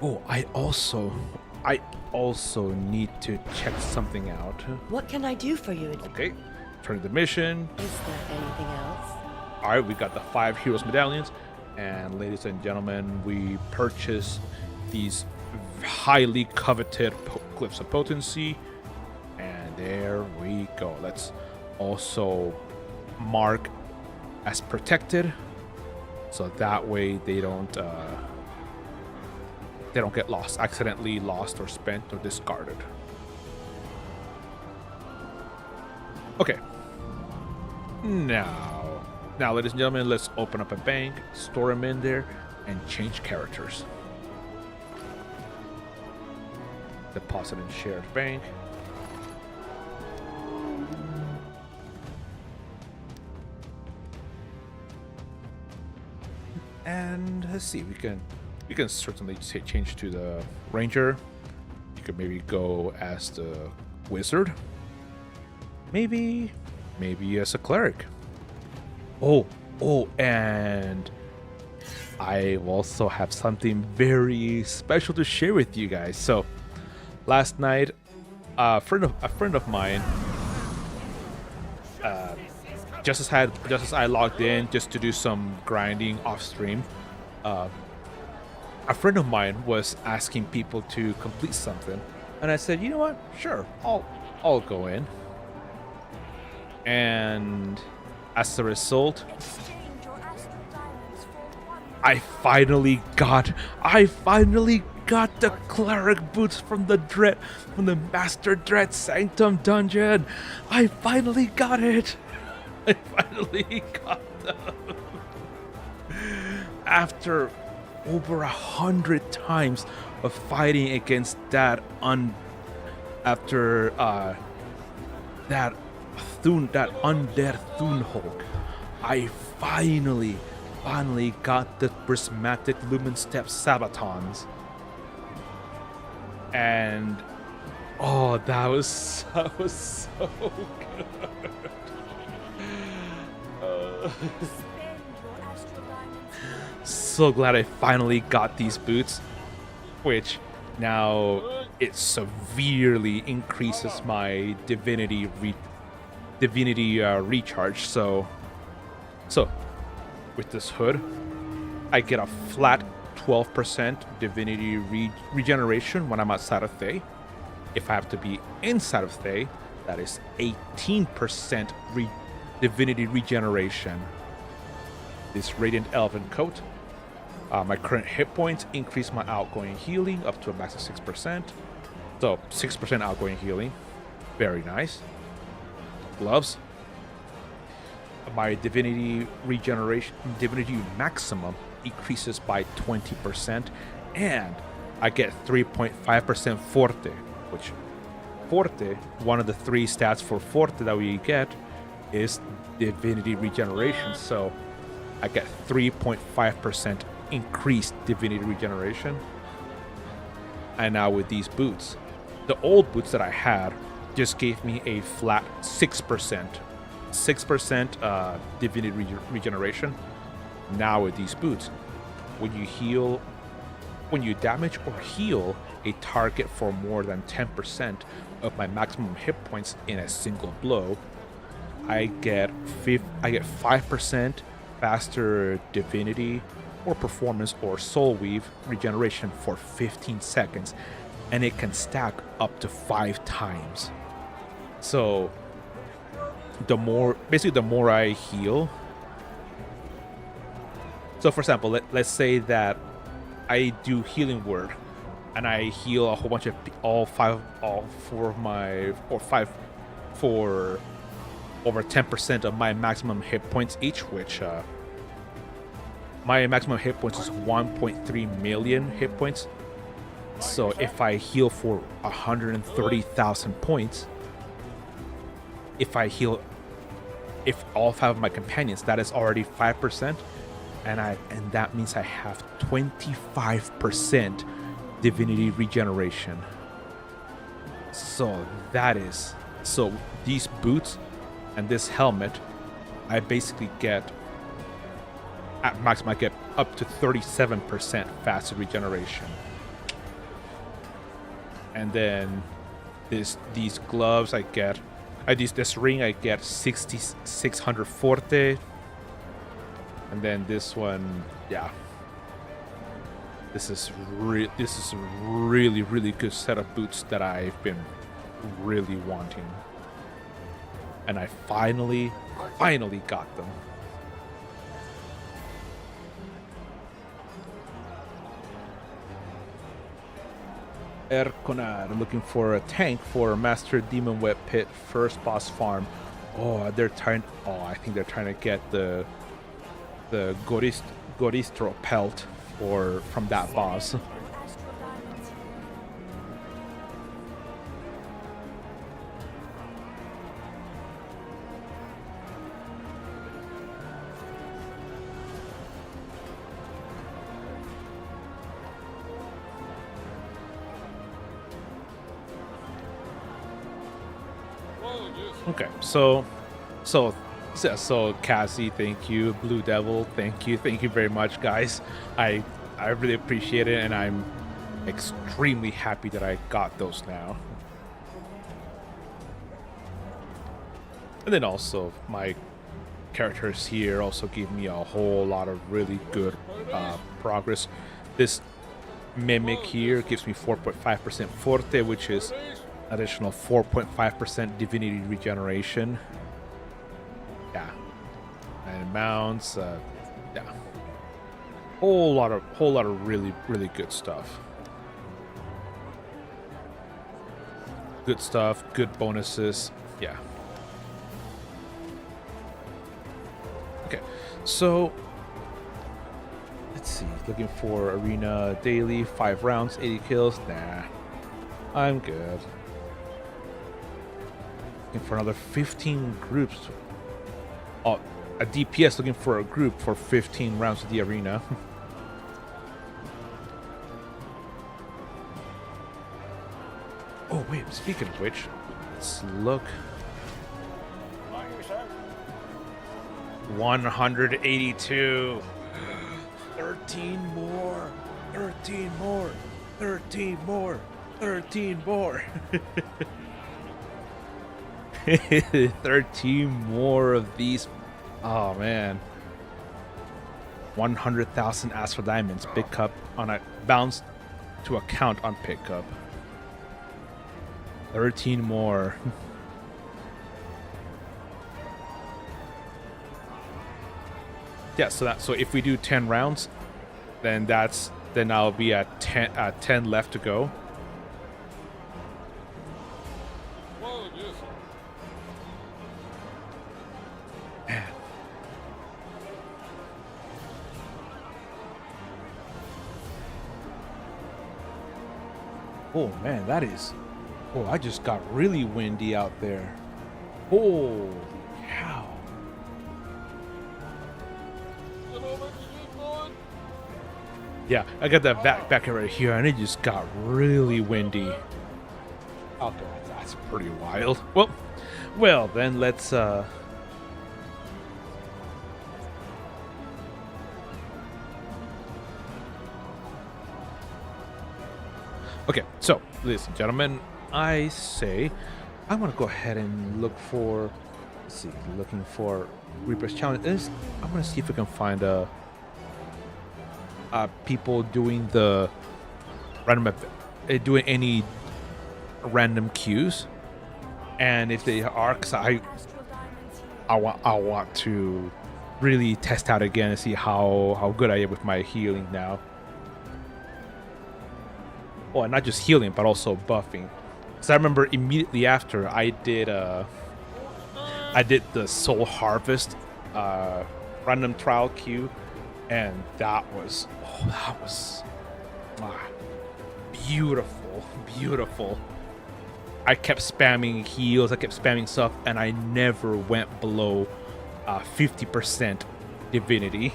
Oh, I also need to check something out. What can I do for you? Okay, turn the mission. Is there anything else? All right, we got the 5 Heroes Medallions. And ladies and gentlemen, we purchased these highly coveted Glyphs of Potency. And there we go. Let's also mark as protected, so that way they don't get lost, accidentally lost or spent or discarded. Okay. Now, ladies and gentlemen, let's open up a bank, store them in there, and change characters. Deposit in shared bank. And let's see, we can certainly change to the Ranger. You could maybe go as the Wizard. Maybe as a Cleric. Oh, and I also have something very special to share with you guys. So, last night, a friend of mine, just as I logged in just to do some grinding off stream, a friend of mine was asking people to complete something, and I said, you know what? Sure, I'll go in. And as a result, I finally got the Cleric boots from the Master Dread Sanctum dungeon. I finally got it. I finally got them. After over 100 times of fighting against that undead Thunhulk, I finally got the prismatic lumen step sabatons. And oh, that was so good. So glad I finally got these boots, which now it severely increases my divinity recharge. So with this hood, I get a flat 12% divinity regeneration when I'm outside of Thay. If I have to be inside of Thay, that is 18% divinity regeneration. This Radiant Elven coat, my current hit points increase my outgoing healing up to a max of 6%. So 6% outgoing healing, very nice. Gloves, my divinity maximum increases by 20%, and I get 3.5% Forte, which Forte, one of the 3 stats for Forte that we get is divinity regeneration. So I get 3.5% increased divinity regeneration. And now with these boots, the old boots that I had just gave me a flat 6% divinity regeneration. Now with these boots, when you damage or heal a target for more than 10% of my maximum hit points in a single blow, I get 5% faster divinity or performance or soul weave regeneration for 15 seconds, and it can stack up to 5 times. So the more I heal. So for example, let's say that I do healing word and I heal a whole bunch of all four of my, or five, for over 10% of my maximum hit points each, which my maximum hit points is 1.3 million hit points. So if I heal for 130,000 points, if all 5 of my companions, that is already 5%, and that means I have 25% divinity regeneration. So these boots and this helmet, I basically get, at maximum I get up to 37% faster regeneration. And then these gloves I get, this ring I get 600 forte. And then this one, yeah. This is a really good set of boots that I've been really wanting. And I finally got them. Erkonar, looking for a tank for Master Demon Web Pit first boss farm. I think they're trying to get the Goristro pelt from that boss. Okay, so Cassie, thank you. Blue Devil, thank you very much, guys. I really appreciate it, and I'm extremely happy that I got those now. And then also my characters here also give me a whole lot of really good progress. This Mimic here gives me 4.5% Forte, which is additional 4.5% divinity regeneration. Yeah, and mounts. Yeah, whole lot of really good stuff. Good stuff. Good bonuses. Yeah. Okay, so let's see. Looking for arena daily, 5 rounds, 80 kills. Nah, I'm good. Looking for another 15 groups. Oh, a DPS looking for a group for 15 rounds of the arena. Oh wait, speaking of which, let's look. 182. 13 more. 13 more. 13 more. 13 more. 13 more of these. Oh man. 100,000 Astral Diamonds. Pick up on a bounce to account on pickup. 13 more. Yeah, so if we do 10 rounds, then I'll be at 10 left to go. Man. Oh man, that is. Oh, I just got really windy out there. Holy cow. Yeah, I got that back right here, and it just got really windy. Okay, that's pretty wild. Well, then let's Okay, so ladies and gentlemen, I say I'm gonna go ahead and look for. Let's see, looking for Reaper's Challenge. I'm gonna see if we can find people doing the random, doing any random queues, and if they are, because I want to really test out again and see how good I am with my healing now. Well, not just healing, but also buffing. Because I remember immediately after I did the Soul Harvest random trial queue, and that was beautiful, beautiful. I kept spamming heals, I kept spamming stuff, and I never went below 50% divinity.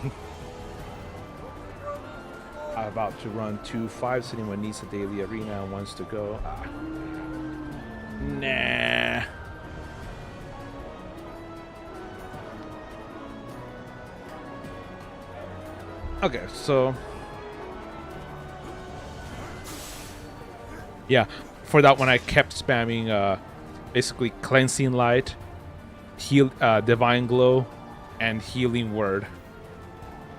I'm about to run 2-5, so anyone needs a daily arena and wants to go. Nah. Okay, so yeah, for that one I kept spamming basically cleansing light, heal, divine glow, and healing word.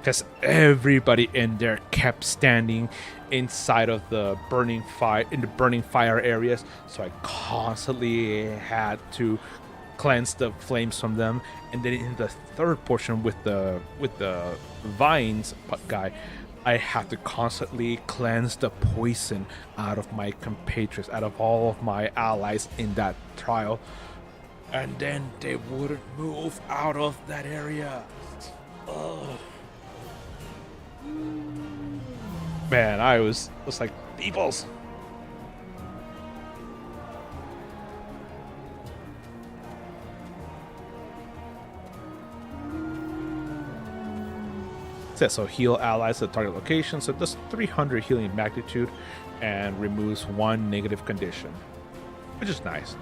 Because everybody in there kept standing inside of the burning fire areas, so I constantly had to cleanse the flames from them. And then in the third portion with the vines guy, I had to constantly cleanse the poison out of my compatriots, out of all of my allies in that trial, and then they wouldn't move out of that area. Ugh. Man, I was like, peoples. So heal allies at target location, so it does 300 healing magnitude and removes 1 negative condition, which is nice.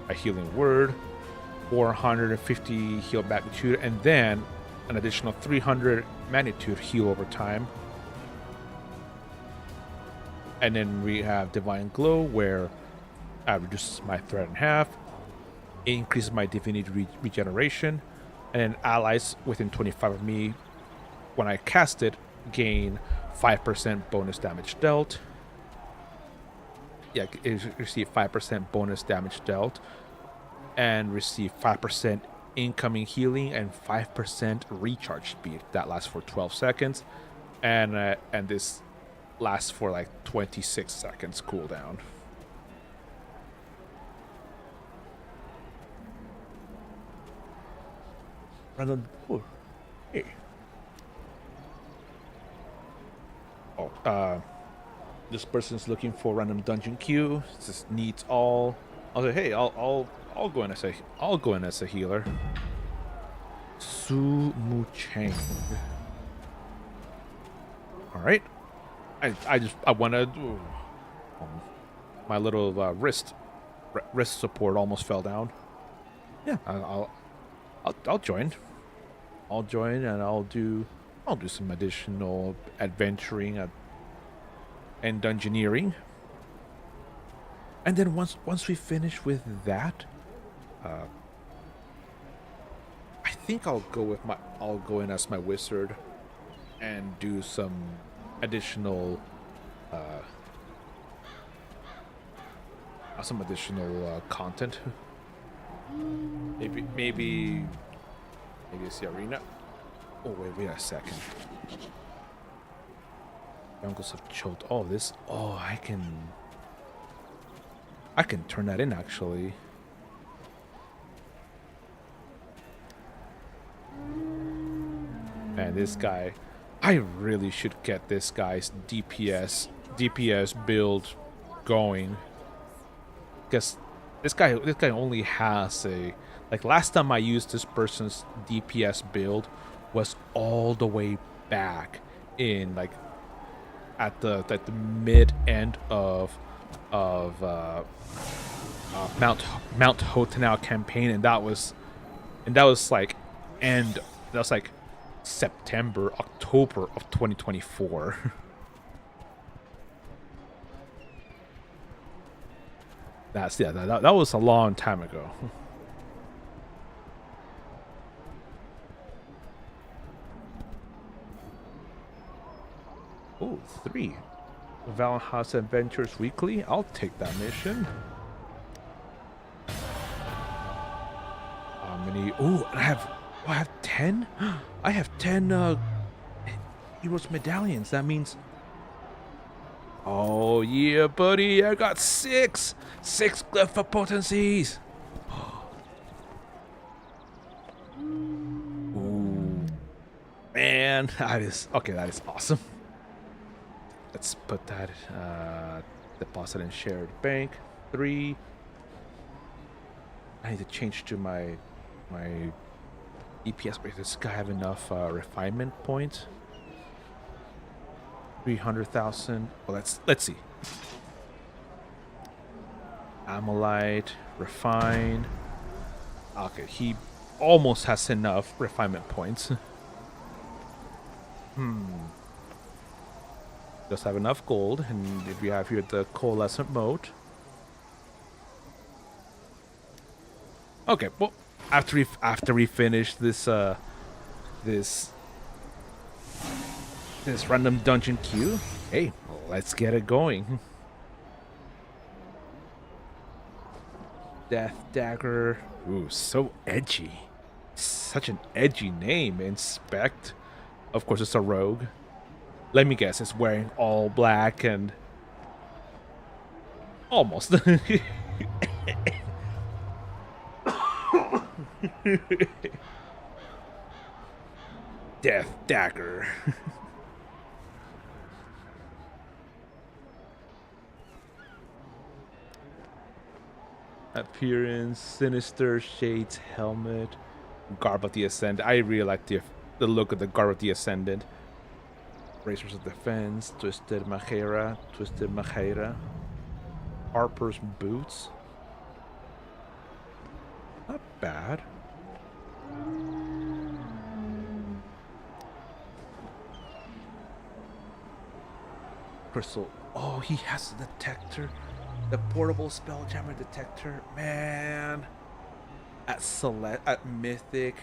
A healing word, 450 heal magnitude, and then an additional 300 magnitude heal over time. And then we have Divine Glow, where reduces my threat in half, increases my divinity regeneration, and then allies within 25 of me, when I cast it, gain 5% bonus damage dealt. Yeah, receive 5% bonus damage dealt, and receive 5% incoming healing and 5% recharge speed. That lasts for 12 seconds, and this lasts for like 26 seconds cooldown. Random. Oh, hey. Oh, this person's looking for random dungeon queue. This needs all. I'll say, hey, I'll go in as a healer. Su Mu Chang. All right. I want to do my little wrist support almost fell down. Yeah, I'll join. I'll join, and I'll do some additional adventuring and dungeoneering. And then once we finish with that, I think I'll go in as my wizard and do some additional content. Maybe it's the arena. Oh wait a second. Youngles have choked. Oh, this. Oh, I can turn that in actually. Man, this guy. I really should get this guy's DPS build going. Because this guy only has a, like, last time I used this person's DPS build was all the way back in, like, at the mid end of Mount Hotenau campaign, and that was like September, October of 2024. That was a long time ago. Oh, 3. Valenthouse Adventures Weekly. I'll take that mission. Ooh, and I have 10? I have 10 heroes medallions. That means, oh yeah, buddy, I got 6 glyph of potencies. Ooh, man, that is okay. That is awesome. Let's put that deposit in shared bank 3. I need to change to my EPS. Wait, does this guy have enough refinement points? 300,000. Well, let's see. Amolite, refine. Okay, he almost has enough refinement points. Does have enough gold, and if we have here the coalescent mode. Okay, well, after we finish this this random dungeon queue, hey, let's get it going. Death Dagger. Ooh, so edgy. Such an edgy name. Inspect. Of course, it's a rogue. Let me guess, it's wearing all black and almost. Death Dagger. Appearance, Sinister Shades helmet, Garb of the Ascendant. I really like the look of the Garb of the Ascendant. Bracers of Defense, Twisted Maheira, Harper's Boots. Not bad. Crystal. Oh, he has a detector. The portable spelljammer detector. Man. At Mythic.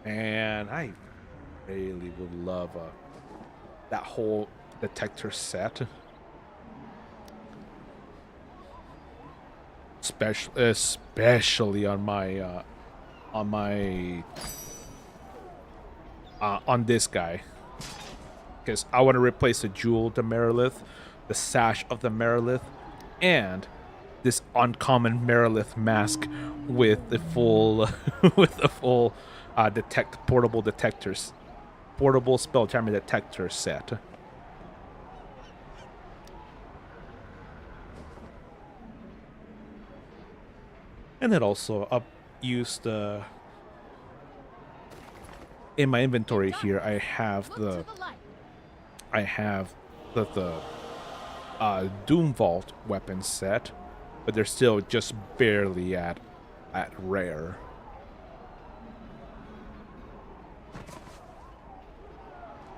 Man, I really would love that whole detector set. Especially on this guy, because I want to replace the jewel, the Merilith, the sash of the Merilith, and this uncommon Merilith mask with the full portable spelljammer detector set. And then also used in my inventory here. I have the Doom Vault weapon set, but they're still just barely at rare.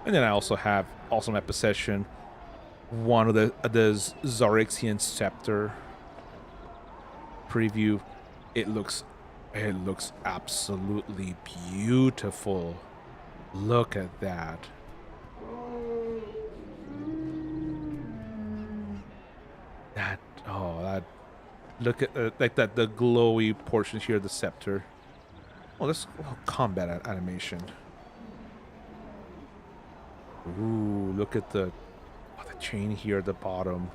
And then I also have in my possession one of the Zorixian Scepter preview. It looks absolutely beautiful. Look at that. Look at like that, the glowy portions here of the scepter. Oh, this combat animation. Ooh, look at the chain here at the bottom.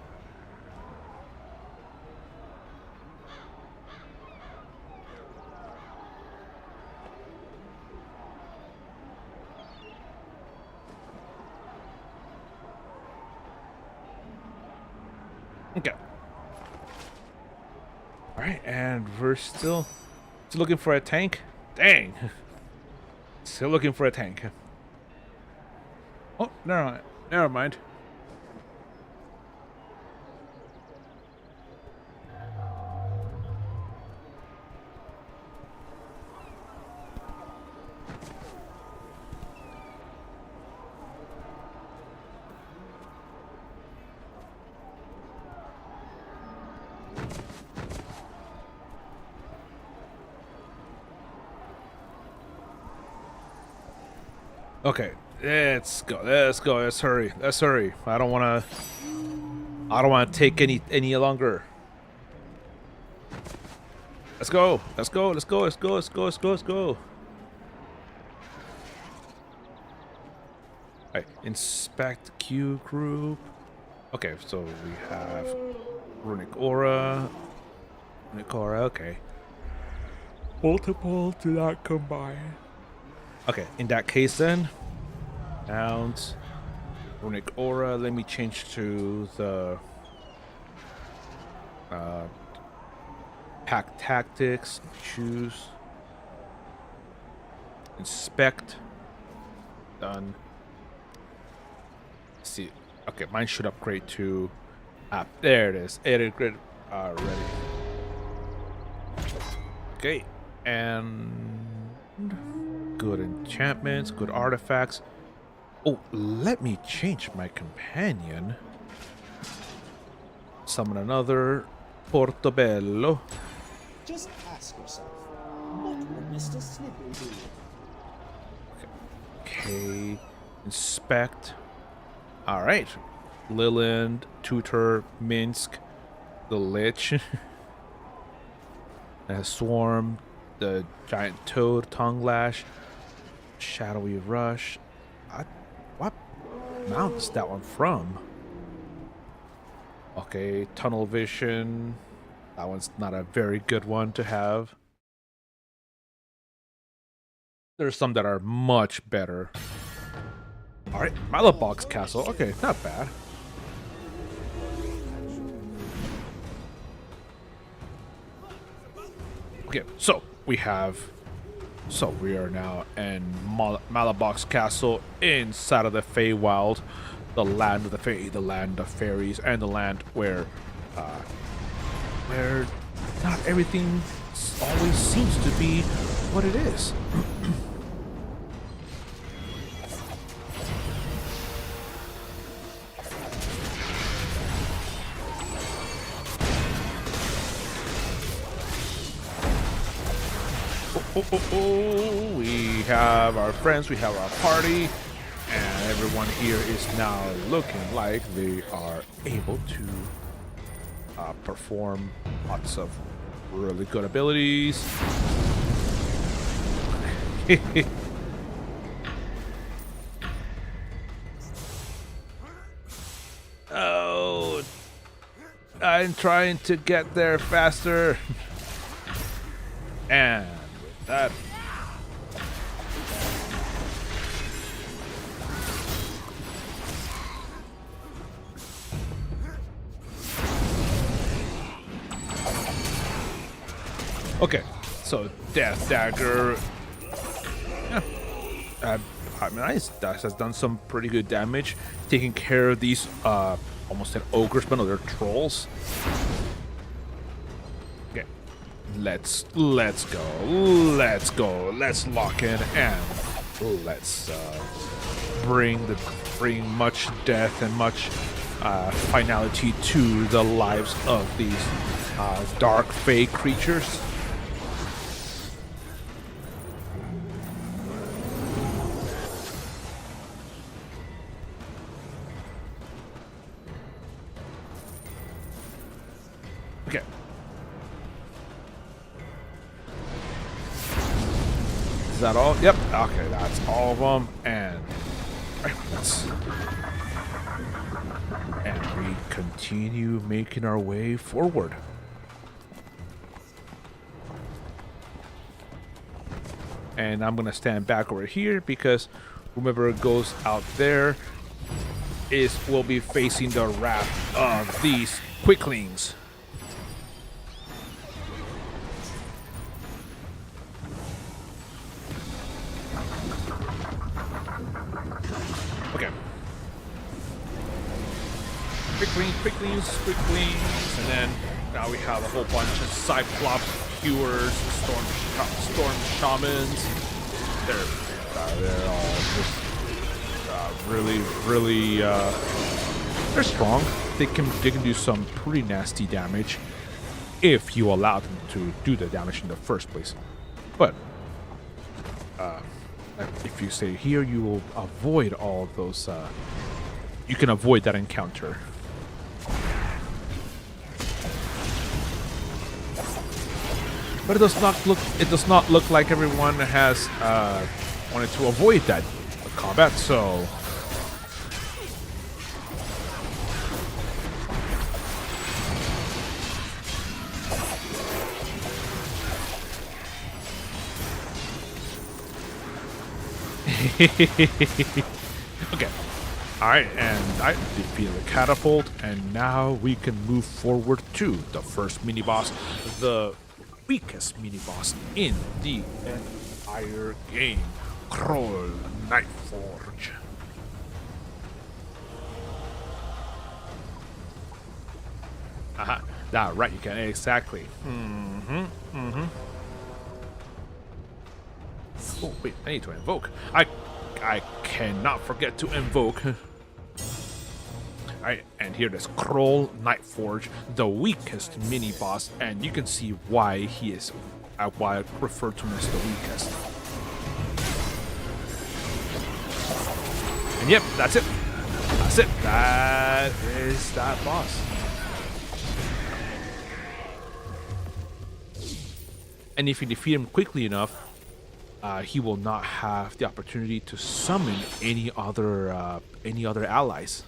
Okay. Alright, and we're still looking for a tank. Dang. Still looking for a tank. Oh, never mind. Okay, let's go. Let's hurry. I don't want to take any longer. Let's go. Let's go. Let's go. Let's go. Let's go. Let's go. Let's go. Alright, inspect Q group. Okay, so we have Runic Aura. Runic Aura, okay. Multiple do not combine. Okay, in that case then, Nouns, Runic Aura. Let me change to the Pack Tactics. Choose. Inspect. Done. See, okay, mine should upgrade to there it is. Edit grid ready. Okay, and good enchantments, good artifacts. Oh, let me change my companion. Summon another Portobello. Just ask yourself, what would Mr. Slippery do? Okay, inspect. All right, Liland, Tutor, Minsk, the Lich, Swarm, the Giant Toad, Tongue Lash, Shadowy Rush. What mount is that one from? Okay, Tunnel Vision. That one's not a very good one to have. There's some that are much better. Alright, Malabox Castle. Okay, not bad. Okay, so we are now in Malabox Castle inside of the Feywild, the land of the Fey, the land of fairies, and the land where not everything always seems to be what it is. We have our friends, we have our party, and everyone here is now looking like they are able to perform lots of really good abilities. Oh, I'm trying to get there faster. And with that, okay, so Death Dagger. Yeah, I mean, that has done some pretty good damage, taking care of these almost said ogres, but no, they're trolls. Okay, let's go, let's lock in and let's bring much death and much finality to the lives of these dark fey creatures. Okay. Is that all? Yep. Okay, that's all of them. And we continue making our way forward. And I'm gonna stand back over here because whomever goes out there will be facing the wrath of these quicklings. Okay. Quicklings, and then now we have a whole bunch of Cyclops Cures, Storm Shamans. They're all just really they're strong. They can do some pretty nasty damage if you allow them to do the damage in the first place. But if you stay here, you will avoid all of those. You can avoid that encounter. But it does not look. It does not look like everyone has wanted to avoid that combat. So. Okay. Alright, and I defeat the catapult, and now we can move forward to the first mini-boss, the weakest mini-boss in the entire game, Kroll Nightforge. Aha, that right, you can, exactly. Oh, wait, I need to invoke. I cannot forget to invoke. Alright, and here is Kroll Nightforge, the weakest mini-boss, and you can see why he is, why I refer to him as the weakest. And yep, that's it. That's it. That is that boss. And if you defeat him quickly enough, he will not have the opportunity to summon any other allies.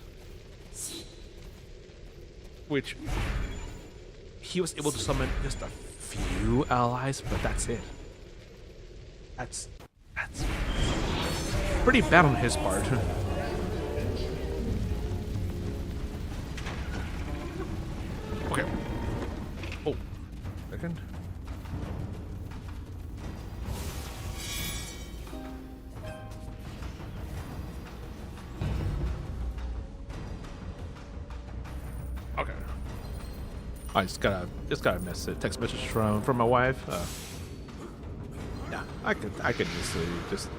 Which he was able to summon just a few allies, but that's it. That's pretty bad on his part. Okay. Oh, second. Okay. I just got a message, text message from my wife. Yeah, I could just.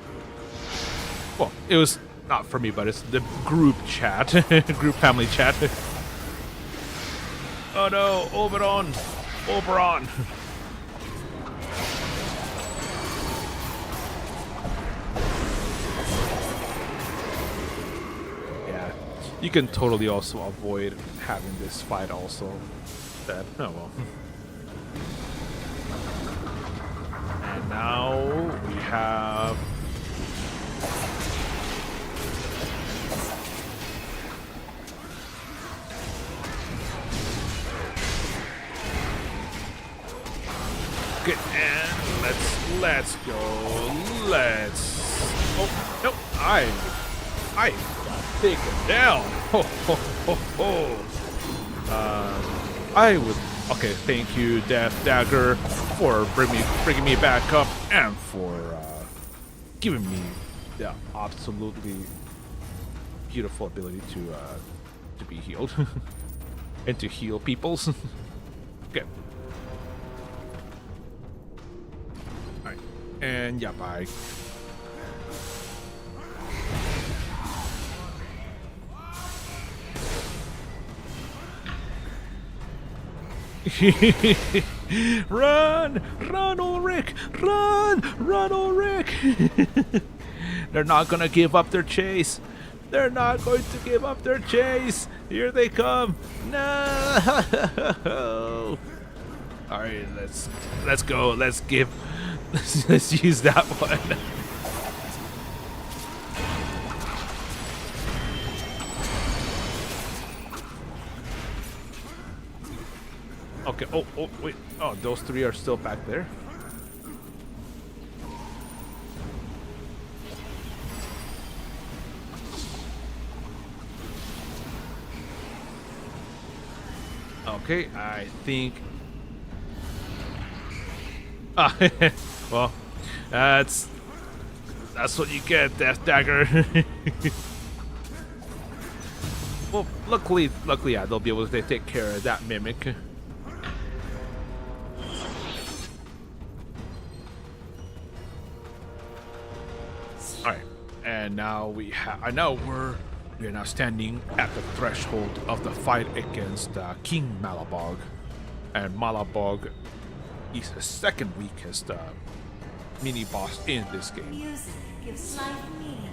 Well, it was not for me, but it's the group chat, group family chat. Oh no, Oberon. Yeah, you can totally also avoid having this fight also. That, oh well. And now we have good, and let's go. Oh no, I take it down. Ho ho ho ho. I would. Okay, thank you, Death Dagger, for bringing me back up and for giving me the absolutely beautiful ability to be healed and to heal peoples. Okay. All right, and yeah, bye. Run, Ulrich! Run, Ulrich! They're not gonna give up their chase. They're not going to give up their chase. Here they come. No. All right, let's go. Let's use that one. Okay, oh, wait. Oh, those three are still back there? Okay, I think... Ah, well, that's what you get, Death Dagger. Well, luckily, yeah, they'll be able to take care of that mimic. And now we are now standing at the threshold of the fight against King Malabog, and Malabog is the second weakest mini boss in this game. Music gives life meaning.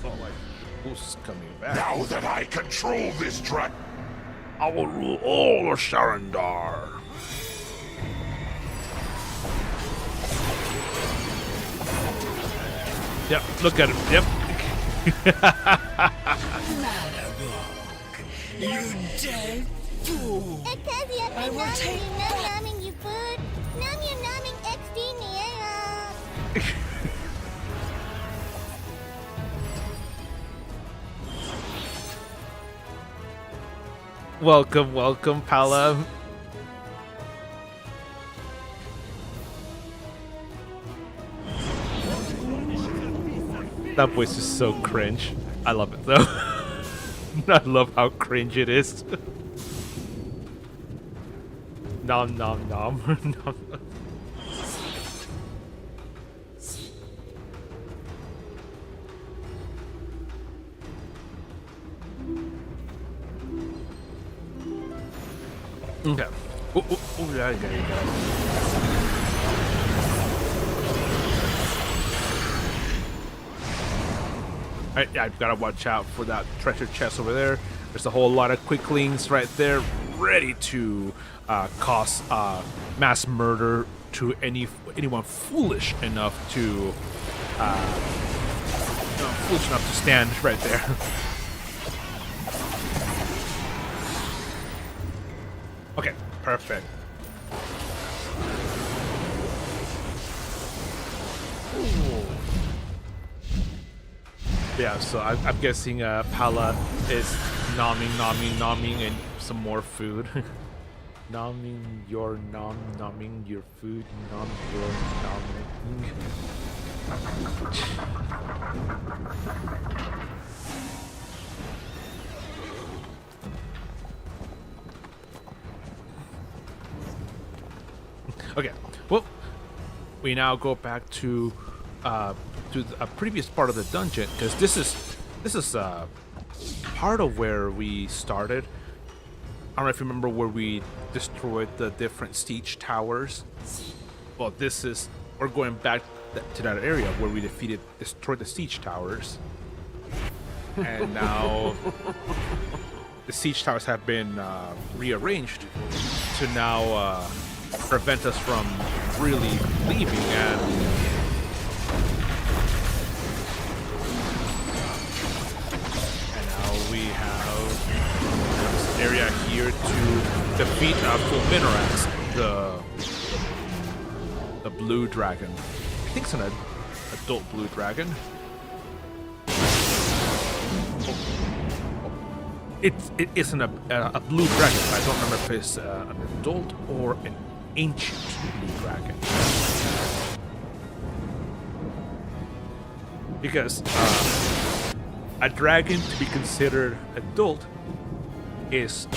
Oh, like, who's coming back? Now that I control this dragon. I will rule all of Sharandar. Yep, look at him. Yep. You dead fool! I will take numbing you food. Numbing XD Niera. Welcome, welcome, Pala. That voice is so cringe. I love it though. I love how cringe it is. Nom nom nom. Nom, nom. Okay. Ooh, yeah, Alright, yeah, I've gotta watch out for that treasure chest over there. There's a whole lot of quicklings right there, ready to cause mass murder to anyone foolish enough to stand right there. Okay, perfect. Ooh. Yeah, so I'm guessing Pala is nomming and some more food. Nomming your food, nom your nomming. Okay, well, we now go back to a previous part of the dungeon, because this is part of where we started. I don't know if you remember where we destroyed the different siege towers. Well, we're going back to that area where we destroyed the siege towers, and now the siege towers have been rearranged to now prevent us from really leaving. And now we have this area here to defeat Fulminarax, the blue dragon. I think it's an adult blue dragon. It isn't a blue dragon. I don't remember if it's an adult or an ancient blue dragon. Because a dragon to be considered adult is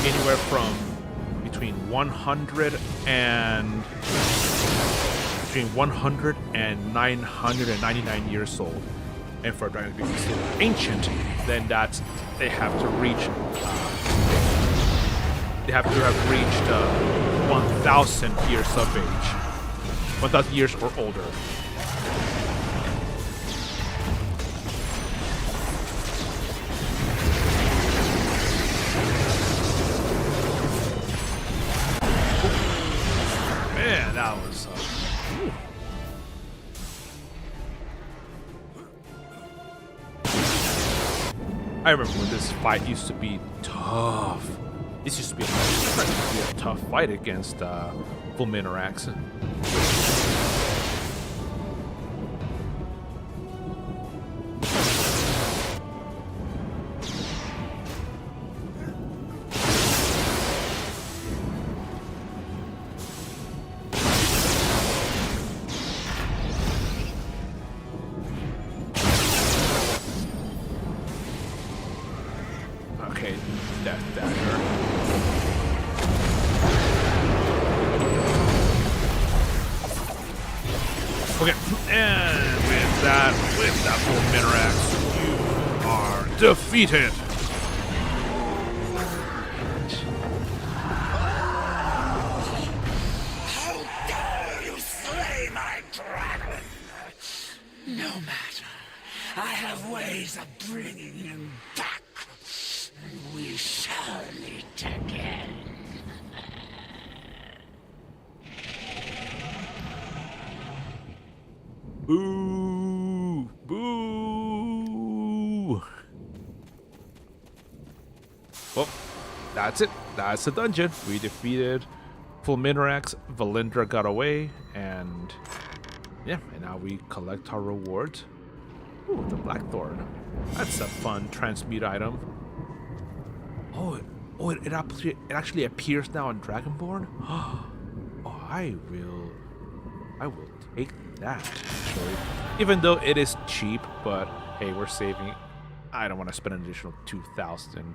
anywhere from between 100 and 999 years old. And for a dragon to be considered ancient, then they have to reach. They have to have reached 1,000 years of age, 1,000 years or older. Man, that was. I remember when this fight used to be tough. This used to be a tough fight against Fulminarax. Okay, Death Dagger. Okay, and with that Fulminarax, you are defeated. How dare you slay my dragon? No matter. I have ways of bringing him back. We shall meet again. Boo! Boo! Well, that's it. That's the dungeon. We defeated Fulminarax, Valindra got away, and yeah, and now we collect our rewards. Ooh, the Blackthorn. That's a fun transmute item. It actually appears now on Dragonborn. Oh, I will take that. Actually, even though it is cheap, but hey, we're saving. I don't want to spend an additional 2,000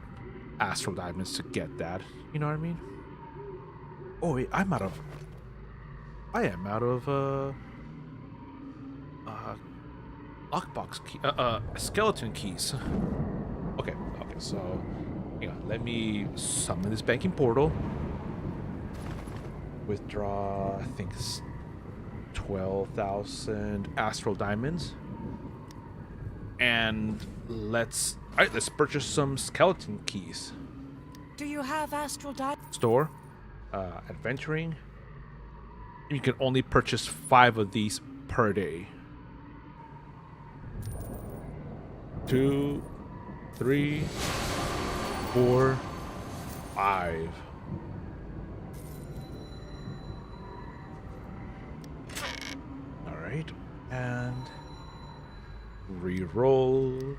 astral diamonds to get that. You know what I mean? Oh wait, I am out of lockbox key, skeleton keys. Okay, so hang on, let me summon this banking portal. Withdraw, I think, 12,000 astral diamonds, and let's purchase some skeleton keys. Do you have astral diamonds? Store, adventuring. You can only purchase 5 of these per day. 2, 3, 4, 5. All right, and re-roll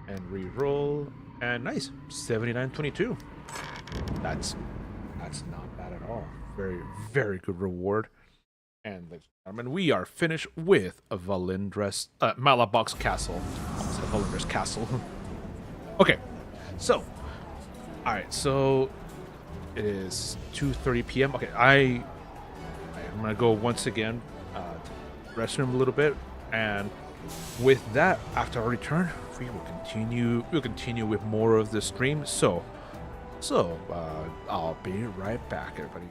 and re-roll, and nice, 79.22. That's not bad at all. Very, very good reward. And ladies and gentlemen, we are finished with a Malabox Castle. Almost said Valindra's Castle. Okay, so, all right, so it is 2:30 p.m. Okay, I'm gonna go once again, restroom a little bit, and with that, after our return, we will continue. We'll continue with more of the stream. So I'll be right back, everybody.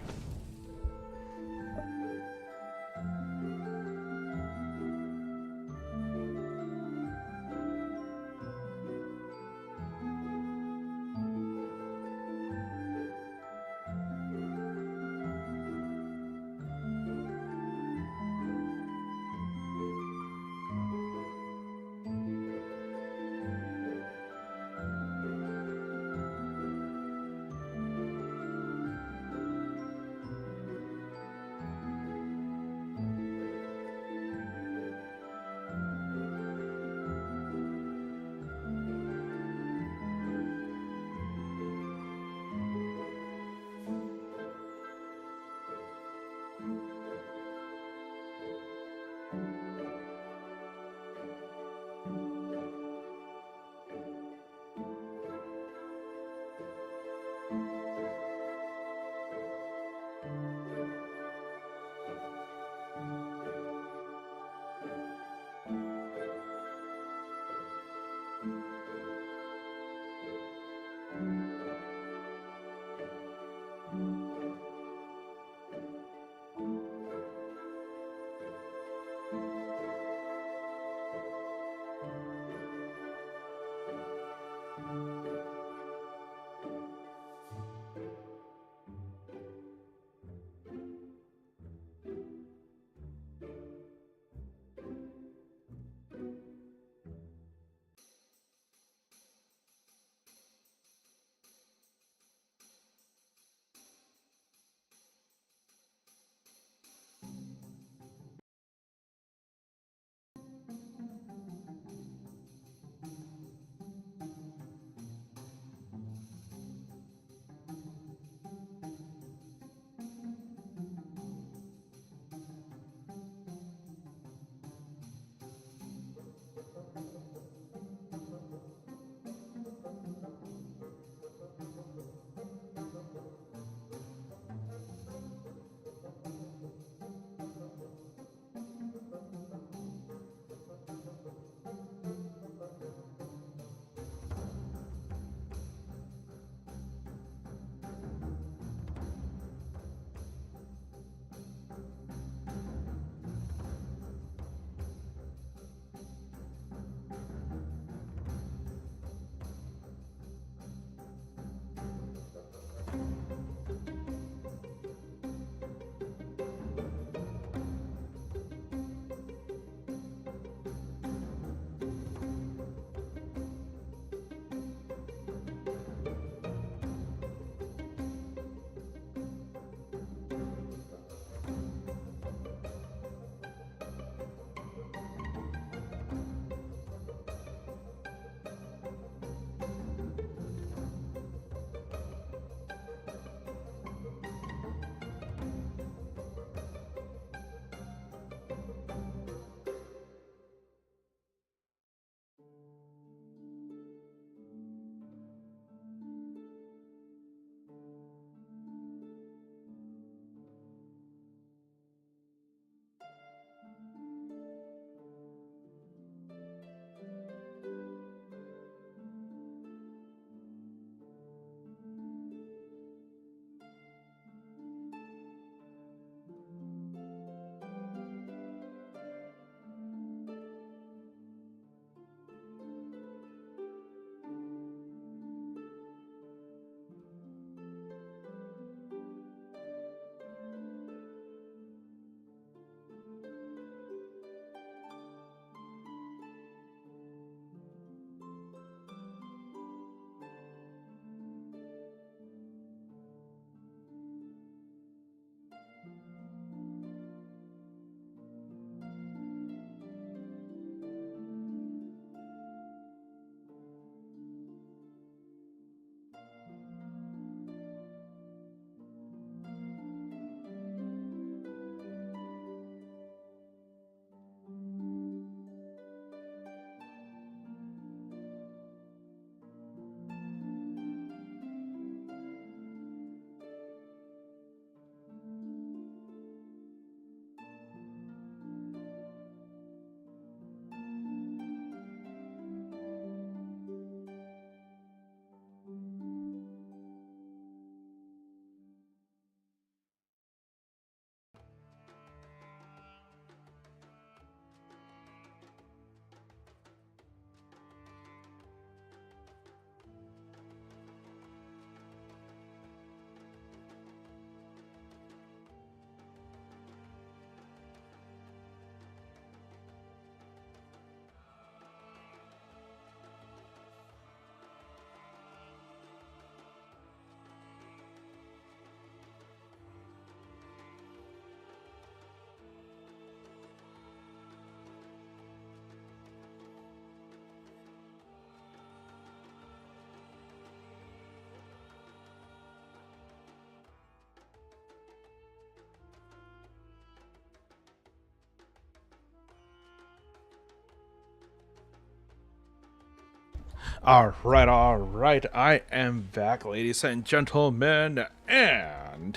All right. I am back, ladies and gentlemen, and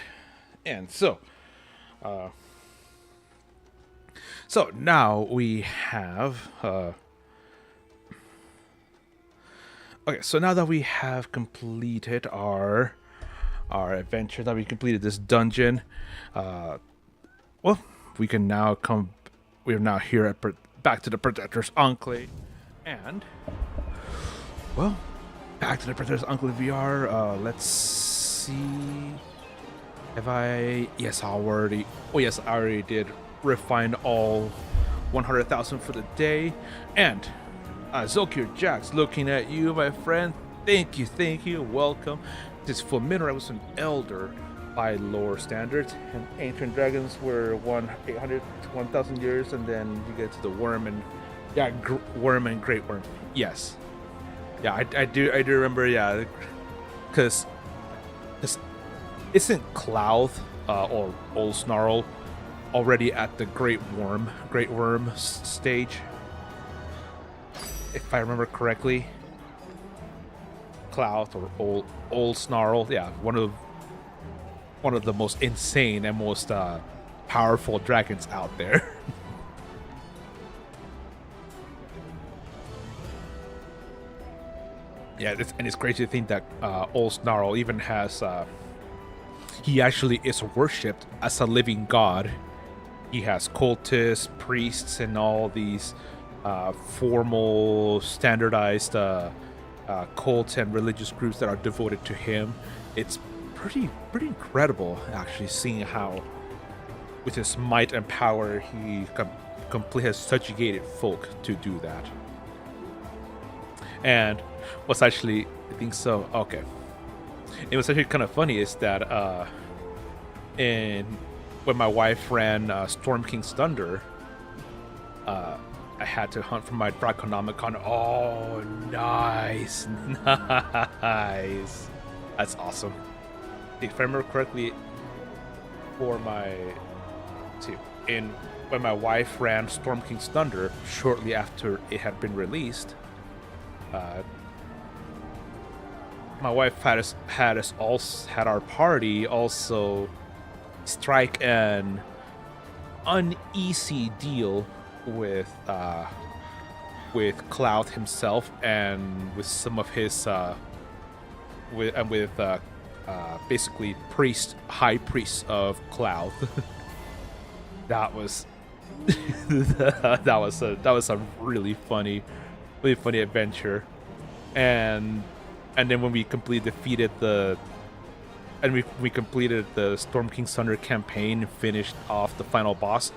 so now we have okay. So now that we have completed our adventure, that we completed this dungeon, well, we can now come. We are now here at back to the Protector's Enclave, and well, back to the Protector's Enclave we are. Let's see. Have I? Yes, I already. Oh yes, I already did refine all 100,000 for the day, and Zolkir Jax, looking at you, my friend. Thank you, welcome. This familiar, I was an elder by lore standards, and ancient dragons were 800 to 1,000 years, and then you get to the worm and worm and great worm. Yes, yeah, I do remember, yeah, because isn't Cloud or Old Snarl already at the great worm stage, if I remember correctly? Cloud or old Snarl, yeah, one of the most insane and most powerful dragons out there. Yeah, it's crazy to think that old Snarl even has he actually is worshipped as a living god. He has cultists, priests, and all these formal, standardized cults and religious groups that are devoted to him. It's pretty incredible, actually, seeing how, with his might and power, he completely has subjugated folk to do that. And what's actually, I think so. Okay, it was actually kind of funny is that when my wife ran Storm King's Thunder, I had to hunt for my Draconomicon. Oh, nice. That's awesome. If I remember correctly, when my wife ran Storm King's Thunder, shortly after it had been released, my wife had our party also strike an uneasy deal with Cloud himself, and with some of his basically high priests of Cloud. That was that was a really funny adventure, and then when we defeated the Storm King's Thunder campaign and finished off the final boss,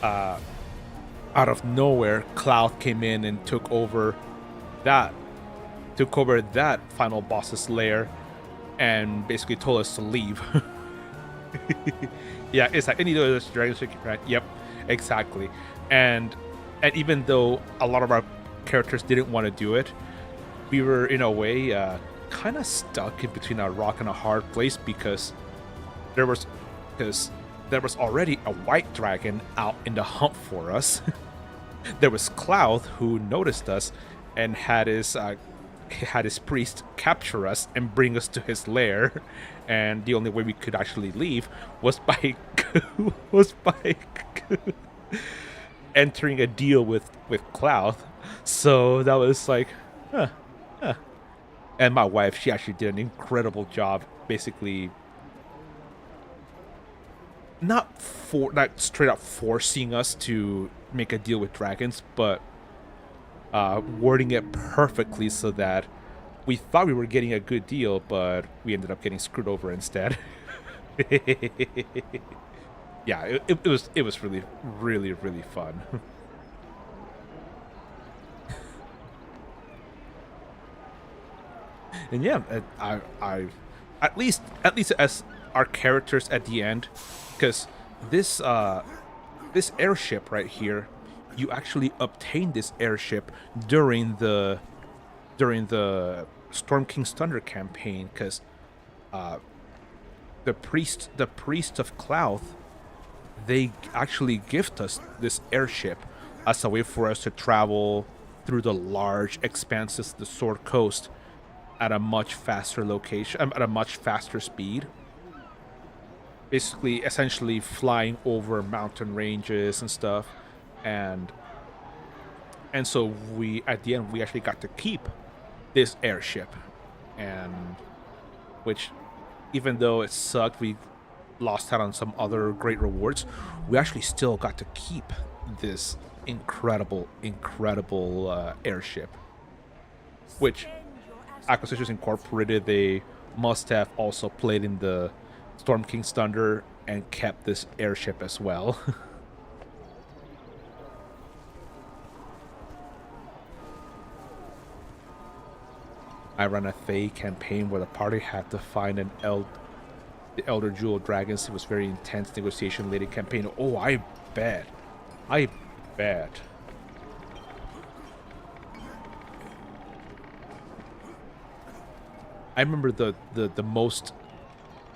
out of nowhere, Cloud came in and took over that final boss's lair, and basically told us to leave. Yeah, it's like any other dragons, right? Yep, exactly. And even though a lot of our characters didn't want to do it, we were in a way kind of stuck in between a rock and a hard place, because there was already a white dragon out in the hunt for us. There was Cloud, who noticed us and had his priest capture us and bring us to his lair, and the only way we could actually leave was by entering a deal with Cloud. So that was like, And my wife, she actually did an incredible job, basically not straight up forcing us to make a deal with dragons, but wording it perfectly so that we thought we were getting a good deal, but we ended up getting screwed over instead. Yeah, it was really fun. And yeah, I at least as our characters at the end, because this airship right here, you actually obtain this airship during the Storm King's Thunder campaign, because the priest of Cloud, they actually gift us this airship as a way for us to travel through the large expanses, the Sword Coast, at a much faster location, at a much faster speed. Basically, essentially flying over mountain ranges and stuff, and so we, at the end, we actually got to keep this airship, and which, even though it sucked, we lost out on some other great rewards, we actually still got to keep this incredible airship, which Acquisitions Incorporated, they must have also played in the Storm King's Thunder and kept this airship as well. I ran a Thay campaign where the party had to find the Elder Jewel Dragons. It was very intense negotiation laden campaign. Oh, I bet. I remember the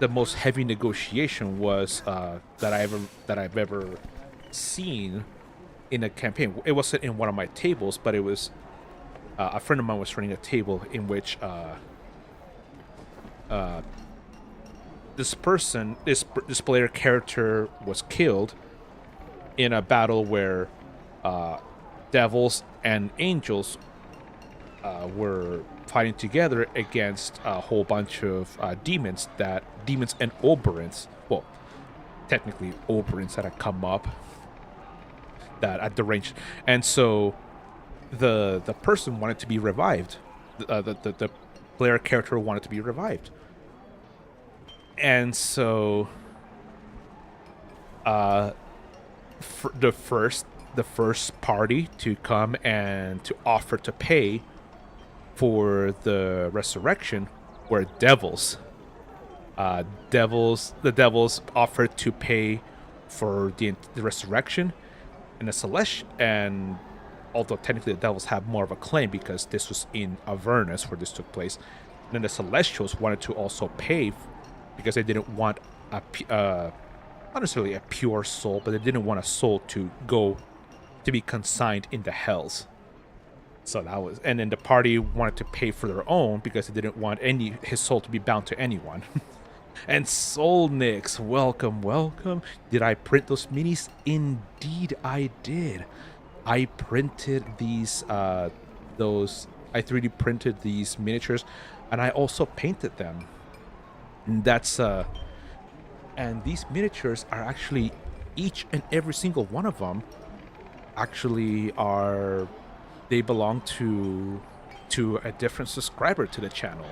most heavy negotiation was that I've ever seen in a campaign. It wasn't in one of my tables, but it was a friend of mine was running a table in which this player character was killed in a battle where devils and angels were fighting together against a whole bunch of demons and Oberons. Well, technically Oberons that had come up that at the range, and so the person wanted to be revived. The player character wanted to be revived, and so the first party to come and to offer to pay for the resurrection were devils. The devils offered to pay for the resurrection, and and although technically the devils have more of a claim because this was in Avernus where this took place, and then the Celestials wanted to also pay because they didn't want not necessarily a pure soul, but they didn't want a soul to be consigned in the hells. So that was, and then the party wanted to pay for their own because they didn't want his soul to be bound to anyone. And Soul Nix, welcome. Did I print those minis? Indeed, I did. I printed these, I 3D printed these miniatures, and I also painted them. And that's, and these miniatures are actually, each and every single one of them actually they belong to a different subscriber to the channel.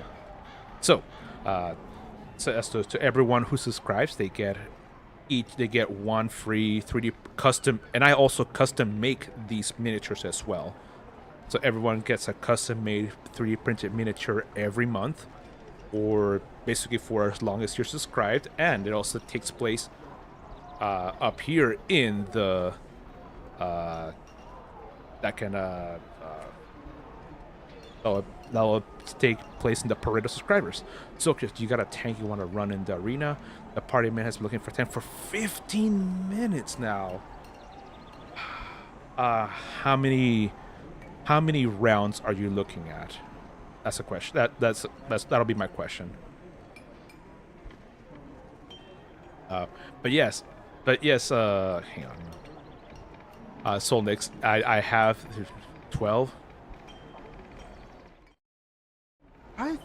So, to everyone who subscribes, they get one free 3D custom, and I also custom make these miniatures as well. So everyone gets a custom made 3D printed miniature every month, or basically for as long as you're subscribed, and it also takes place up here in the that will take place in the parade of subscribers. So if you got a tank you want to run in the arena, the party man has been looking for 10 for 15 minutes now. How many rounds are you looking at? That's a question. That'll be my question. But yes, hang on. Soul Nix, I have 12. I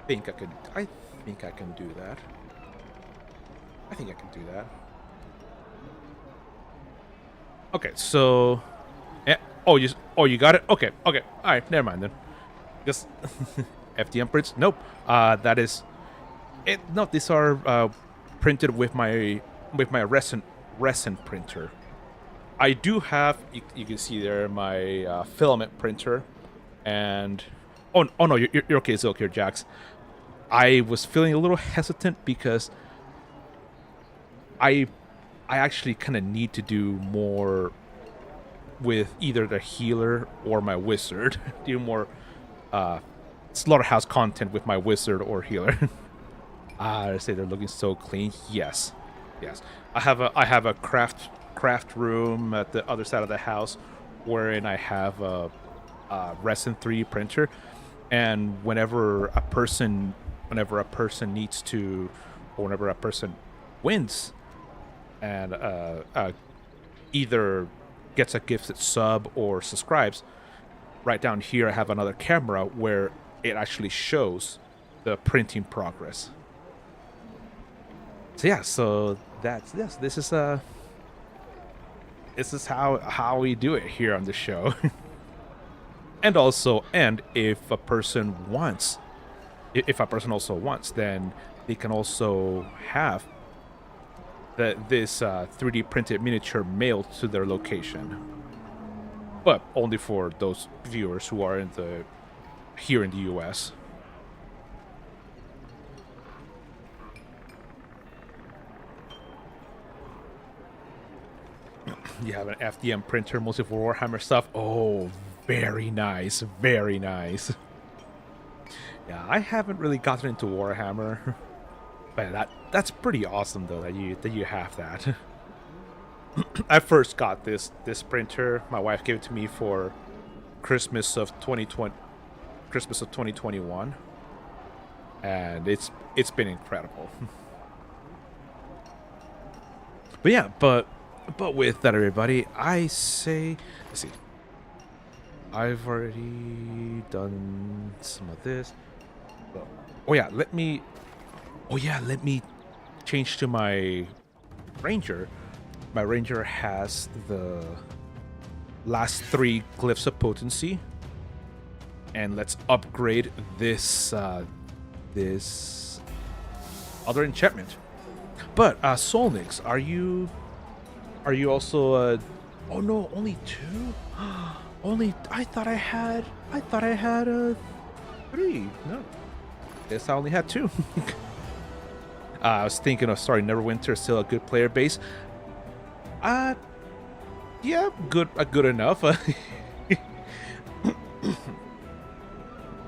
think I can do that. I think I can do that. Okay, so you got it? Okay. Alright, never mind then. Just FDM prints? Nope. That is it. No, these are printed with my resin printer. I do have, you can see there, my filament printer, and oh no, you're okay, Zilk here, Jax. I was feeling a little hesitant because I actually kind of need to do more with either the healer or my wizard. Do more slaughterhouse content with my wizard or healer. I say they're looking so clean. Yes. I have a craft room at the other side of the house, wherein I have resin 3D printer, and whenever a person needs to, or whenever a person wins, and either gets a gifted sub or subscribes, right down here I have another camera where it actually shows the printing progress. So yeah, so that's this. This is how we do it here on the show. And also, and if a person also wants, then they can also have this 3D printed miniature mailed to their location. But only for those viewers who are here in the US. You have an FDM printer, mostly for Warhammer stuff. Oh, very nice, very nice. Yeah, I haven't really gotten into Warhammer, but that's pretty awesome though that you have that. I first got this printer. My wife gave it to me for Christmas of 2021, and it's been incredible. But yeah, but with that, everybody, I say, let's see. I've already done some of this. Oh yeah, let me change to my Ranger. My Ranger has the last 3 glyphs of potency, and let's upgrade this this other enchantment. But Solnix, are you also? Oh no, only 2. Only I thought I had 3. No, guess I only had 2. I was thinking of starting Neverwinter. Still a good player base. Yeah, good enough.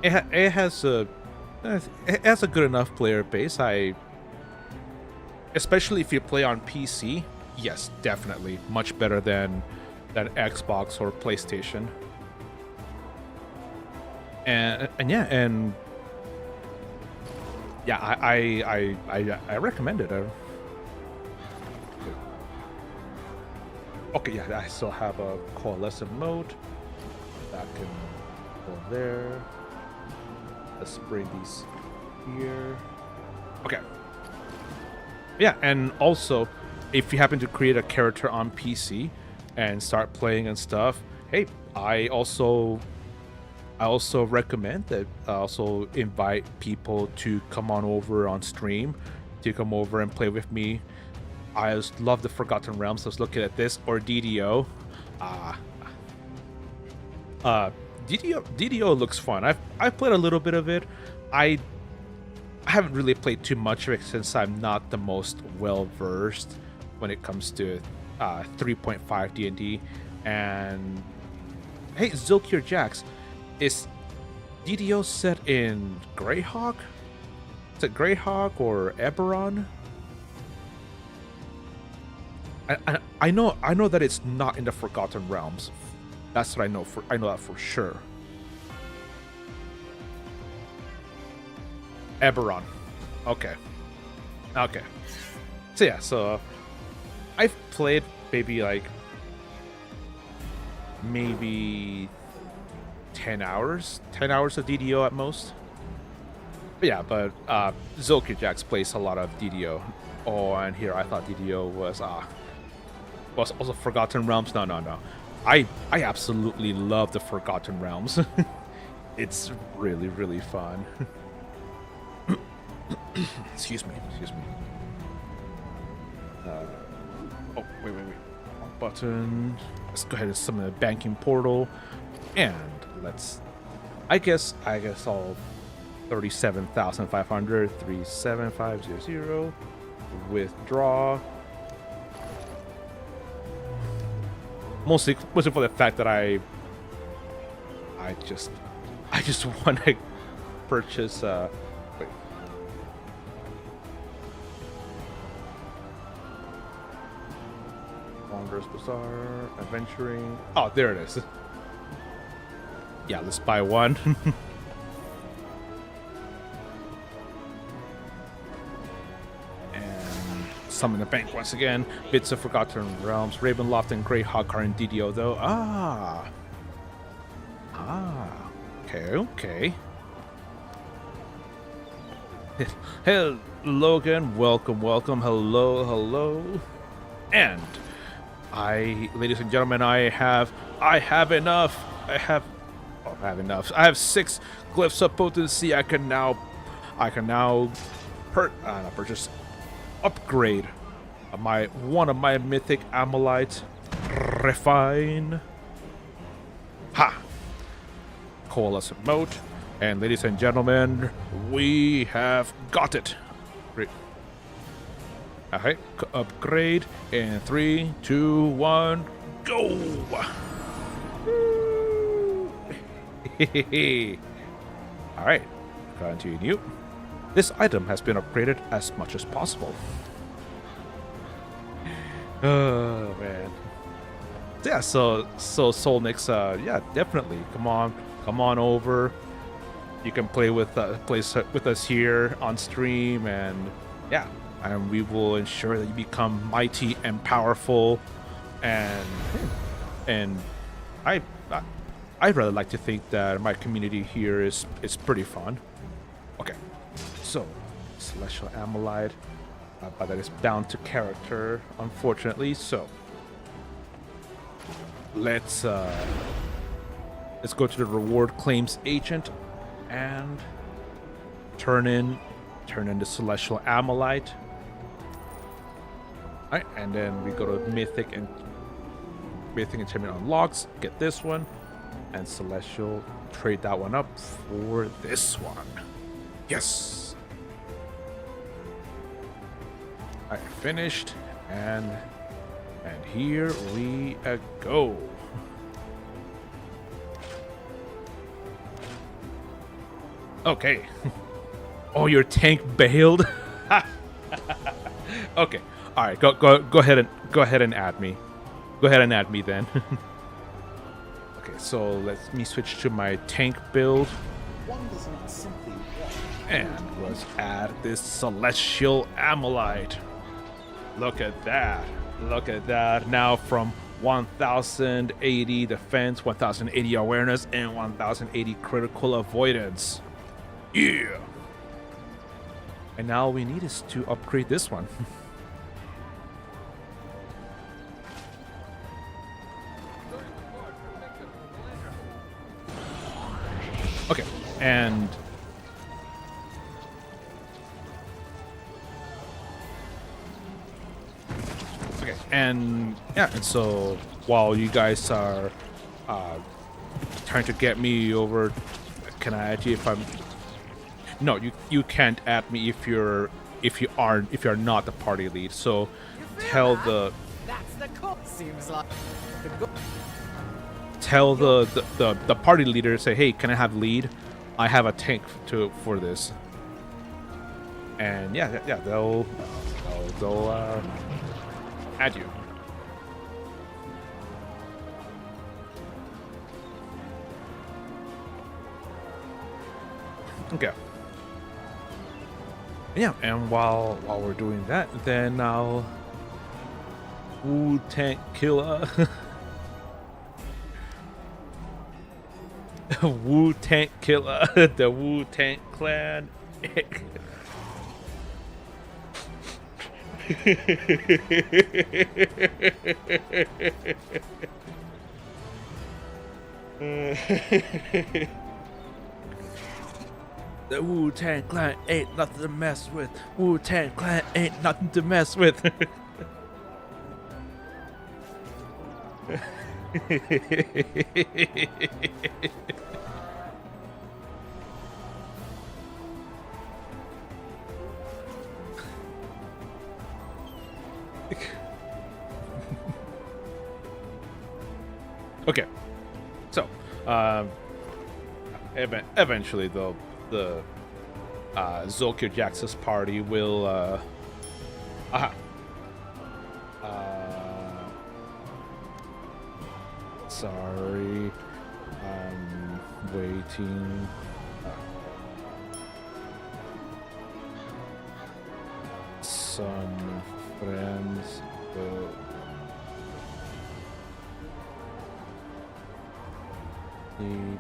It has a good enough player base. Especially if you play on PC. Yes, definitely much better than Xbox or PlayStation. And I recommend it. Okay, yeah, I still have a coalescent mode. That can go there. Let's bring these here. Okay. Yeah, and also, if you happen to create a character on PC and start playing and stuff, hey, I also recommend that. I also invite people to come on over on stream, to come over and play with me. I just love the Forgotten Realms. I was looking at this, or DDO. DDO looks fun. I've played a little bit of it. I haven't really played too much of it since I'm not the most well versed when it comes to 3.5 D&D. And hey, Zilkir Jax, is DDO set in Greyhawk? Is it Greyhawk or Eberron? I know that it's not in the Forgotten Realms. That's what I know. I know that for sure. Eberron. Okay. So yeah, so I've played maybe 10 hours of DDO at most. But yeah, Zilkir Jax plays a lot of DDO. Oh, and here I thought DDO was also Forgotten Realms. No. I absolutely love the Forgotten Realms. It's really, really fun. Excuse me. Oh, wait. Wrong button. Let's go ahead and summon the banking portal. And I guess I'll 37,500, 37500. Withdraw. Mostly for the fact that I just want to purchase wait. Wanderer's Bazaar, adventuring. Oh, there it is. Yeah, let's buy one. And summon the bank once again. Bits of Forgotten Realms. Ravenloft and Greyhawk are in DDO though. Okay. Hey, Logan, welcome. Hello. And ladies and gentlemen, I have enough. I have enough. I have 6 glyphs of potency. I can now purchase, upgrade one of my mythic amylites. Refine. Ha! Coalescent moat. And ladies and gentlemen, we have got it. Great. Alright, upgrade in 3, 2, 1, go! Alright, continue. This item has been upgraded as much as possible. Oh man. Yeah, so Solnix, yeah, definitely. Come on over. You can play with us here on stream, and yeah, and we will ensure that you become mighty and powerful. And I'd rather like to think that my community here is pretty fun. Okay, so Celestial Amylite, but that is bound to character, unfortunately. So let's go to the reward claims agent and turn in the Celestial Amylite. Alright, and then we go to Mythic Enchantment unlocks, get this one, and Celestial, trade that one up for this one. Yes! Alright, finished, and here we go. Okay. Oh, your tank bailed? Okay. All right. Go ahead and add me. Go ahead and add me then. Okay. So let me switch to my tank build. One does not simply walk. And let's add this Celestial Amylite. Look at that. Look at that. Now from 1080 defense, 1080 awareness, and 1080 critical avoidance. Yeah. And now all we need is to upgrade this one. Okay, and yeah, and so while you guys are trying to get me over, can I add you if I'm? No, you can't add me if you're not the party lead. So tell the party leader, say, hey, can I have lead? I have a tank for this. And yeah, they'll add you. Okay. Yeah, and while we're doing that, then I'll Wu-Tank Killer. Wu-Tank Killer, the Wu-Tank Clan. The Wu-Tang Clan ain't nothing to mess with. Wu-Tang Clan ain't nothing to mess with. Okay, so eventually though, the Zolkir Jax's party will sorry, waiting. Some friends. Need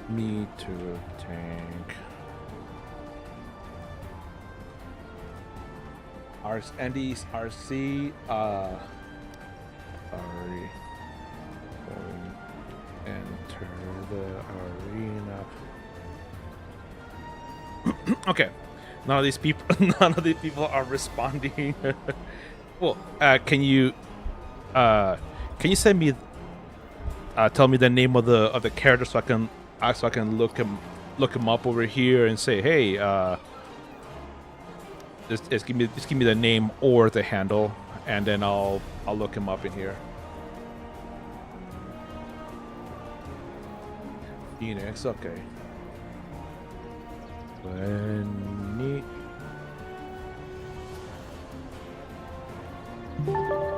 me to tank. Andy's RC. Sorry. Enter the arena. Okay. None of these people are responding. Well, can you send me tell me the name of the character so I can look him up over here and say, hey, just give me the name or the handle, and then I'll look him up in here. Phoenix, okay. Neat.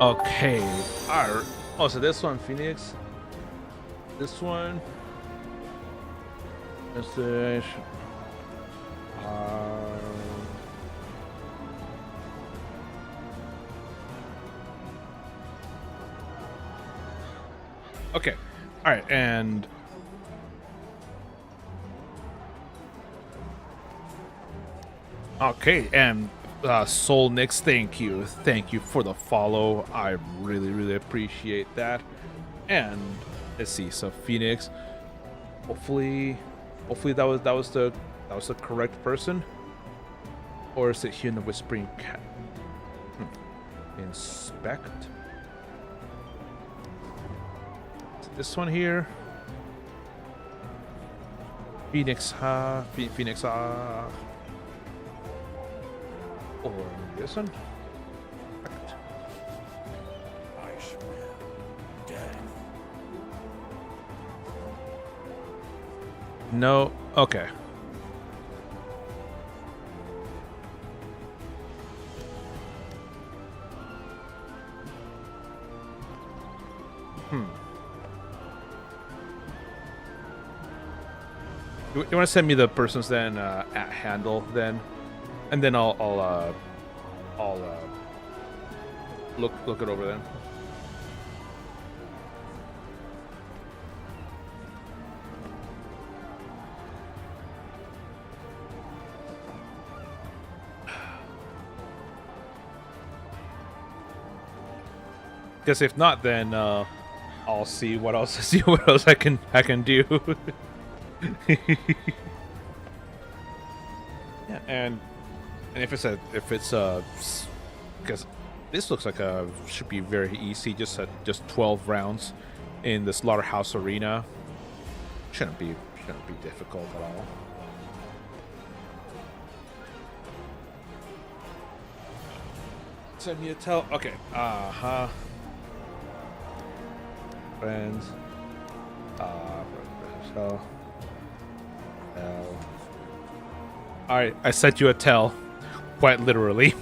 Okay. Alright. Oh, so this one, Phoenix. This one. Message. Okay. Alright, and okay, and Soul Nix, thank you for the follow. I really appreciate that. And let's see, so Phoenix, hopefully that was the correct person, or is it here in the Whispering Cat? Inspect. Is it this one here? Phoenix, Phoenix, or this one? Perfect. I smell death. No. Okay. You want to send me the person's then at handle then, and then I'll look it over then. Because if not, then I'll see what else I can do. Yeah, and if it's because this looks like should be very easy, just 12 rounds in the Slaughterhouse Arena. Shouldn't be difficult at all. Send me a tell. Okay. Friends. So. Alright, I sent you a tell. Quite literally.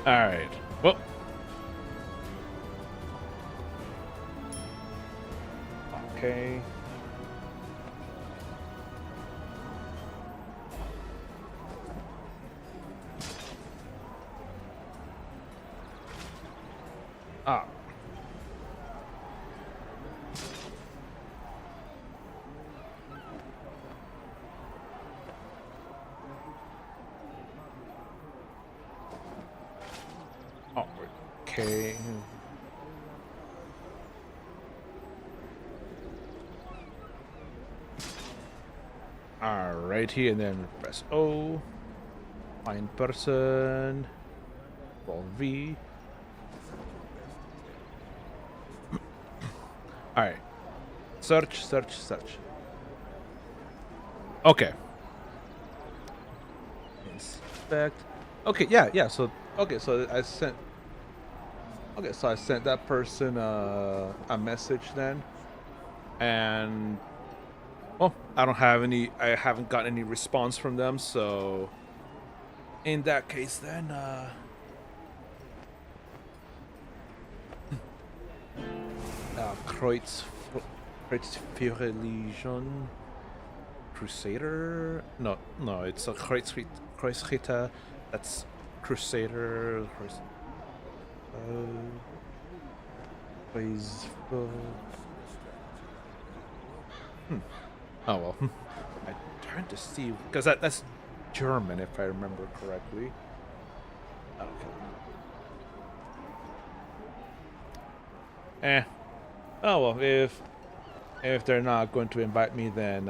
Alright. Well. Okay. Ah. Oh, okay. Alrighty, and then press O. Find person. Roll V. Alright. Search. Okay. Inspect. Okay, yeah, so I sent that person a message then. And well, I haven't gotten any response from them, so In that case, then, Kreuzführerlegion Crusader. No, it's a Kreuzritter. That's Crusader. Oh well. I tried to see because that's German, if I remember correctly. Okay. Oh well, if they're not going to invite me, then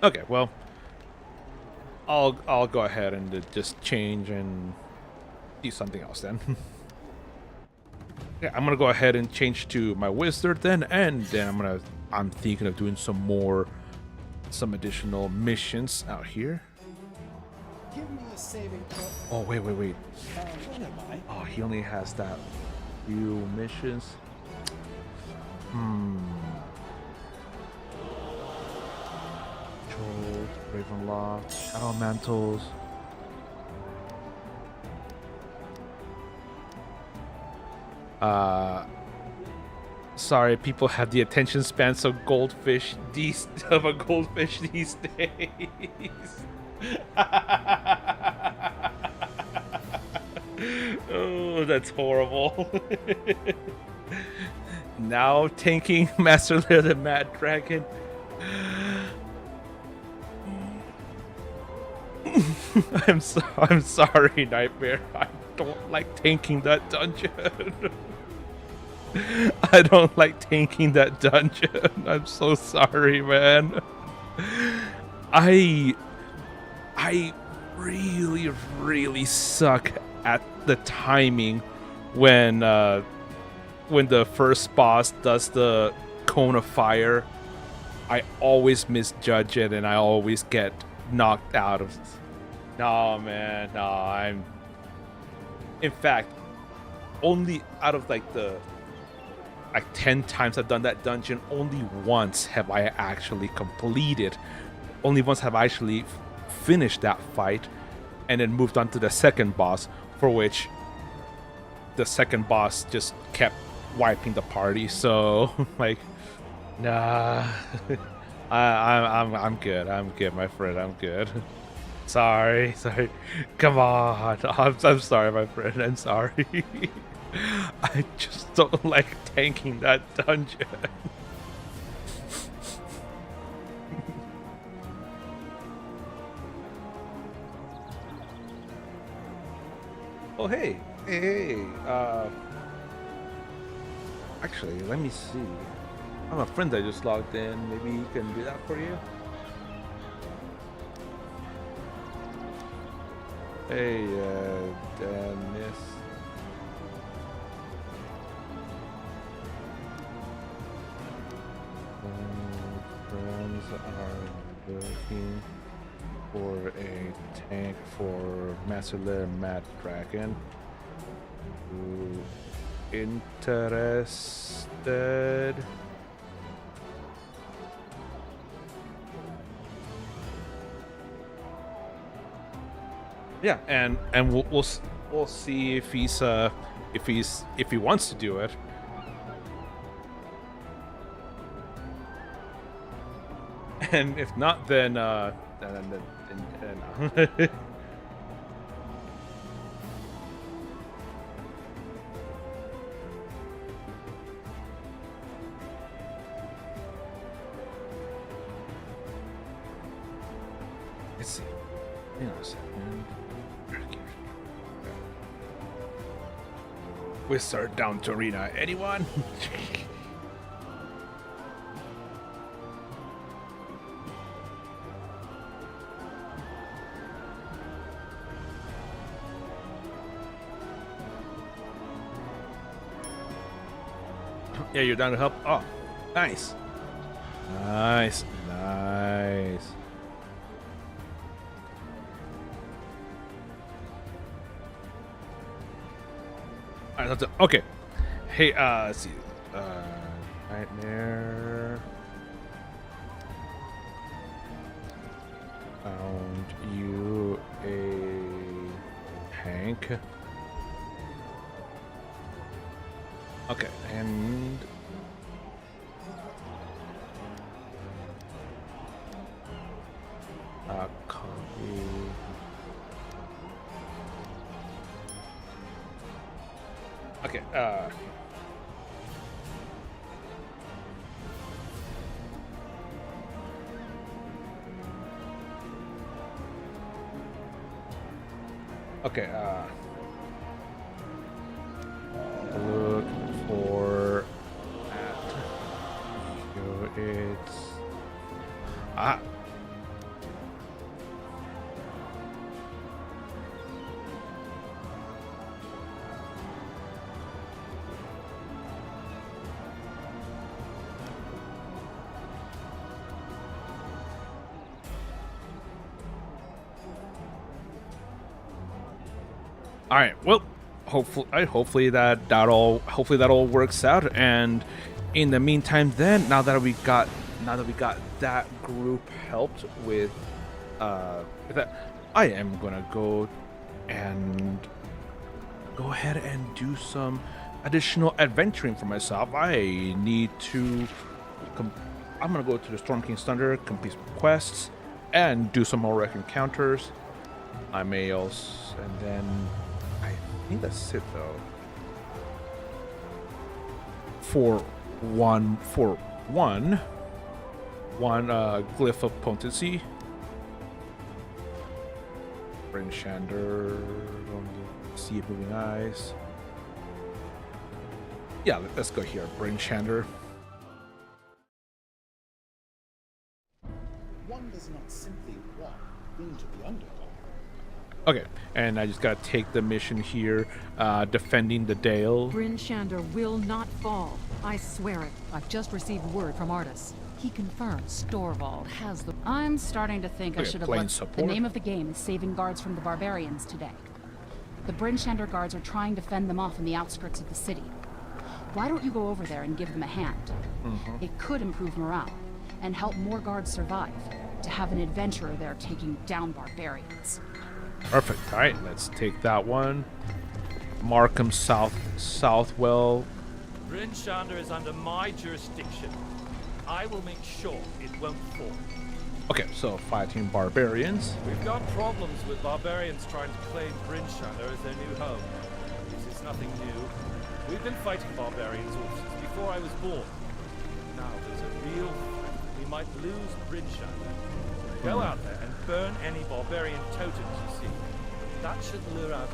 Okay, well, I'll go ahead and just change and do something else then. Yeah, I'm gonna go ahead and change to my wizard then, and then I'm thinking of doing some additional missions out here. Give me a saving throw. Oh wait. What am I? Oh, he only has that few missions. Controlled, Ravenloft, Shadow Mantles. Sorry, people have the attention spans of a goldfish these days. Oh, that's horrible. Now tanking Master Lair the Mad Dragon. I'm sorry, Nightmare. I don't like tanking that dungeon. I don't like tanking that dungeon. I'm so sorry, man. I really suck at the timing when the first boss does the cone of fire. I always misjudge it and I always get knocked out of. No, man, no. In fact, only out of like 10 times I've done that dungeon, only once have I actually completed. Only once have I actually finished that fight and then moved on to the second boss, for which the second boss just kept wiping the party. So like, nah. I'm good. I'm good, my friend. I'm good. Sorry. Come on. I'm sorry, my friend. I'm sorry. I just don't like tanking that dungeon. Oh, hey. Actually, let me see. I have a friend that just logged in. Maybe he can do that for you. Hey, Dennis. Friends are looking for a tank for Master Lair Mad Dragon. Interested? Yeah, and we'll see if he wants to do it. And if not, then let's see. Hang on a second. Wizard down to arena. Anyone? Yeah, you're down to help. Oh, nice. Nice. Alright, okay. Hey, let's see. Nightmare. you a tank. Okay, and copy. Okay, okay, look for at it's all right. Well, hopefully that all works out. And in the meantime, then now that we got that group helped with that, I am gonna go ahead and do some additional adventuring for myself. I need to. I'm gonna go to the Storm King's Thunder, complete some quests, and do some more encounters. I may also, and then. I think that's it though. For one glyph of potency. Bryn Shander, see it moving eyes. Yeah, let's go here. Bryn Shander. One does not simply walk into the underdark. Okay, and I just gotta take the mission here, defending the Dale. Bryn Shander will not fall. I swear it. I've just received word from Artis. He confirms Storvald has the... I'm starting to think I should have left... support. The name of the game is saving guards from the barbarians today. The Bryn Shander guards are trying to fend them off in the outskirts of the city. Why don't you go over there and give them a hand? It could improve morale and help more guards survive. To have an adventurer there taking down barbarians. Perfect. All right, let's take that one. Markham Southwell. Bryn Shander is under my jurisdiction. I will make sure it won't fall. Okay, so fighting barbarians. We've got problems with barbarians trying to claim Bryn Shander as their new home. This is nothing new. We've been fighting barbarians since before I was born. Now there's a real threat we might lose Bryn Shander. Go out there and burn any barbarian totems you see. That should lure out a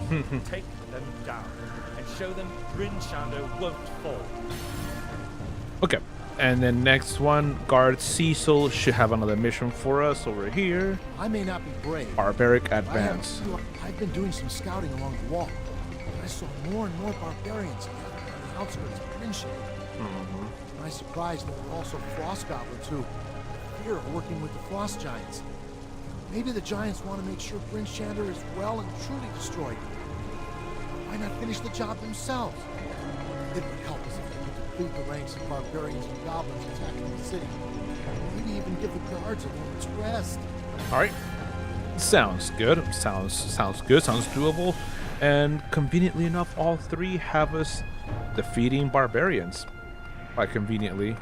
few. Take them down and show them Bryn Shander won't fall. Okay, and then next one, Guard Cecil should have another mission for us over here. I may not be brave. Barbaric Advance. I've been doing some scouting along the wall. I saw more and more barbarians gathered on the outskirts of Bryn Shander. To my surprise, there were also frost goblins who fear working with the frost giants. Maybe the giants want to make sure Bryn Shander is well and truly destroyed. Why not finish the job themselves? It would help us if they could deplete the ranks of barbarians and goblins attacking the city. Maybe even give the guards a moment's rest. All right, sounds good. Sounds good. Sounds doable. And conveniently enough, all three have us defeating barbarians. Quite conveniently.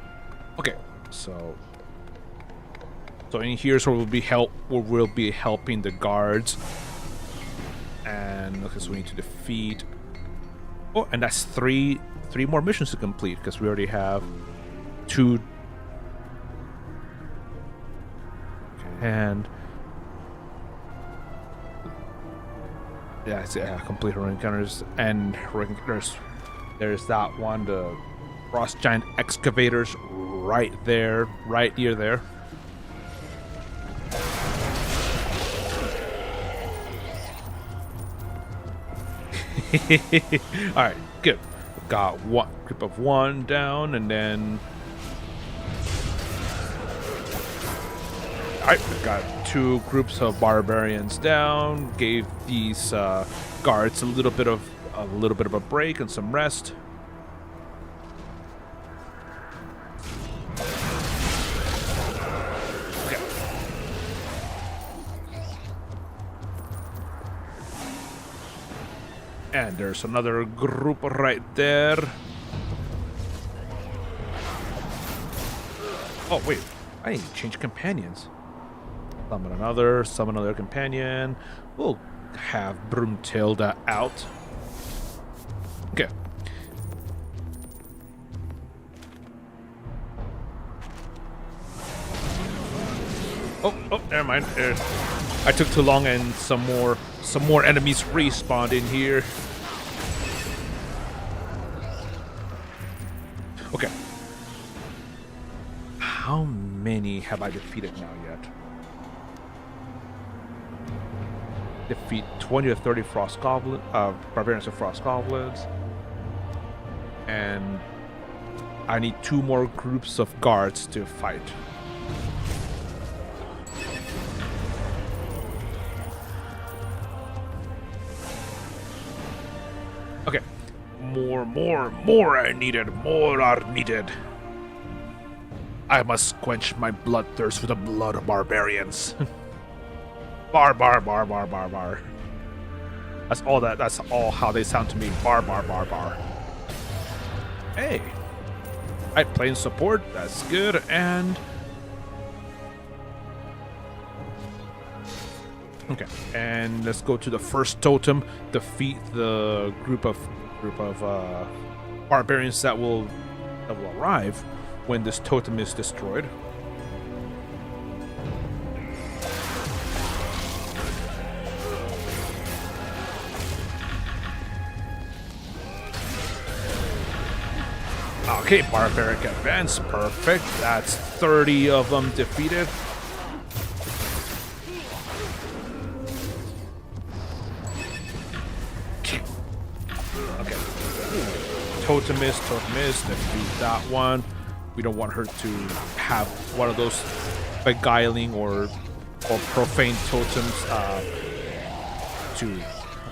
Okay, so in here's where we'll be helping the guards. And okay, so we need to defeat. Oh, and that's three more missions to complete because we already have 2. And yeah, it's complete her encounters and there's that one, the frost giant excavators right there, right near there. All right, good. Got one group of 1 down, and then all right, we got 2 groups of barbarians down. Gave these guards a little bit of a break and some rest. Okay. And there's another group right there. Oh, wait. I need to change companions. Summon another companion. We'll have Broomtilda out. Okay. Oh, never mind. I took too long and some more enemies respawned in here. Okay. How many have I defeated now yet? Defeat 20 to 30 frost goblin, barbarians and frost goblins, and I need 2 more groups of guards to fight. Okay, more are needed. More are needed. I must quench my bloodthirst for the blood of barbarians. Bar. That's all how they sound to me. Bar. Hey. I playing support, that's good, and okay, and let's go to the first totem, defeat the group of barbarians that will arrive when this totem is destroyed. Okay, barbaric advance, perfect. That's 30 of them defeated. Okay. Totemist, defeat that one. We don't want her to have one of those beguiling or profane totems to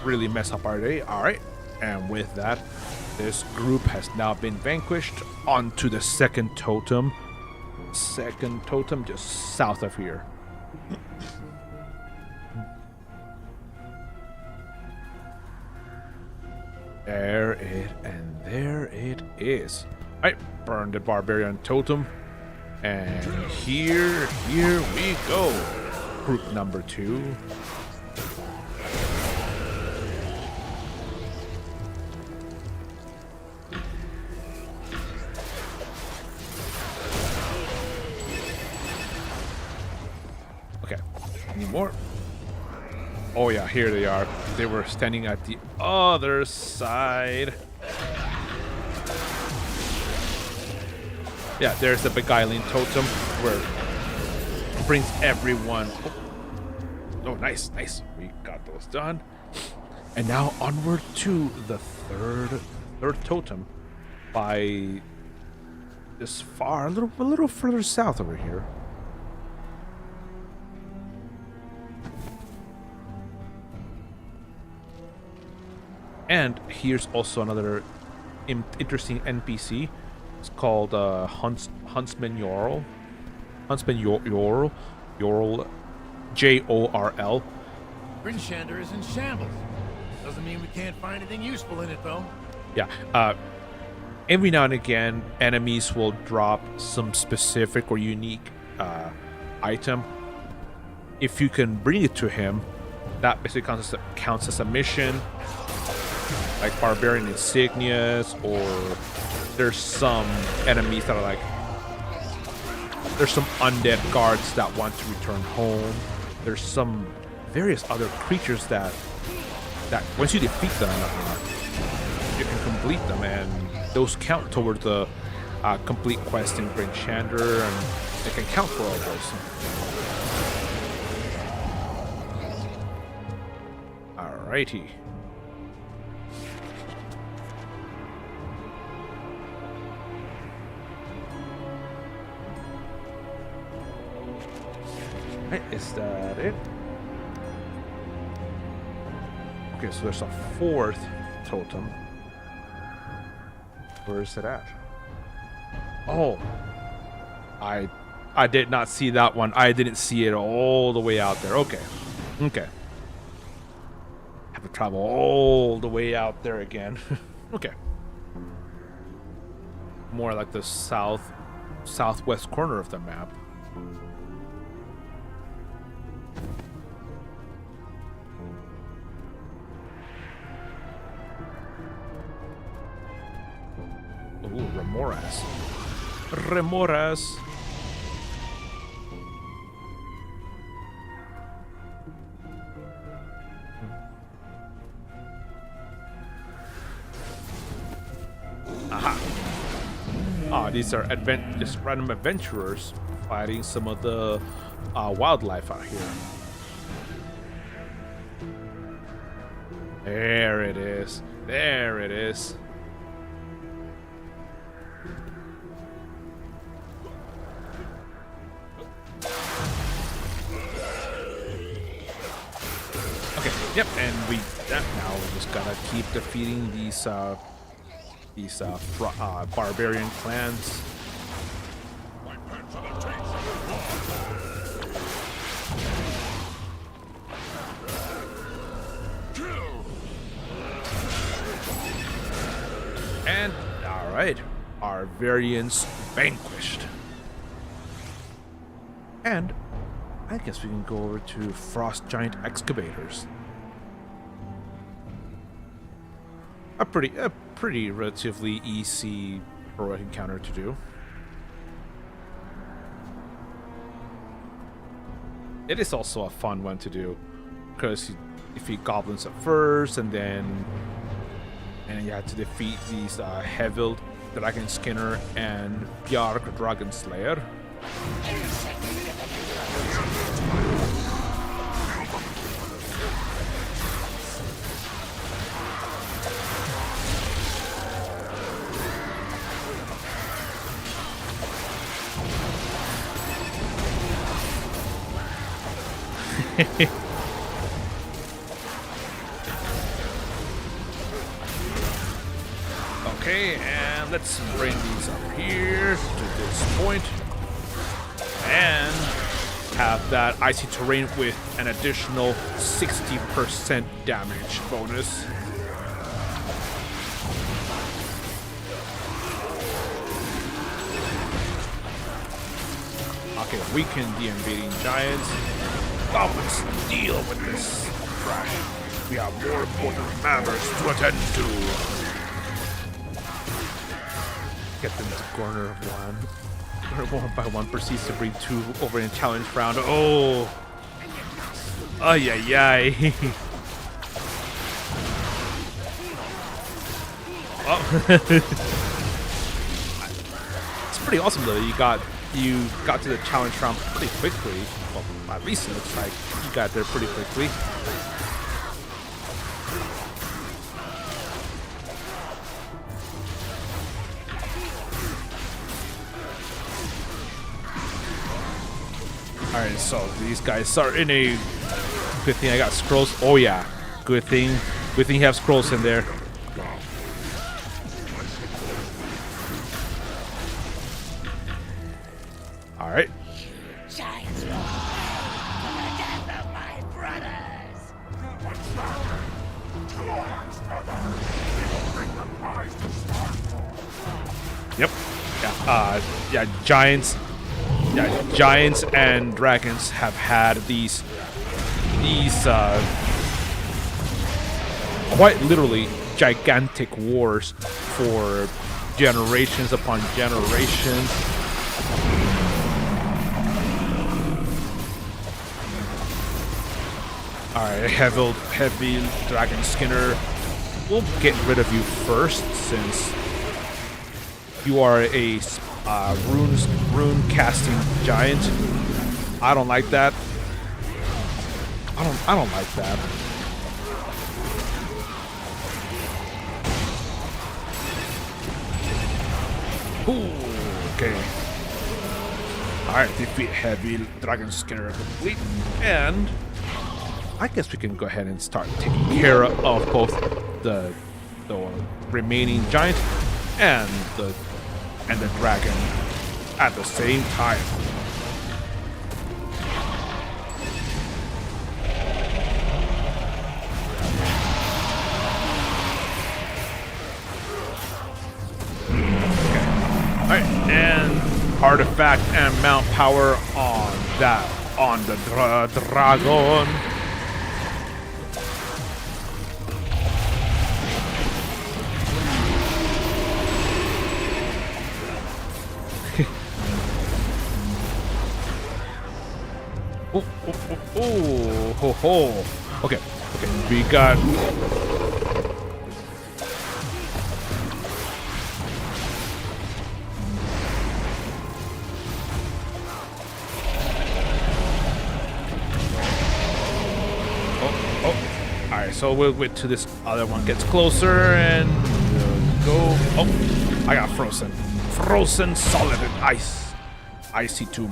really mess up our day. All right, and with that, this group has now been vanquished. On to the second totem. Second totem just south of here. There it is. Alright, burn the barbarian totem. And here we go. Group number 2. Any more? Oh yeah, here they are. They were standing at the other side. Yeah, there's the beguiling totem where it brings everyone. Oh, nice. We got those done. And now onward to the third totem by this far, a little further south over here. And here's also another interesting NPC. It's called Huntsman Jorl. Jorl. Jorl. Brinshander is in shambles. Doesn't mean we can't find anything useful in it, though. Yeah. Every now and again, enemies will drop some specific or unique item. If you can bring it to him, that basically counts as a mission. Like barbarian insignias, or there's some enemies that are like, there's some undead guards that want to return home. There's some various other creatures that once you defeat them, you can complete them, and those count toward the complete quest in Brinshander, and they can count for all those. Alrighty. Is that it? Okay, so there's a 4th totem. Where is it at? Oh, I did not see that one. I didn't see it all the way out there. Okay. Have to travel all the way out there again. Okay. More like the southwest corner of the map. Ooh, Remoras. Remoras. Aha. Ah, these are just random adventurers fighting some of the wildlife out here. There it is. There it is. Okay, yep, and now we just gotta keep defeating these barbarian clans. And all right, our variants vanquished. And I guess we can go over to Frost Giant Excavators. A pretty relatively easy heroic encounter to do. It is also a fun one to do because you defeat goblins at first, and then you have to defeat these Hevel Dragon Skinner and Bjark Dragon Slayer. Okay, and let's bring these up here to this point and have that icy terrain with an additional 60% damage bonus. Okay, weaken the invading giants. Goblins deal with this trash. We have more important matters to attend to. Get them to corner of one. Or 1 by 1 proceeds to bring 2 over in challenge round. Oh! Ay ay ay. Oh. It's pretty awesome though. You got to the challenge round pretty quickly. Well, at least it looks like you got there pretty quickly. Alright, so these guys are in a... Good thing I got scrolls. Oh yeah, good thing you have scrolls in there. Alright. Giants roar for the death of my brothers. Yep. Yeah, giants. Yeah, giants and dragons have had these quite literally gigantic wars for generations upon generations. Alright, heavy Dragon Skinner. We'll get rid of you first since you are a rune casting giant. I don't like that. I don't like that. Ooh, okay. Alright, defeat heavy Dragon Skinner complete, and I guess we can go ahead and start taking care of both the remaining giant and the dragon at the same time. artifact and mount power on that, on the dragon. Oh, ho, ho. Okay, we got. Alright, so we'll wait till this other one gets closer and go. Oh, I got frozen. Frozen solid in ice. Icy tomb.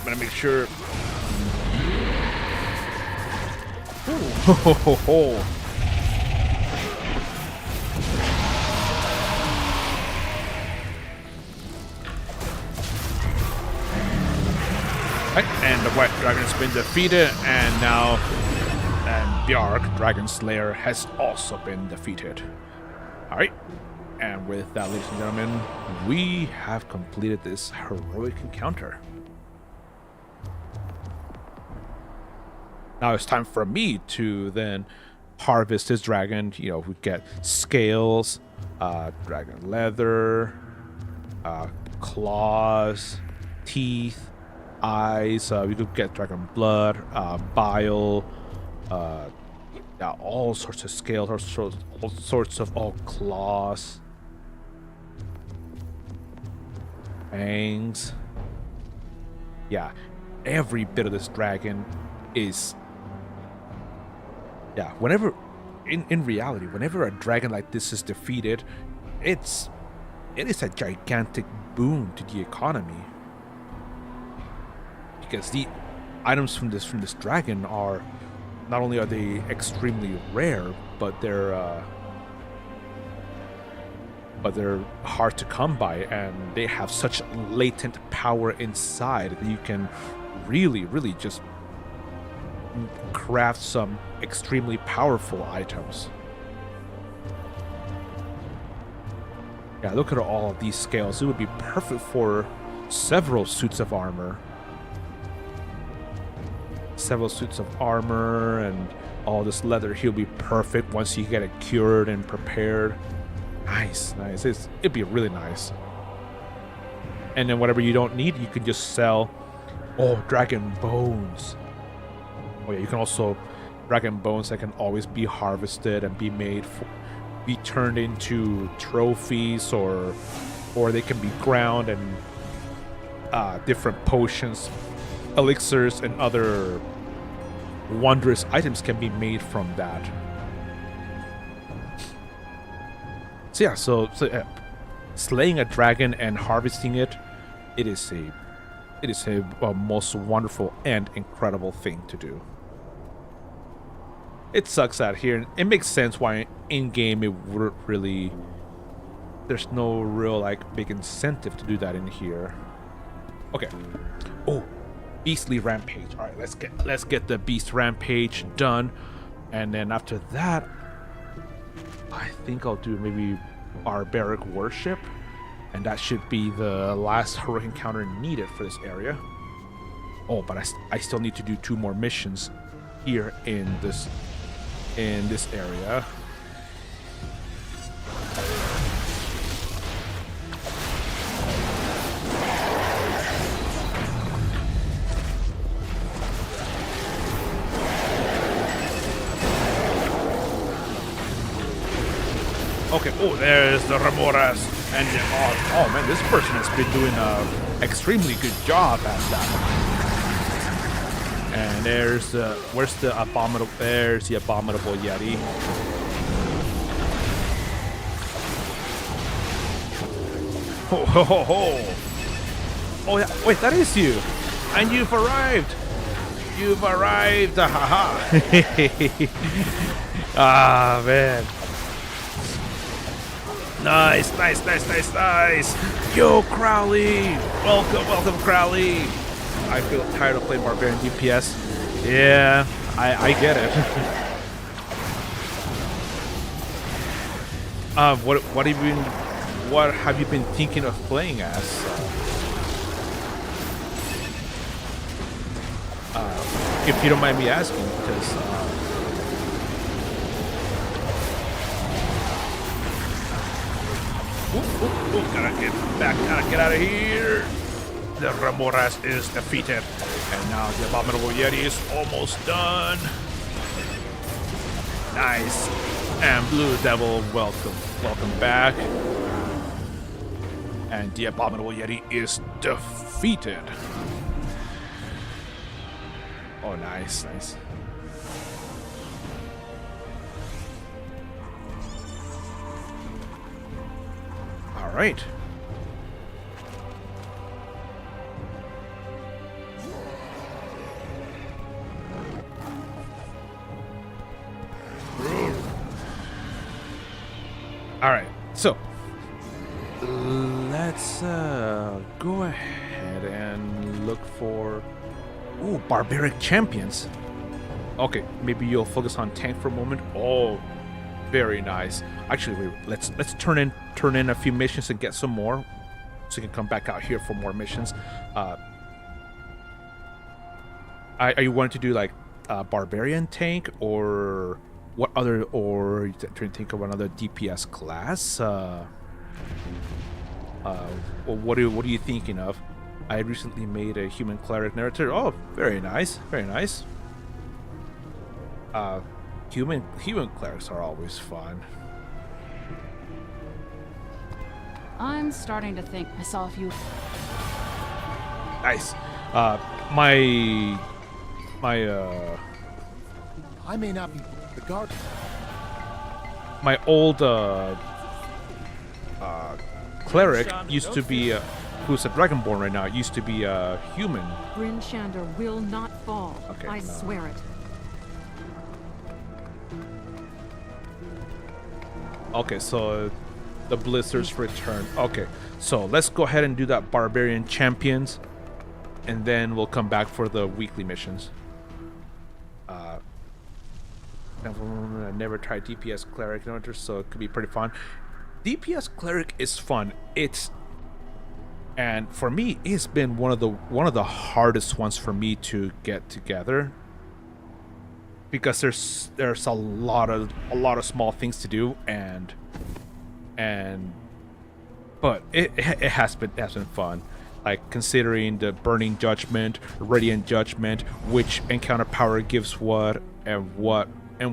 Gotta make sure. Ooh. Ho, ho, ho, ho. Right, and the white dragon's been defeated, and now Bjark, Dragon Slayer, has also been defeated. Alright, and with that, ladies and gentlemen, we have completed this heroic encounter. Now it's time for me to then harvest this dragon. You know, we get scales, dragon leather, claws, teeth, eyes. We could get dragon blood, bile, yeah, all sorts of scales, all sorts of claws, fangs. Yeah, every bit of this dragon is. Yeah, whenever, in reality, whenever a dragon like this is defeated, it is a gigantic boon to the economy. Because the items from this dragon are, not only are they extremely rare, but they're hard to come by, and they have such latent power inside that you can really just craft some extremely powerful items. Yeah, look at all of these scales. It would be perfect for several suits of armor. And all this leather here will be perfect once you get it cured and prepared. Nice. It'd be really nice. And then whatever you don't need, you can just sell. Oh, dragon bones. Oh yeah, you can also dragon bones that can always be harvested and be made be turned into trophies, or they can be ground, and different potions, elixirs, and other wondrous items can be made from that. So yeah, so slaying a dragon and harvesting it, it is a most wonderful and incredible thing to do. It sucks that here. It makes sense why in game it wouldn't really. There's no real like big incentive to do that in here. Okay. Oh, beastly rampage. All right, let's get the beast rampage done, and then after that, I think I'll do maybe barbaric worship, and that should be the last heroic encounter needed for this area. Oh, but I still need to do 2 more missions here in this area. Okay, oh, there's the Remoras. And oh man, this person has been doing an extremely good job at that. And there's the, there's the abominable Yeti. Ho ho ho ho! Oh yeah, wait, that is you! And you've arrived! You've arrived! Ha ha! Ah, man. Nice, nice, nice, nice, nice! Yo, Crowley! Welcome, welcome, Crowley! I feel tired of playing Barbarian DPS. Yeah, I get it. What have you been thinking of playing as? If you don't mind me asking, because gotta get back, gotta get out of here. The Remoras is defeated, and now the Abominable Yeti is almost done. Nice. And Blue Devil, welcome, welcome back. And the Abominable Yeti is defeated. Oh, nice, nice. All right. All right, so let's go ahead and look for barbaric champions. Okay, maybe you'll focus on tank for a moment. Oh, very nice. Actually, let's turn in a few missions and get some more, so you can come back out here for more missions. Are you wanting to do like barbarian tank or what other, or you trying to think of another DPS class? What are you thinking of? I recently made a human cleric narrator. Oh, very nice, very nice. Human clerics are always fun. I'm starting to think I saw a few. Nice. I may not be the guard. My old cleric used to be who's a dragonborn right now. Used to be a human. Bryn Shander will not fall. Okay, I no. swear it. Okay, so the blizzards return. Okay, so let's go ahead and do that barbarian champions, and then we'll come back for the weekly missions. I never tried DPS cleric narrator, so it could be pretty fun. DPS cleric is fun. And for me, it's been one of the hardest ones for me to get together, because there's a lot of small things to do, but it has been fun. Like considering the Burning Judgment, Radiant Judgment, which encounter power gives what, and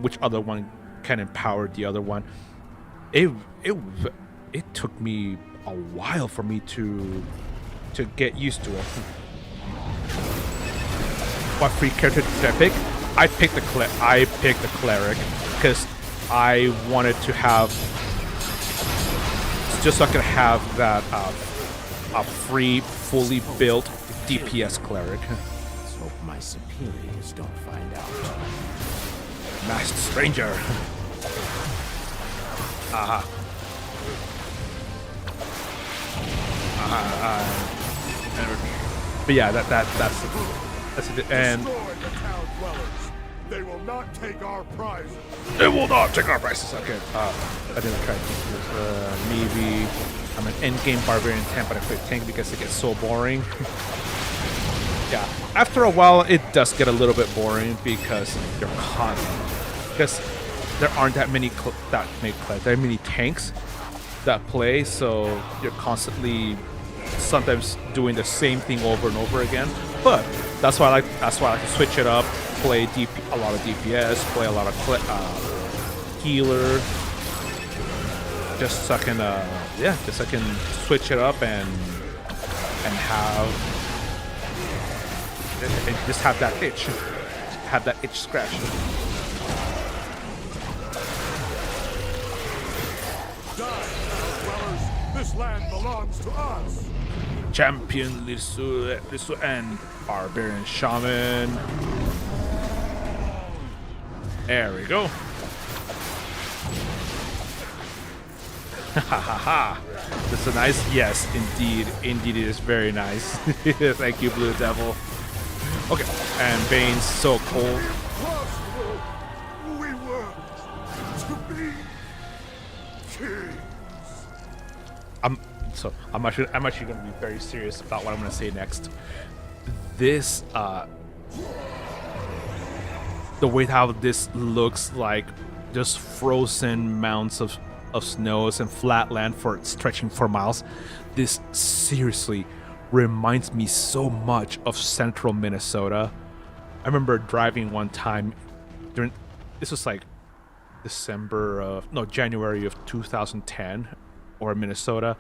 which other one can empower the other one. It took me a while for me to get used to it. What free character did I pick? I picked the cleric because I wanted to have, just so I could have that a free, fully built DPS cleric. Let's hope my superiors don't find out. Masked stranger. Aha. But yeah, that's it. And they will not take our prizes. They will not take our prizes. Okay. I didn't try to think this. Maybe I'm an endgame barbarian tank, but I quit tank because it gets so boring. Yeah. After a while, it does get a little bit boring because you're constant. Because there aren't that many tanks that play, so you're constantly sometimes doing the same thing over and over again. But that's why I like to switch it up, play a lot of DPS, play a lot of healer, just so I can switch it up and just have that itch scratched. This land belongs to us. Champion Lisu and Barbarian Shaman. There we go. Ha ha ha. This is nice. Yes, indeed. Indeed, it is very nice. Thank you, Blue Devil. Okay, and Bane's so cool. We were to be kings. I'm actually gonna be very serious about what I'm gonna say next. This the way how this looks like just frozen mounds of snows and flat land for stretching for miles. This seriously reminds me so much of central Minnesota. I remember driving one time during, this was like January of 2010 or Minnesota,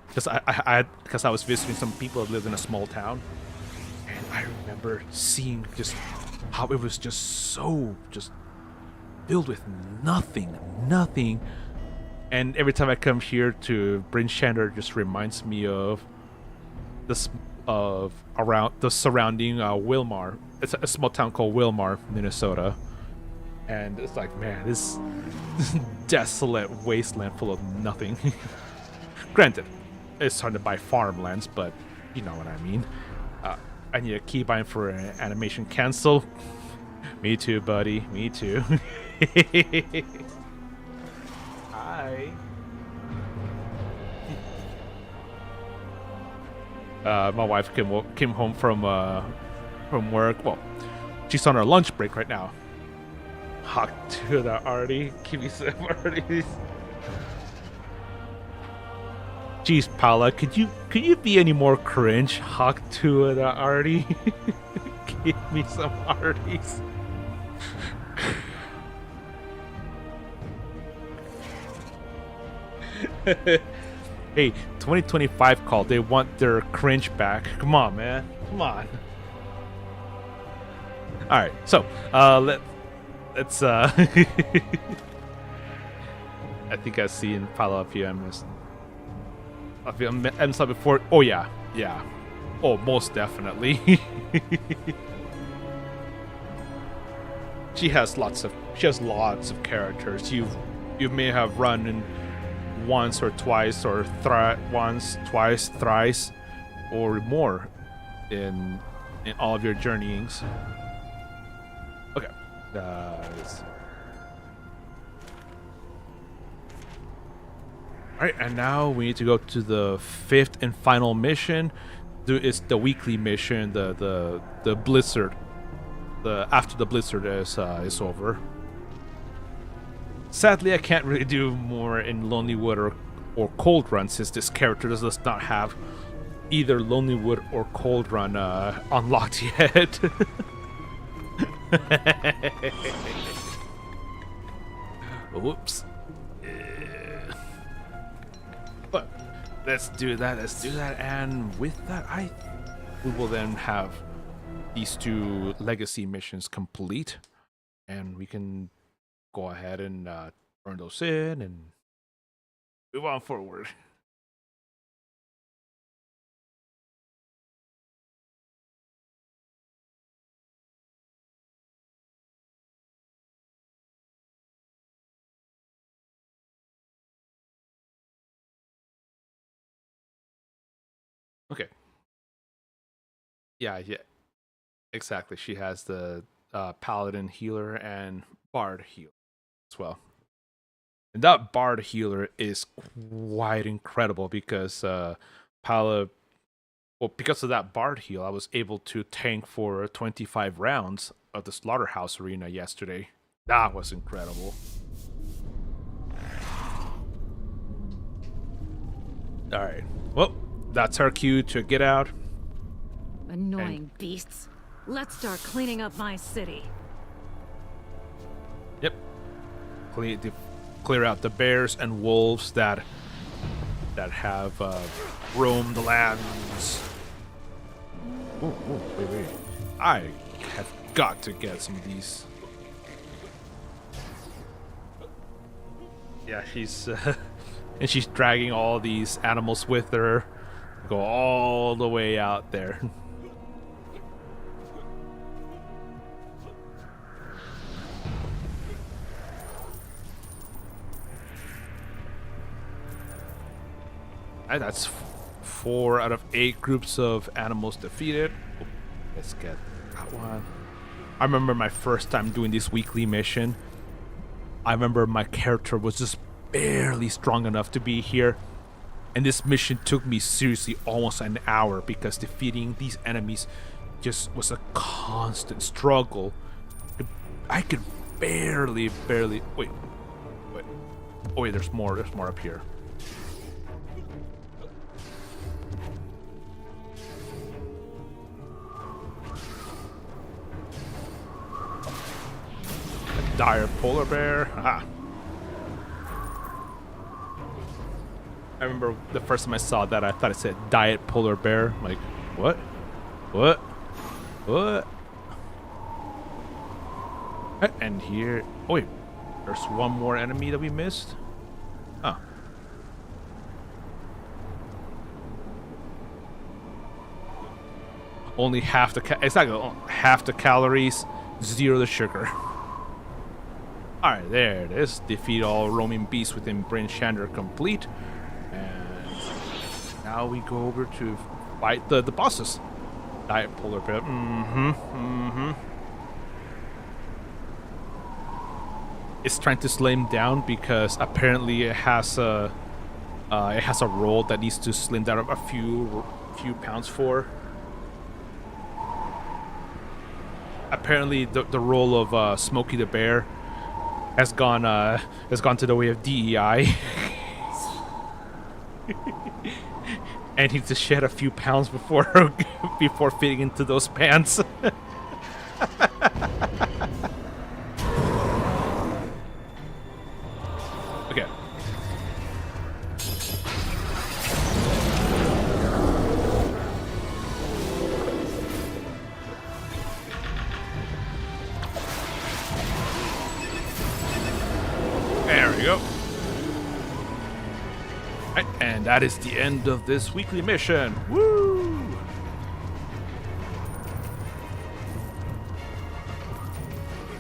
because I was visiting some people that lived in a small town, and I remember seeing just how it was just so filled with nothing. And every time I come here to Bryn Shander, it just reminds me of this around the surrounding Wilmar. It's a small town called Wilmar, Minnesota, and it's like, man, this desolate wasteland full of nothing. Granted, it's hard to buy farmlands, but you know what I mean. I need a keybind for an animation cancel. Me too, buddy. Me too. Hi. My wife came home from work. Well, she's on her lunch break right now. Hawk to the Artie. Give me some Arties. Jeez, Paula, could you be any more cringe? Hawk to the Artie. Give me some Arties. Hey, 2025 call. They want their cringe back. Come on, man. Come on. All right. So, let's I think I see in follow up here. I saw before. Oh yeah. Oh, most definitely. She has lots of characters. You may have run in once or twice or once, twice, thrice, or more in all of your journeyings. Okay. Let's see. Alright, and now we need to go to the 5th and final mission. It's the weekly mission, the blizzard. After the blizzard is over. Sadly, I can't really do more in Lonelywood or Cold Run, since this character does not have either Lonelywood or Cold Run unlocked yet. Whoops. But let's do that. And with that, we will then have these 2 legacy missions complete, and we can go ahead and turn those in and move on forward. Okay. Yeah, exactly. She has the paladin healer and bard healer as well. And that bard healer is quite incredible because because of that bard heal, I was able to tank for 25 rounds of the slaughterhouse arena yesterday. That was incredible. Alright. Well, that's our cue to get out. Annoying beasts. Let's start cleaning up my city. Yep. Clear out the bears and wolves that have roamed the lands. Ooh, wait. I have got to get some of these. Yeah, she's and she's dragging all these animals with her, go all the way out there. And that's 4 out of 8 groups of animals defeated. Oh, let's get that one. I remember my first time doing this weekly mission. I remember my character was just barely strong enough to be here. And this mission took me seriously almost an hour because defeating these enemies just was a constant struggle. I could barely... Wait. Oh wait, there's more up here. A dire polar bear. Aha. I remember the first time I saw that, I thought it said diet polar bear. I'm like, what? What? What? And here... Oh wait, there's one more enemy that we missed? Oh. Only half the... Exactly, half the calories, 0 the sugar. Alright, there it is. Defeat all roaming beasts within Bryn Shander complete. And now we go over to fight the bosses. Diet polar bear. It's trying to slim him down because apparently it has a role that needs to slim down a few pounds for. Apparently the role of Smokey the Bear has gone to the way of DEI. And he needs to shed a few pounds before fitting into those pants. Okay. There we go. Right, and that is the end of this weekly mission. Woo!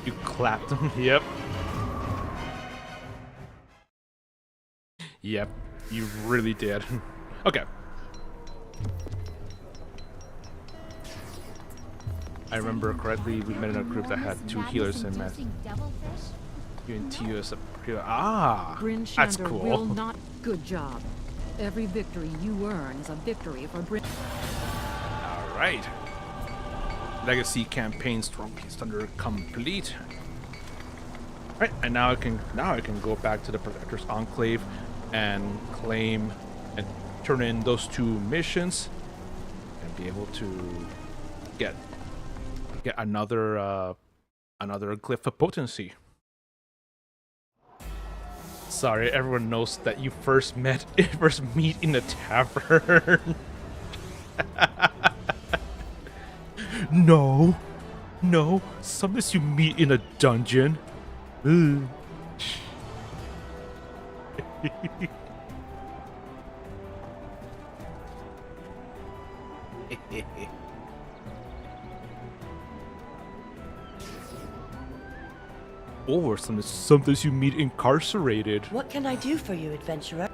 You clapped him. Yep. Yep, you really did. Okay. I remember correctly, we met in a group that had 2 healers in man. You and Tio is Bryn that's Shander cool. will not. Good job. Every victory you earn is a victory for Bryn. All right. Legacy campaign Stormcast Thunder complete. All right, and now I can go back to the Protector's Enclave and claim and turn in those 2 missions and be able to get another glyph of potency. Sorry, everyone knows that you first meet in a tavern. No, sometimes you meet in a dungeon. Ugh. Or sometimes you meet incarcerated. What can I do for you, adventurer?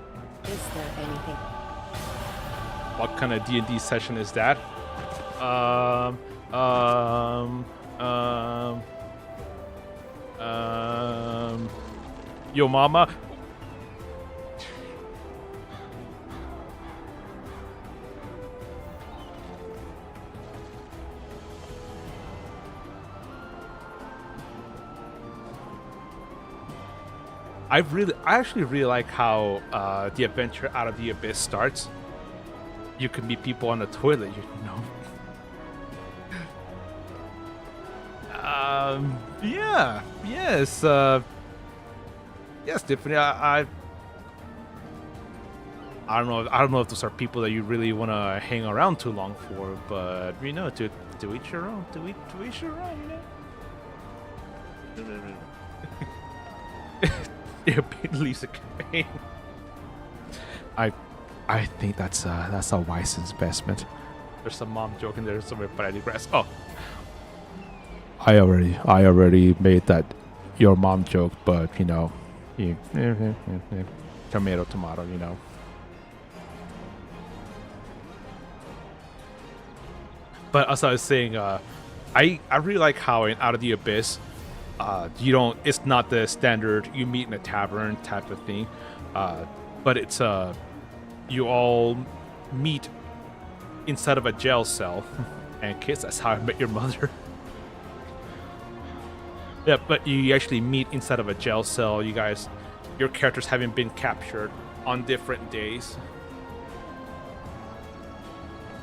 Is there anything? What kind of D&D session is that? Yo mama. I actually really like how the adventure Out of the Abyss starts. You can meet people on the toilet, you know. Yeah, yes, yes, Tiffany. I don't know if those are people that you really want to hang around too long for, but you know, to each your own. To each your own, you know. It leaves a campaign. I think that's a wise investment. There's some mom joke in there somewhere, but I digress. Oh, I already made that your mom joke, but you know, tomato, you know. But as I was saying, I really like how in Out of the Abyss, it's not the standard you meet in a tavern type of thing, but it's you all meet inside of a jail cell and kiss. That's how I met your mother. Yeah, but you actually meet inside of a jail cell. Your characters having been captured on different days.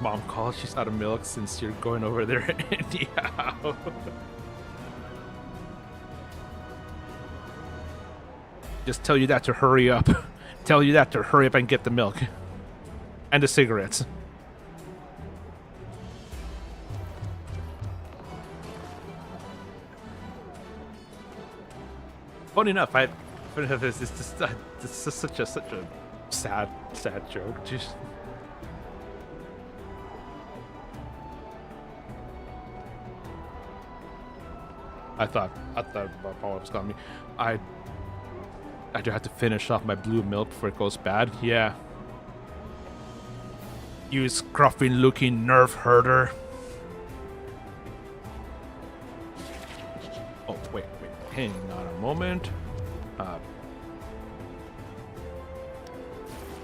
Mom calls, she's out of milk since you're going over there anyhow. Just tell you that to hurry up. Tell you that to hurry up and get the milk. And the cigarettes. Funny enough, this is such a sad joke. Just I thought Paul was calling me. I do have to finish off my blue milk before it goes bad. Yeah. You scruffy looking nerf herder. Oh, wait. Hang on a moment.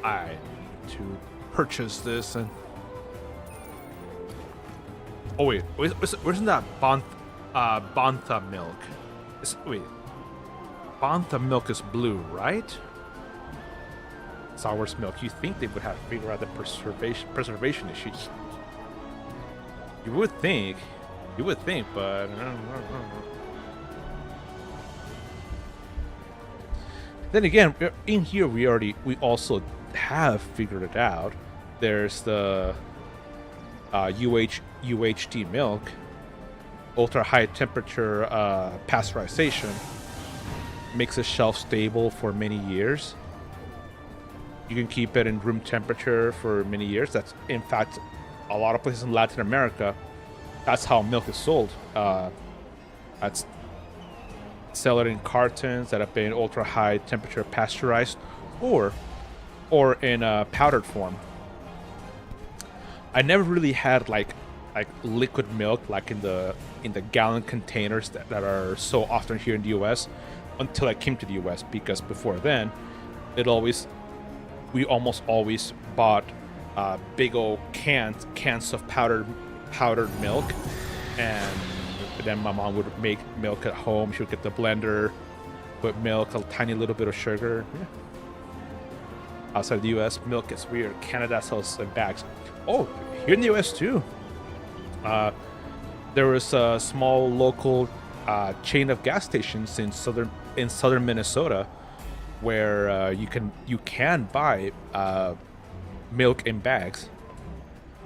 I need to purchase this and... Oh, wait. Where's that Bantha milk? Wait. Bantha milk is blue, right? Sour's milk. You think they would have figured out the preservation issues? You would think, but then again, in here we also have figured it out. There's the UHT milk, ultra high temperature pasteurization. Makes it shelf stable for many years. You can keep it in room temperature for many years. That's, in fact, a lot of places in Latin America, that's how milk is sold. That's sell it in cartons that have been ultra high temperature pasteurized, or in powdered form. I never really had like liquid milk like in the gallon containers that are so often here in the US until I came to the US, because before then we almost always bought big old cans of powdered milk, and then my mom would make milk at home. She would get the blender, put milk, a tiny little bit of sugar. Yeah. Outside the US, milk gets weird. Canada sells in bags. Oh, here in the US too. There was a small local chain of gas stations in southern Minnesota where you can buy milk in bags.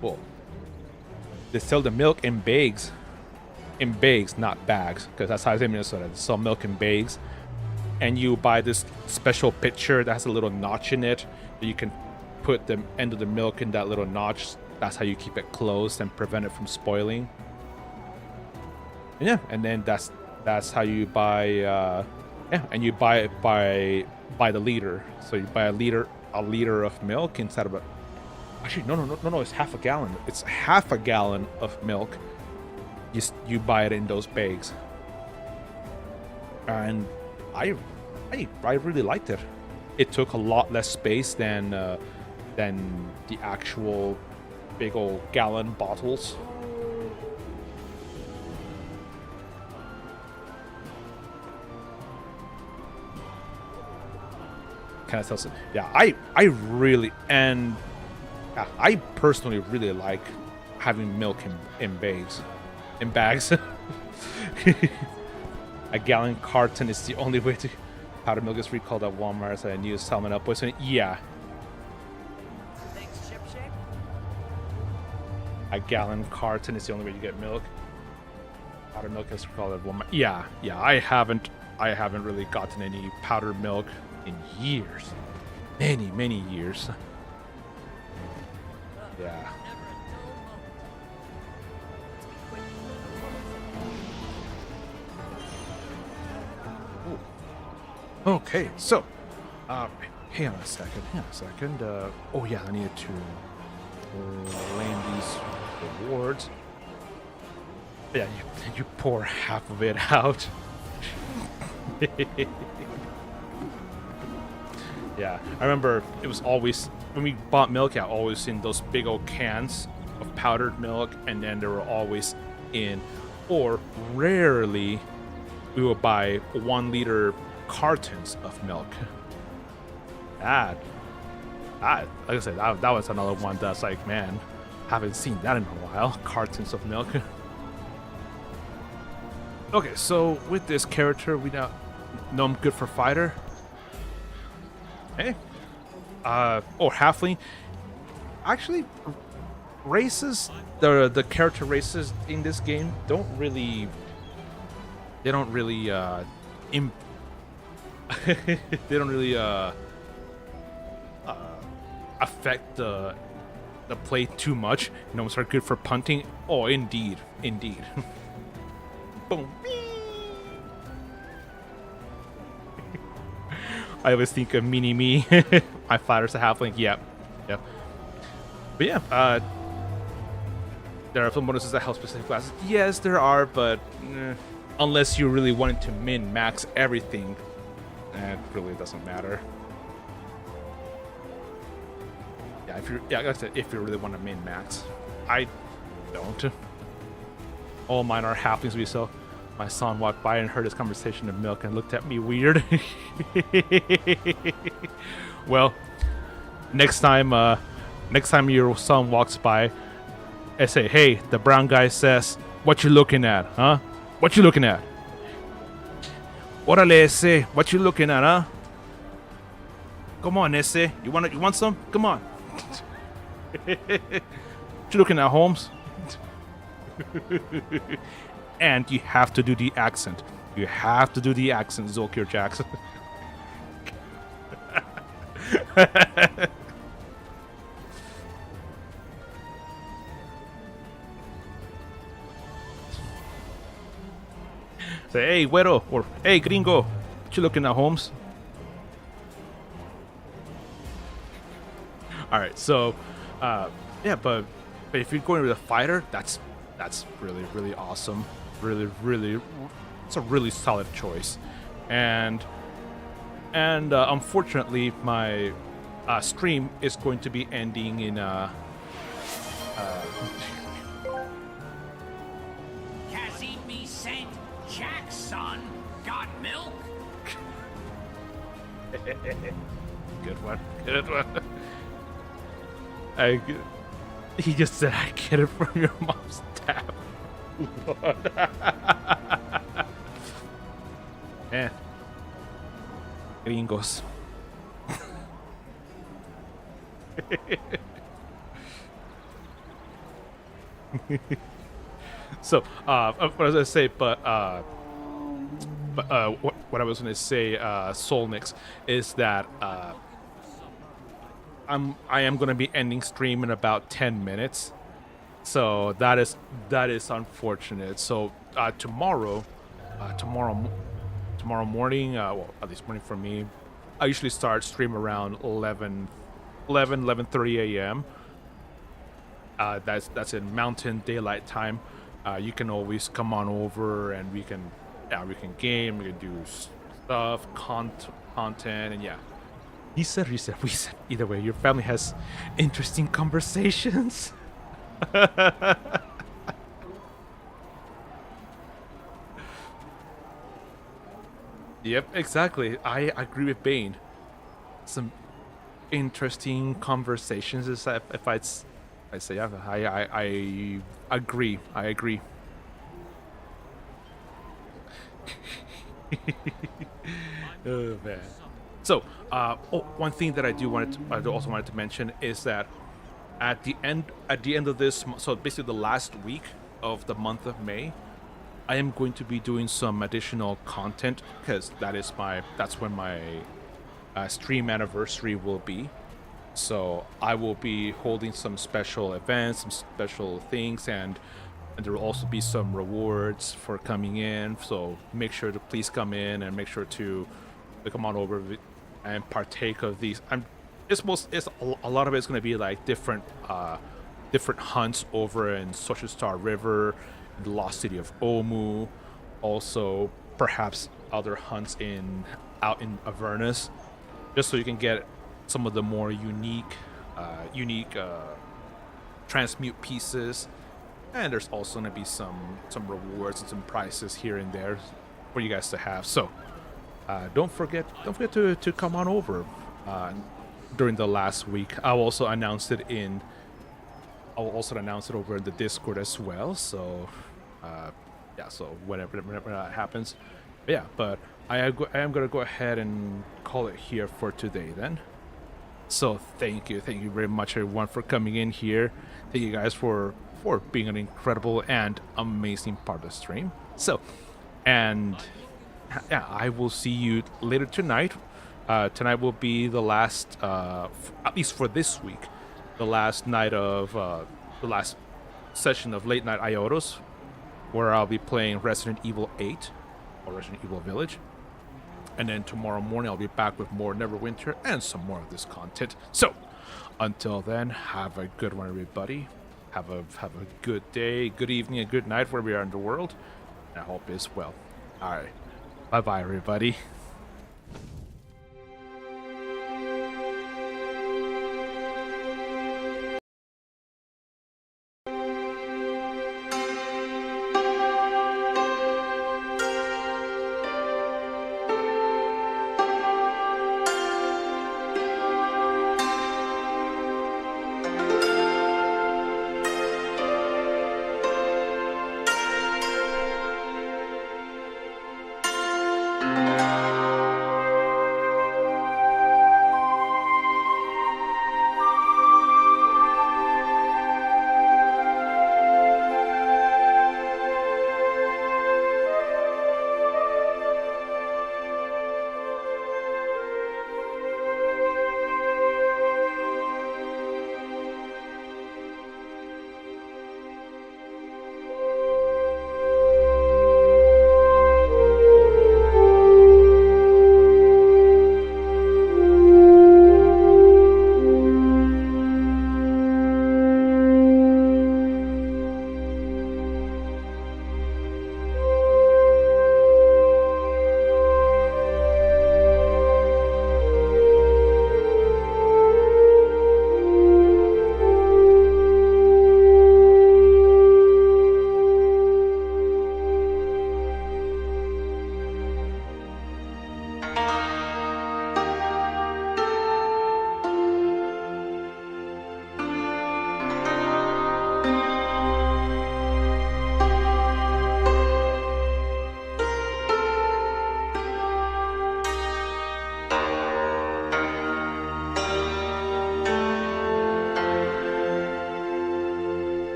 Well, they sell the milk in bags, not bags, because that's how it's in Minnesota. They sell milk in bags, and you buy this special pitcher that has a little notch in it. You can put the end of the milk in that little notch. That's how you keep it closed and prevent it from spoiling. Yeah, and then that's how you buy. And you buy it by the liter. So you buy a liter of milk instead of a. Actually, no. It's half a gallon. It's half a gallon of milk. You buy it in those bags. And I really liked it. It took a lot less space than the actual big old gallon bottles. Kind of tells it. Yeah, I really, and I personally really like having milk in bags. A gallon carton is the only way to. Powdered milk is recalled at Walmart as a new salmonella poisoning. Yeah. Thanks, Chip Shake. A gallon carton is the only way you get milk. Powdered milk is recalled at Walmart. Yeah. I haven't really gotten any powdered milk in years. Many years. Yeah. Ooh. Okay, so, hang on a second. Oh yeah, I needed to land these rewards. Yeah, you pour half of it out. Yeah, I remember it was always, when we bought milk, I always in those big old cans of powdered milk, and then they were always in, or rarely, we would buy 1 liter cartons of milk. That, like I said, that was another one that's like, man, haven't seen that in a while. Cartons of milk. Okay, so with this character, we now know I'm good for fighter. Hey. Or halfling. Actually, races, the character races in this game don't really affect the play too much. Gnomes are good for punting. Oh, indeed. Boom. I always think of mini me. My fighter's a halfling. Yep. But yeah, there are some bonuses that help specific classes. Yes, there are, but unless you really wanted to min max everything, it really doesn't matter. Yeah, like I said, if you really want to min max, I don't. All mine are halflings, so my son walked by and heard this conversation of milk and looked at me weird. Well, next time your son walks by, I say, hey, the brown guy says, what you looking at, huh? What you looking at? Orale, ese, what you looking at, huh? Come on, ese, you want some? Come on. What you looking at, Holmes? And you have to do the accent. You have to do the accent, Zolkir Jackson. Say, hey, güero, or hey, gringo, what you looking at, Holmes? All right, so, yeah, but if you're going with a fighter, that's really awesome. Really, it's a really solid choice. And unfortunately, my stream is going to be ending in Casimir sent Jackson got milk. Good one. He just said I get it from your mom's tab. Man. Gringos. So, what was I gonna say? But what I was gonna say, Solnix, is that I am gonna be ending stream in about 10 minutes. So that is unfortunate. So tomorrow morning, well, at least morning for me, I usually start stream around 11:30 a.m. That's in Mountain Daylight Time. You can always come on over and we can game, we can do stuff, content, and yeah. We said. Either way, your family has interesting conversations. Yep, exactly. I agree with Bane. Some interesting conversations. Is if I say yeah, I agree. Oh man. So, one thing that I also wanted to mention is that at the end of this, so basically the last week of the month of May, I am going to be doing some additional content because that's when my stream anniversary will be. So I will be holding some special events, some special things, and there will also be some rewards for coming in. So make sure to please come in and make sure to come on over and partake of these. It's a lot of it's going to be like different hunts over in Social Star River, the lost city of Omu, also perhaps other hunts out in Avernus, just so you can get some of the more unique transmute pieces. And there's also going to be some rewards and some prizes here and there for you guys to have. So don't forget to come on over during the last week. I'll also announce it over in the Discord as well. So yeah, so whenever that happens. But yeah, but I am gonna go ahead and call it here for today then. So thank you very much everyone for coming in here. Thank you guys for being an incredible and amazing part of the stream. So, and yeah, I will see you later tonight. Tonight will be the last, at least for this week, the last night of the last session of Late Night Iotos, where I'll be playing Resident Evil 8 or Resident Evil Village. And then tomorrow morning I'll be back with more Neverwinter and some more of this content. So, until then, have a good one, everybody. Have a good day, good evening, and good night wherever you are in the world. And I hope it's well. All right. Bye-bye, everybody.